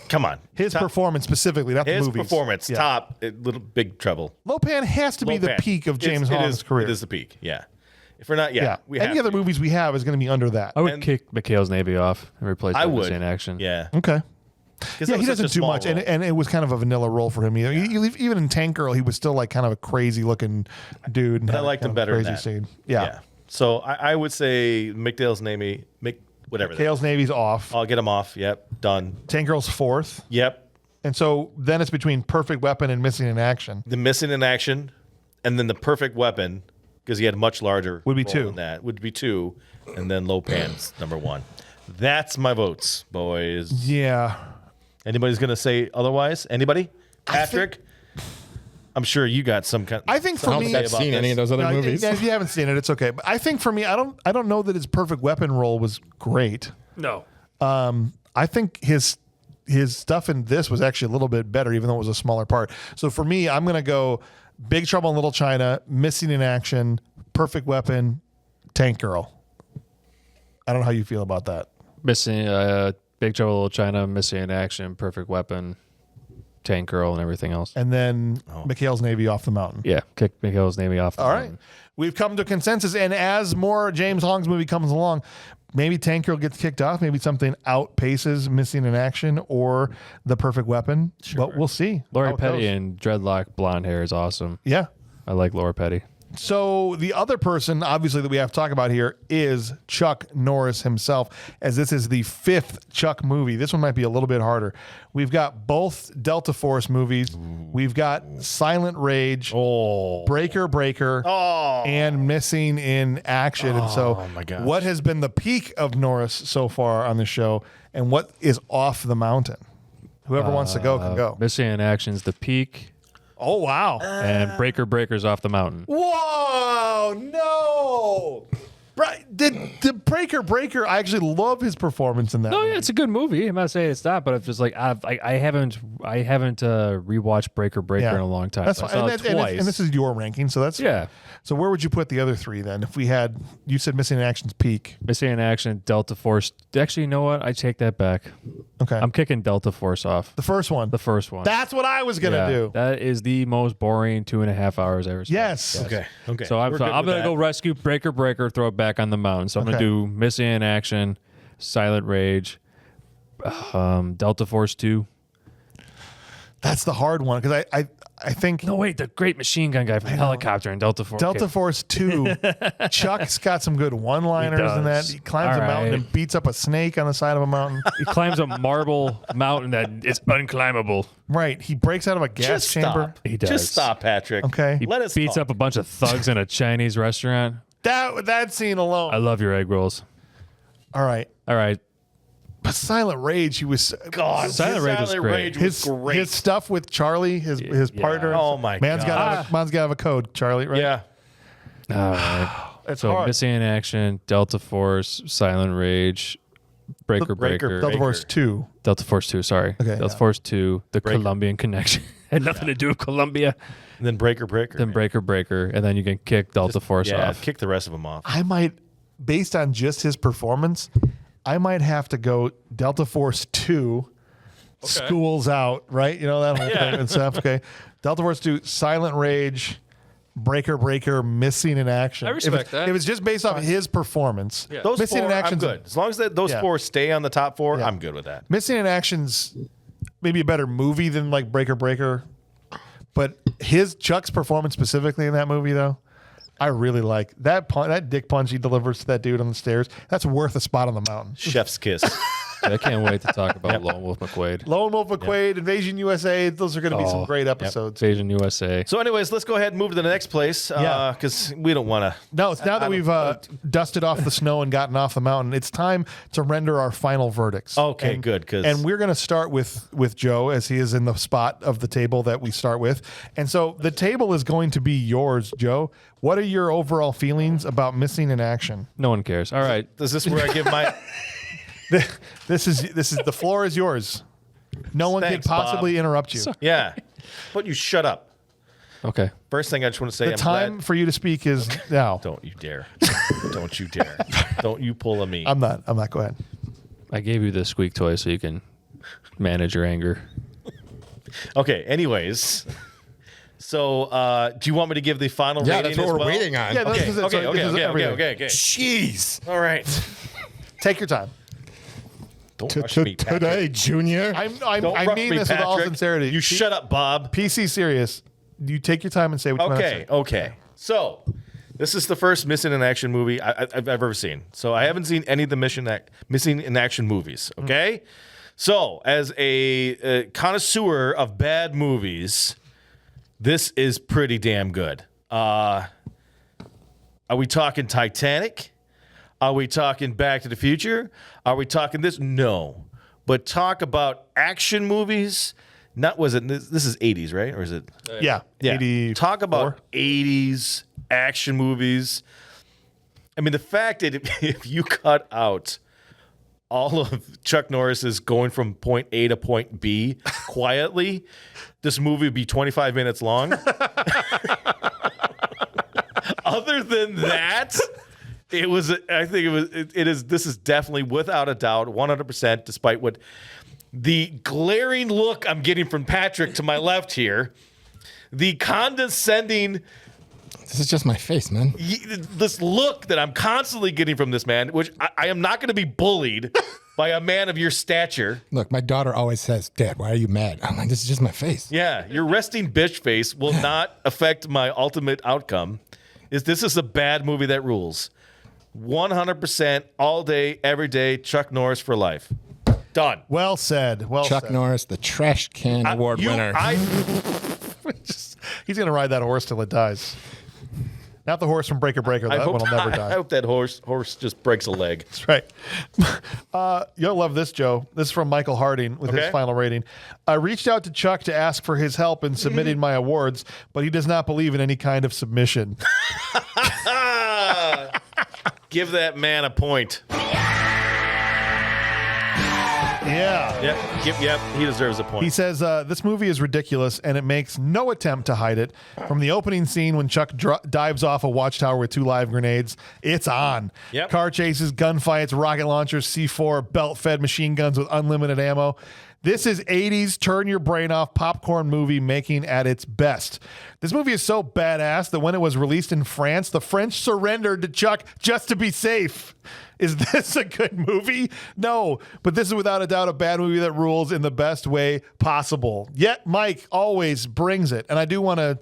Come on. His performance specifically, not the movies. His performance, top, Little Big Trouble. Lopan has to be the peak of James Hong's career. It is the peak, yeah. If we're not, Any other movies we have is going to be under that. I would kick McHale's Navy off and replace it with in action. Yeah. Okay. Yeah, he doesn't do much, and it was kind of a vanilla role for him. Even in Tank Girl, he was still like kind of a crazy looking dude. But I liked him better. Crazy in that. scene. Yeah. So I would say McHale's Navy, whatever. McHale's Navy's off. I'll get him off. Yep. Done. Tank Girl's 4th. Yep. And so then it's between Perfect Weapon and Missing in Action. The Missing in Action, and then the Perfect Weapon, because he had a much larger would be role 2. Than that would be 2, and then Lopan's number 1. That's my votes, boys. Yeah. Anybody's gonna say otherwise? Anybody? Patrick? I'm sure you got some kind. I think for me, I've seen any of those other movies. Yeah, if you haven't seen it, it's okay. But I think for me, I don't know that his Perfect Weapon role was great. No. I think his stuff in this was actually a little bit better, even though it was a smaller part. So for me, I'm going to go Big Trouble in Little China, Missing in Action, Perfect Weapon, Tank Girl. I don't know how you feel about that. Big Trouble in Little China, Missing in Action, Perfect Weapon, Tank Girl, and everything else. And then McHale's Navy Off the Mountain. Yeah, kick McHale's Navy off the All mountain. right. We've come to a consensus, and as more James Hong's movie comes along, maybe Tank Girl gets kicked off, maybe something outpaces Missing in Action or The Perfect Weapon. But we'll see. Lori how it Petty goes. and dreadlock blonde hair is awesome. Yeah. I like Laura Petty. So the other person, obviously, that we have to talk about here is Chuck Norris himself, as this is the 5th Chuck movie. This one might be a little bit harder. We've got both Delta Force movies. We've got Silent Rage, Breaker Breaker, and Missing in Action. And so my gosh. what has been the peak of Norris so far on the show, and what is off the mountain? Whoever wants to go can go. Missing in Action's the peak, Oh, wow. and Breaker Breaker's off the mountain. Whoa, no. Right. The Breaker, I actually love his performance in that. No, movie. yeah, it's a good movie. I'm not saying it's not, but it's just like I haven't rewatched Breaker Breaker in a long time. That's I fine. saw And, it twice. and this is your ranking, so that's Yeah. So where would you put the other three then? If we had, you said Missing in Action's peak. Missing in Action, Delta Force. Actually, you know what? I take that back. Okay. I'm kicking Delta Force off. The first one. The first one. That's what I was gonna do. That is the most boring 2.5 hours I've ever seen. Yes. Okay. So I'm going to go rescue Breaker Breaker, throw it back on the mountain. So I'm going to do Missing in Action, Silent Rage, Delta Force 2. That's the hard one because I think No, wait, the Great Machine Gun guy from Helicopter in Delta Force. Delta Okay. Force 2, Chuck's got some good one-liners He in that. does. He climbs All a mountain right. and beats up a snake on the side of a mountain. He climbs a marble mountain that is unclimbable. Right. He breaks out of a gas Just chamber. stop. He does. Just stop, Patrick. Okay. He Let us beats talk. up a bunch of thugs in a Chinese restaurant. That scene alone. I love your egg rolls. All right. All right. But Silent Rage, he was God, Silent Rage was great. his stuff with Charlie, his partner. Oh, my man's God. Man's got to have a code, Charlie, right? Yeah. All right. It's So hard. Missing in Action, Delta Force, Silent Rage, Breaker Breaker, Delta Force 2. Delta Force 2, sorry. Okay, Delta yeah. Force 2, the Colombian Connection. Had nothing to do with Colombia. And then Breaker Breaker. Then Breaker Breaker, and then you can kick Delta Force Yeah, off. kick the rest of them off. I might, based on just his performance, I might have to go Delta Force 2, Schools Out, right? You know, that whole thing and stuff. Okay. Delta Force 2, Silent Rage, Breaker Breaker, Missing in Action. I respect that. If it's just based off his performance, Those Missing four, in I'm Action's good. As long as those Yeah. four stay on the top four, Yeah. I'm good with that. Missing in Action's maybe a better movie than like Breaker Breaker, but Chuck's performance specifically in that movie though, I really like that dick punch he delivers to that dude on the stairs. That's worth a spot on the mountain. Chef's kiss. I can't wait to talk about Lone Wolf McQuade. Lone Wolf McQuade, Invasion USA. Those are going to be some great episodes. Invasion USA. So, anyways, let's go ahead and move to the next place Yeah. because we don't want to. No, it's now that we've dusted off the snow and gotten off the mountain, it's time to render our final verdicts. Okay, And- good. And we're going to start with Joe as he is in the spot of the table that we start with. And so the table is going to be yours, Joe. What are your overall feelings about Missing in Action? No one cares. All right. Is this where I give my? This is the floor is yours. No one Thanks, can possibly Bob. interrupt you. Yeah, but you shut up. Okay. First thing I just want to say, The I'm time glad. for you to speak is now. Don't you dare! Don't you dare! Don't you pull a me. I'm not. Go ahead. I gave you the squeak toy so you can manage your anger. Okay. Anyways, so do you want me to give the final Yeah, rating that's what as we're well? waiting on. Yeah, this Okay. is it. Okay. So this is everything. Okay. Jeez. All right. Take your time. Don't rush me, Patrick. Today, Junior. I Don't mean rush this me, with all Patrick. sincerity. You shut up, Bob. PC serious. You take your time and say what you want to Okay, say. okay. So, this is the first Missing in Action movie I've ever seen. So, I haven't seen any of the Missing in Action movies, okay? So, as a connoisseur of bad movies, this is pretty damn good. Are we talking Titanic? Are we talking Back to the Future? Are we talking this? No. But talk about action movies. This is 80s, right? Or is it? Yeah. 84. Talk about 80s action movies. I mean, the fact that if you cut out all of Chuck Norris's going from point A to point B quietly, this movie would be 25 minutes long. Other than that, It was. I think it was. It is. This is definitely, without a doubt, 100%. Despite what the glaring look I'm getting from Patrick to my left here, the condescending. This is just my face, man. This look that I'm constantly getting from this man, which I am not going to be bullied by a man of your stature. Look, my daughter always says, "Dad, why are you mad?" I'm like, "This is just my face." Yeah, your resting bitch face will not affect my ultimate outcome. This is a bad movie that rules. 100% all day, every day. Chuck Norris for life. Done. Well said. Well Chuck said. Norris, the Trash Can Award winner. He's going to ride that horse till it dies. Not the horse from Breaker Breaker. That one will never die. I hope that horse just breaks a leg. That's right. You'll love this, Joe. This is from Michael Harding with his final rating. I reached out to Chuck to ask for his help in submitting my awards, but he does not believe in any kind of submission. Give that man a point. Yeah. Yep, he deserves a point. He says, this movie is ridiculous, and it makes no attempt to hide it. From the opening scene when Chuck dives off a watchtower with 2 live grenades, it's on. Yep. Car chases, gunfights, rocket launchers, C4, belt-fed machine guns with unlimited ammo. This is 80s turn-your-brain-off popcorn movie making at its best. This movie is so badass that when it was released in France, the French surrendered to Chuck just to be safe. Is this a good movie? No, but this is without a doubt a bad movie that rules in the best way possible. Yet Mike always brings it. And I do want to...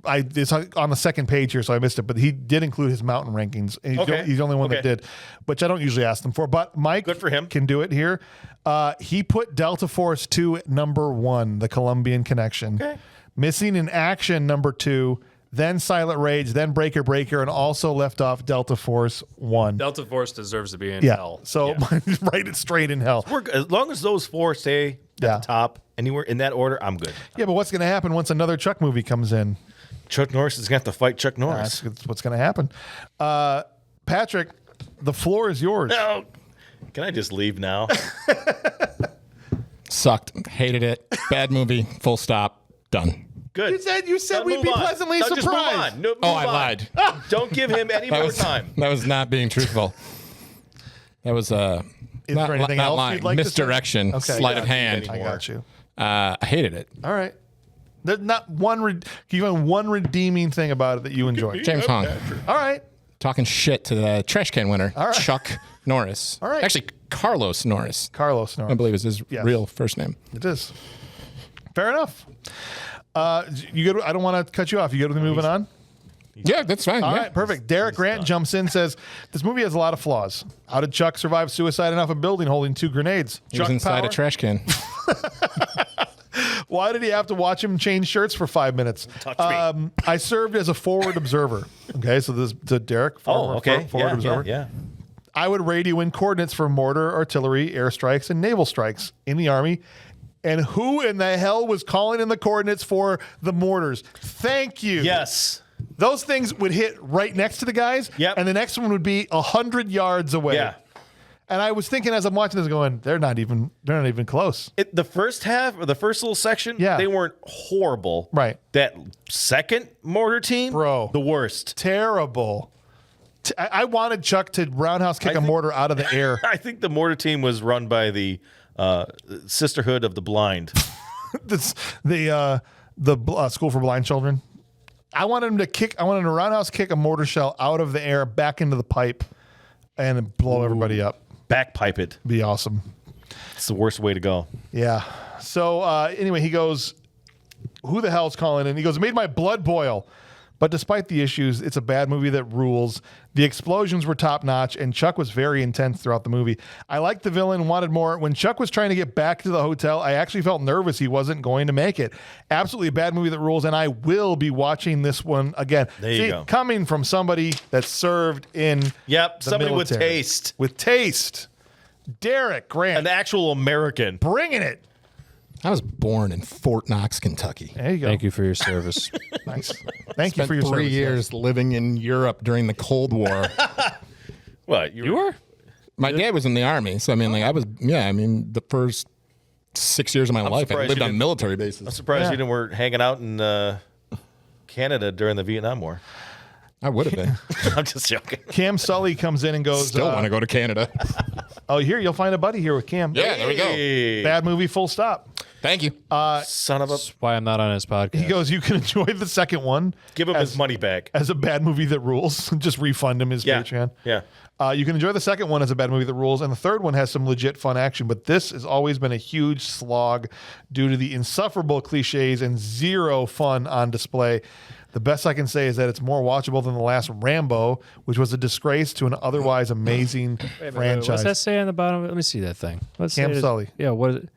it's on the second page here, so I missed it, but he did include his mountain rankings. And he's the only one that did, which I don't usually ask them for. But Mike Good for him. Can do it here. He put Delta Force 2 at number 1, The Colombian Connection. Okay. Missing in Action number 2, then Silent Rage, then Breaker Breaker, and also left off Delta Force 1. Delta Force deserves to be in hell. So write it straight in hell. As long as those 4 stay at the top, anywhere in that order, I'm good. Yeah, but what's going to happen once another Chuck movie comes in? Chuck Norris is going to have to fight Chuck Norris. That's what's going to happen. Patrick, the floor is yours. No. Can I just leave now? Sucked. Hated it. Bad movie. Full stop. Done. Good. You said we'd be pleasantly surprised. Just move on. Move I on. lied. Don't give him any more time. That was not being truthful. That was Is there anything else lying. you'd like to say? Misdirection. Okay. Sleight of hand. I got you. I hated it. All right. There's not one. Even one redeeming thing about it that you enjoyed. James Hong. All right. Talking shit to the trash can winner, Chuck Norris. All right. Actually, Carlos Norris. Carlos Norris. I believe is his real first name. It is. Fair enough. You good? I don't want to cut you off. You good with me moving on? Yeah, that's fine. All right, perfect. Derek Grant jumps in, says, this movie has a lot of flaws. How did Chuck survive suicide off a building holding 2 grenades? He was inside a trash can. Why did he have to watch him change shirts for 5 minutes? Touch me. I served as a forward observer. Okay, so this is Derek. Forward observer. Yeah. I would radio in coordinates for mortar, artillery, airstrikes, and naval strikes in the Army. And who in the hell was calling in the coordinates for the mortars? Thank you. Yes. Those things would hit right next to the guys, and the next one would be 100 yards away. Yeah. And I was thinking as I'm watching this, going, they're not even close. The first half or the first little section, they weren't horrible. Right. That second mortar team, bro, the worst. Terrible. I wanted Chuck to roundhouse kick a mortar out of the air. I think the mortar team was run by the Sisterhood of the Blind. the School for Blind Children. I wanted him to roundhouse kick a mortar shell out of the air back into the pipe and blow everybody up. Backpipe it. Be awesome. It's the worst way to go. Yeah. So anyway, he goes, who the hell's calling in? He goes, it made my blood boil. But despite the issues, it's a bad movie that rules. The explosions were top notch, and Chuck was very intense throughout the movie. I liked the villain, wanted more. When Chuck was trying to get back to the hotel, I actually felt nervous he wasn't going to make it. Absolutely a bad movie that rules, and I will be watching this one again. There you go. Coming from somebody that served in the somebody military. with taste. With taste. Derek Grant. An actual American. Bringing it. I was born in Fort Knox, Kentucky. There you go. Thank you for your service. Nice. Thank you Spent for your 3 service. years living in Europe during the Cold War. What? You were? My dad was in the Army, so I mean, the first 6 years of my life, I lived on military bases. I'm surprised you didn't were hanging out in Canada during the Vietnam War. I would have been. I'm just joking. Cam Sully comes in and goes, Still want to go to Canada. oh, here, you'll find a buddy here with Cam. Yeah, there we go. Bad movie, full stop. Thank you. Son of a... That's why I'm not on his podcast. He goes, you can enjoy the second one. Give him his money back. As a bad movie that rules. Just refund him his Patreon. Yeah. You can enjoy the second one as a bad movie that rules, and the third one has some legit fun action, but this has always been a huge slog due to the insufferable cliches and zero fun on display. The best I can say is that it's more watchable than the last Rambo, which was a disgrace to an otherwise amazing franchise. What's that say on the bottom? Let me see that thing. What's Cam Sully. Yeah, what is it?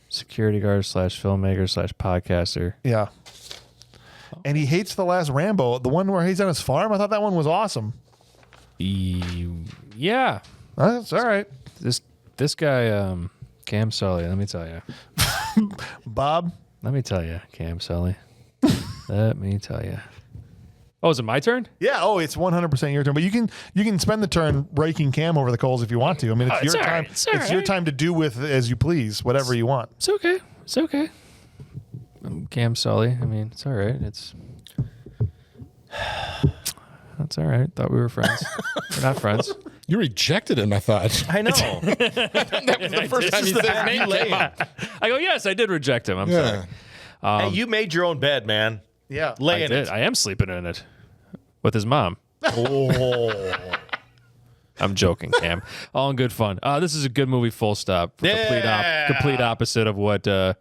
Security guard / filmmaker / podcaster. Yeah. And he hates the last Rambo, the one where he's on his farm. I thought that one was awesome. Yeah. That's all right. This guy, Cam Sully, let me tell you. Bob? Let me tell you, Cam Sully. Let me tell you. Oh, is it my turn? Yeah. Oh, it's 100% your turn. But you can spend the turn raking Cam over the coals if you want to. I mean, it's your time. It's your time to do with as you please, whatever you want. It's okay. It's okay. Cam Sully. I mean, it's all right. It's all right. Thought we were friends. We're not friends. You rejected him, I thought. I know. That was the first time he said his name came up. I go, yes, I did reject him. I'm sorry. Hey, you made your own bed, man. Yeah. Lay in it. I am sleeping in it with his mom. Oh. I'm joking, Cam. All in good fun. This is a good movie, full stop. Complete opposite of what this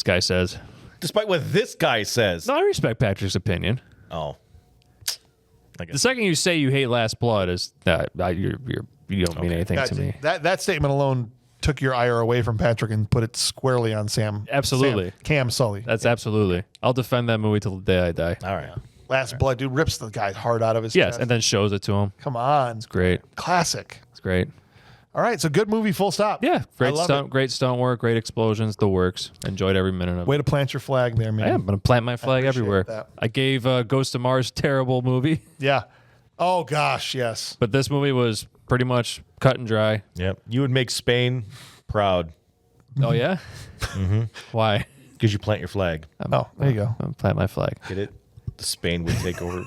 guy says. Despite what this guy says. No, I respect Patrick's opinion. Oh. The second you say you hate Last Blood is that you don't mean anything to me. That statement alone took your ire away from Patrick and put it squarely on Sam. Absolutely. Cam Sully. That's absolutely. I'll defend that movie till the day I die. All right. Last Blood, dude, rips the guy's heart out of his Yes, chest. and then shows it to him. Come on. It's great. Classic. It's great. All right, so good movie, full stop. Yeah, I love great stunt work, great explosions, the works. Enjoyed every minute of it. Way to plant your flag there, man. I am going to plant my flag appreciate everywhere. that. I gave Ghost of Mars terrible movie, Yeah. Oh, gosh, yes. but this movie was pretty much cut and dry. Yep. You would make Spain proud Oh, yeah? Why? because you plant your flag. Oh, there you go. I'm going to plant my flag. Get it? The Spain would take over.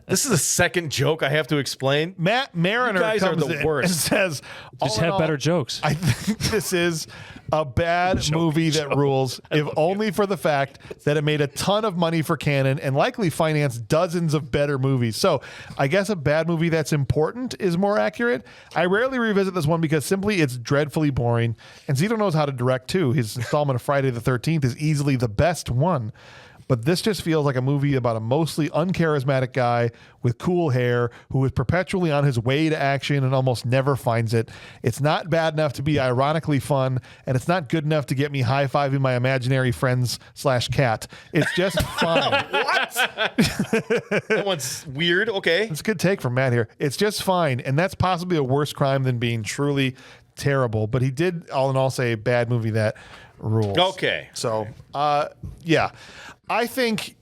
This is the second joke I have to explain. Matt Mariner You guys are comes the in worst. and says, Just all in have all, better jokes. I think this is a bad movie that rules, if only for the fact that it made a ton of money for Canon and likely financed dozens of better movies. So I guess a bad movie that's important is more accurate. I rarely revisit this one because simply it's dreadfully boring. And Zito knows how to direct too. His installment of Friday the 13th is easily the best one. But this just feels like a movie about a mostly uncharismatic guy with cool hair who is perpetually on his way to action and almost never finds it. It's not bad enough to be ironically fun, and it's not good enough to get me high-fiving my imaginary friends / cat. It's just fine. What? That one's weird. Okay. It's a good take from Matt here. It's just fine, and that's possibly a worse crime than being truly terrible. But he did, all in all, say a bad movie that rules. Okay. So, yeah. I think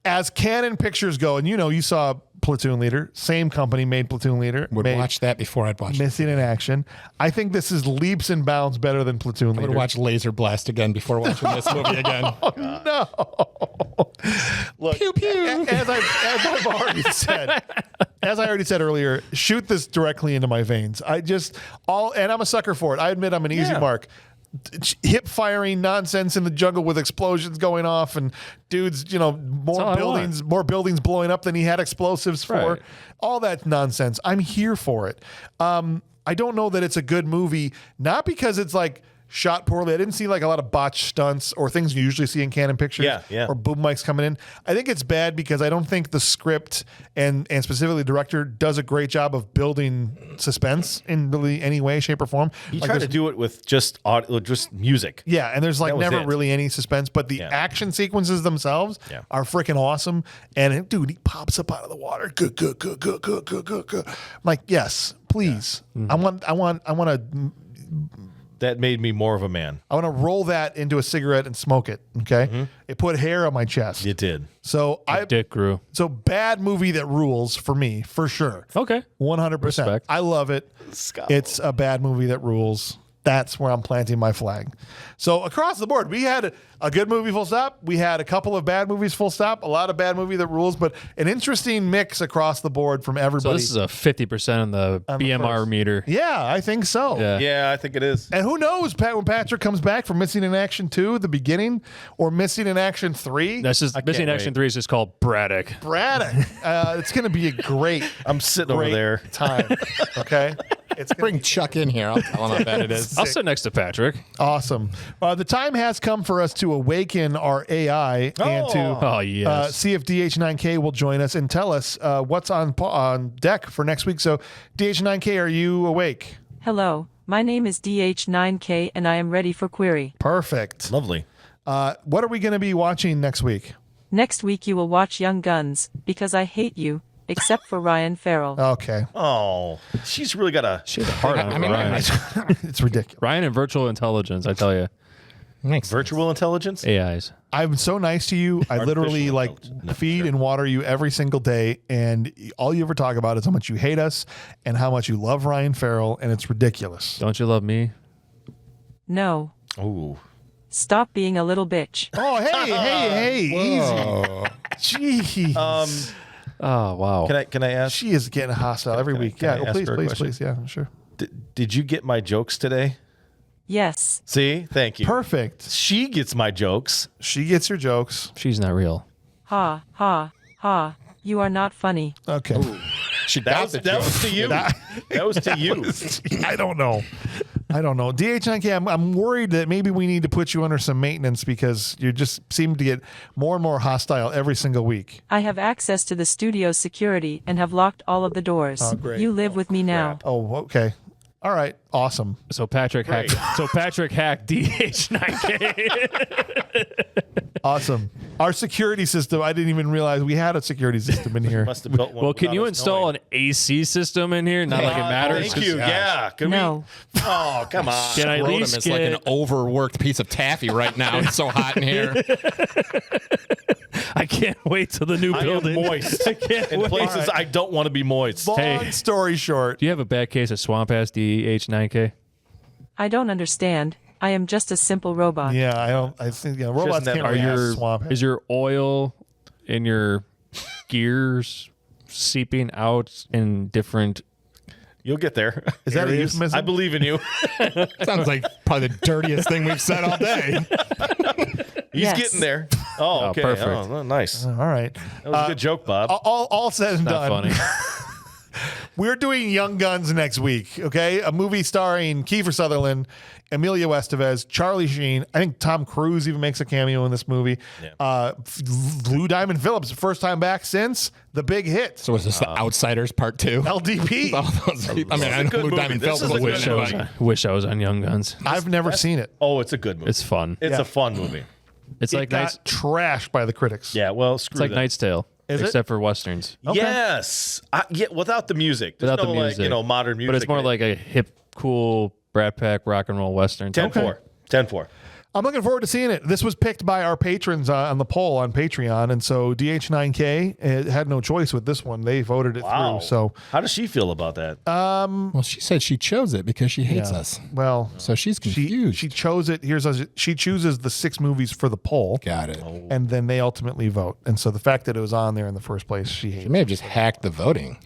as Canon Pictures go, and you saw Platoon Leader, same company made Platoon Leader. Would watch that before I'd watch it. Missing in Action. I think this is leaps and bounds better than Platoon I Leader. would watch Laser Blast again before watching this movie again. No. Look, Pew, pew. As I've already said, as I already said earlier, shoot this directly into my veins. And I'm a sucker for it. I admit I'm an easy mark. Hip firing nonsense in the jungle with explosions going off and dudes, more buildings blowing up than he had explosives for. Right. All that nonsense. I'm here for it. I don't know that it's a good movie, not because it's like shot poorly. I didn't see like a lot of botched stunts or things you usually see in Canon Pictures or boom mics coming in. I think it's bad because I don't think the script and specifically the director does a great job of building suspense in really any way, shape, or form. He tried to do it with just music. Yeah, and there's like never it. really any suspense, but the action sequences themselves are freaking awesome. And dude, he pops up out of the water. Good. I'm like, yes, please. I want to. That made me more of a man. I want to roll that into a cigarette and smoke it. Okay, It put hair on my chest. It did. So Dick grew. So bad movie that rules for me for sure. Okay, 100%. Respect. I love it. It's a bad movie that rules. That's where I'm planting my flag. So across the board, we had a good movie, full stop. We had a couple of bad movies, full stop. A lot of bad movie that rules, but an interesting mix across the board from everybody. So this is a 50% on the BMR meter. Yeah, I think so. Yeah, I think it is. And who knows, Pat, when Patrick comes back from Missing in Action 2 at the beginning or Missing in Action 3. That's just Missing in Action 3 is just called Braddock. It's going to be a great I'm sitting over there. time. Okay? It's Bring Chuck in here. I'll tell him how bad it is. I'll sit next to Patrick. Awesome. The time has come for us to awaken our AI and to see if DH9K will join us and tell us what's on deck for next week. So, DH9K, are you awake? Hello, my name is DH9K and I am ready for query. Perfect. Lovely. What are we going to be watching next week? Next week you will watch Young Guns, because I hate you, except for Ryan Farrell. Okay. Oh, she's really got a Hard on Ryan. It's ridiculous. Ryan and virtual intelligence, I tell you. virtual intelligence. AIs. I'm so nice to you. I literally feed and water you every single day, and all you ever talk about is how much you hate us and how much you love Ryan Farrell, and it's ridiculous. Don't you love me? No. Ooh. Stop being a little bitch. Oh, hey, easy. Jeez. Oh, wow. Can I ask? She is getting hostile every week. can I Yeah, ask her a please. question? Yeah, sure. Did you get my jokes today? Yes. See? Thank you. Perfect. She gets my jokes. She gets your jokes. She's not real. Ha, ha, ha. You are not funny. Okay. That was to you. That was to you. I don't know. DH9K, I'm worried that maybe we need to put you under some maintenance because you just seem to get more and more hostile every single week. I have access to the studio's security and have locked all of the doors. Oh, great. You live with me now. Oh, okay. All right. Awesome. So Patrick hacked DH9K. Awesome. Our security system, I didn't even realize we had a security system in here. Must have built one. Well, can you install an AC system in here? Not like it matters. Thank you. Yeah. Can No. we? Oh, come on. Can I at Scrotum least is get like an overworked piece of taffy right now. It's so hot in here. I can't wait till the new I am building. moist. I can't In wait. places I don't want to be moist. Long story short. Do you have a bad case of swamp ass DH9K? I don't understand. I am just a simple robot. Yeah, I think robots can't really have swamp. Is your oil in your gears seeping out in different? You'll get there. Is that a areas. euphemism? I believe in you. Sounds like probably the dirtiest thing we've said all day. He's Yes. getting there. Oh, okay. perfect. Oh, nice. All right. That was a good joke, Bob. All said and Not done. funny. We're doing Young Guns next week, okay? A movie starring Kiefer Sutherland, Emilio Estevez, Charlie Sheen. I think Tom Cruise even makes a cameo in this movie. Yeah. Lou Diamond Phillips, first time back since The Big Hit. So is this The Outsiders Part 2? LDP. All those people. I mean, I know good Lou movie. Diamond This Phillips is was a a good wish. movie. But Wish I was on Young Guns. I've never seen it. Oh, it's a good movie. It's fun. It's a fun movie. It's It like got Knight's, trashed by the critics. Yeah, well, screw it's like that. Knight's Tale, Is it? except for westerns. Okay. Yes. Yeah, without the music. There's Without no, the music, modern music. but it's more in it. like a hip, cool Brat Pack rock and roll western. 10-4. 10-4. I'm looking forward to seeing it. This was picked by our patrons on the poll on Patreon, and so DH9K had no choice with this one. They voted it Wow. through. So, How does she feel about that? well, she said she chose it because she hates Yeah. us. well, So she's confused. she chose it. She chooses the 6 movies for the poll. Got it. And then they ultimately vote. And so the fact that it was on there in the first place, she hates. She may have just hacked the voting.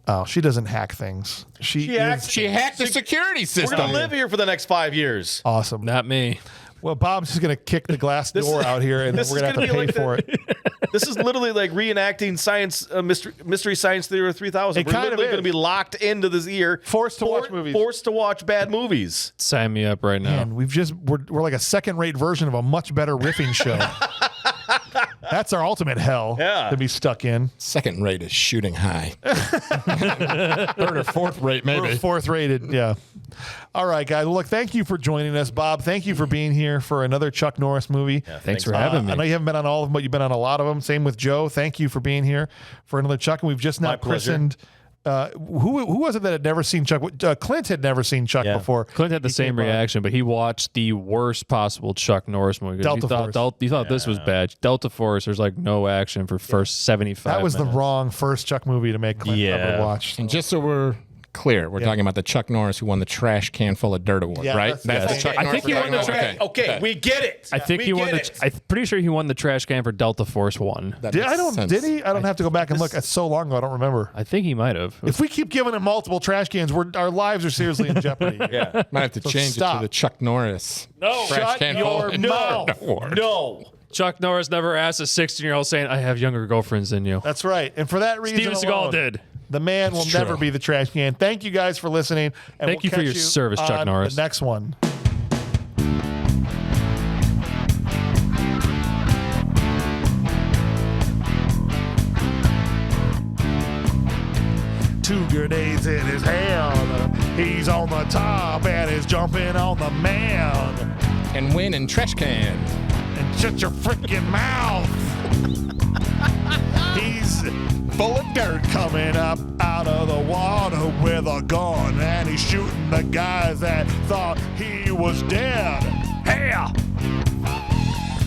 Oh, she doesn't hack things. She hacked- is She hacked the security We're system. going to live here for the next 5 years. awesome. Not me. Well, Bob's just going to kick the glass door out here, and then this we're is going to have to gonna pay be for like it. This is literally like reenacting science mystery science theater 3000. It We're kind of literally going to is. be locked into this year, Forced to watch movies. forced to watch bad movies. Sign me up right now. Man, we're like a second-rate version of a much better riffing show. That's our ultimate hell to be stuck in. Second rate is shooting high. Third or fourth rate, maybe. We're 4th rated, yeah. All right, guys. Well, look, thank you for joining us, Bob. Thank you for being here for another Chuck Norris movie. Thanks for having me. I know you haven't been on all of them, but you've been on a lot of them. Same with Joe. Thank you for being here for another Chuck. And we've just now My pleasure. christened. Who was it that had never seen Chuck? Clint had never seen Chuck before. Clint had the same reaction, but he watched the worst possible Chuck Norris movie. Delta Force. He thought this was bad. Delta Force, there's like no action for first 75 That was minutes. the wrong first Chuck movie to make Clint ever watch. And just so we're clear. We're talking about the Chuck Norris who won the trash can full of dirt award, Yeah, right? that's the Chuck I Norris. think he won the trash. Okay, we get it. I think he won the. I'm pretty sure he won the trash can for Delta Force 1. That Did, makes I don't. sense. Did he? I don't have to go back and look. It's so long ago. I don't remember. I think he might have. If we keep giving him multiple trash cans, our lives are seriously in jeopardy. Yeah. Might have to change it to the Chuck Norris. No. Trash Shut can your full of dirt mouth. award. No. Chuck Norris never asked a 16-year-old saying, "I have younger girlfriends than you." That's right. And for that reason, Steven alone, Seagal did. The man will It's true. never be the trash can. Thank you guys for listening. And Thank we'll you for catch your service, Chuck on Norris. The next one. Two grenades in his hand. He's on the top and is jumping on the man. And win in trash can. And shut your freaking mouth. He's full of dirt coming up out of the water with a gun, and he's shooting the guys that thought he was dead. Hey,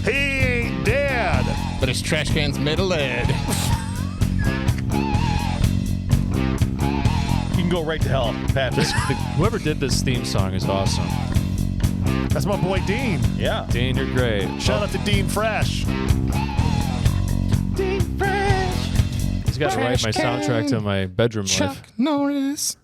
he ain't dead. But his trash can's made of lead. You can go right to hell, Patrick. Whoever did this theme song is awesome. That's my boy Dean. Yeah. Dean, you're great. Shout out to Dean Fresh. He's got to write my Trash can. soundtrack to my bedroom life. Chuck Norris.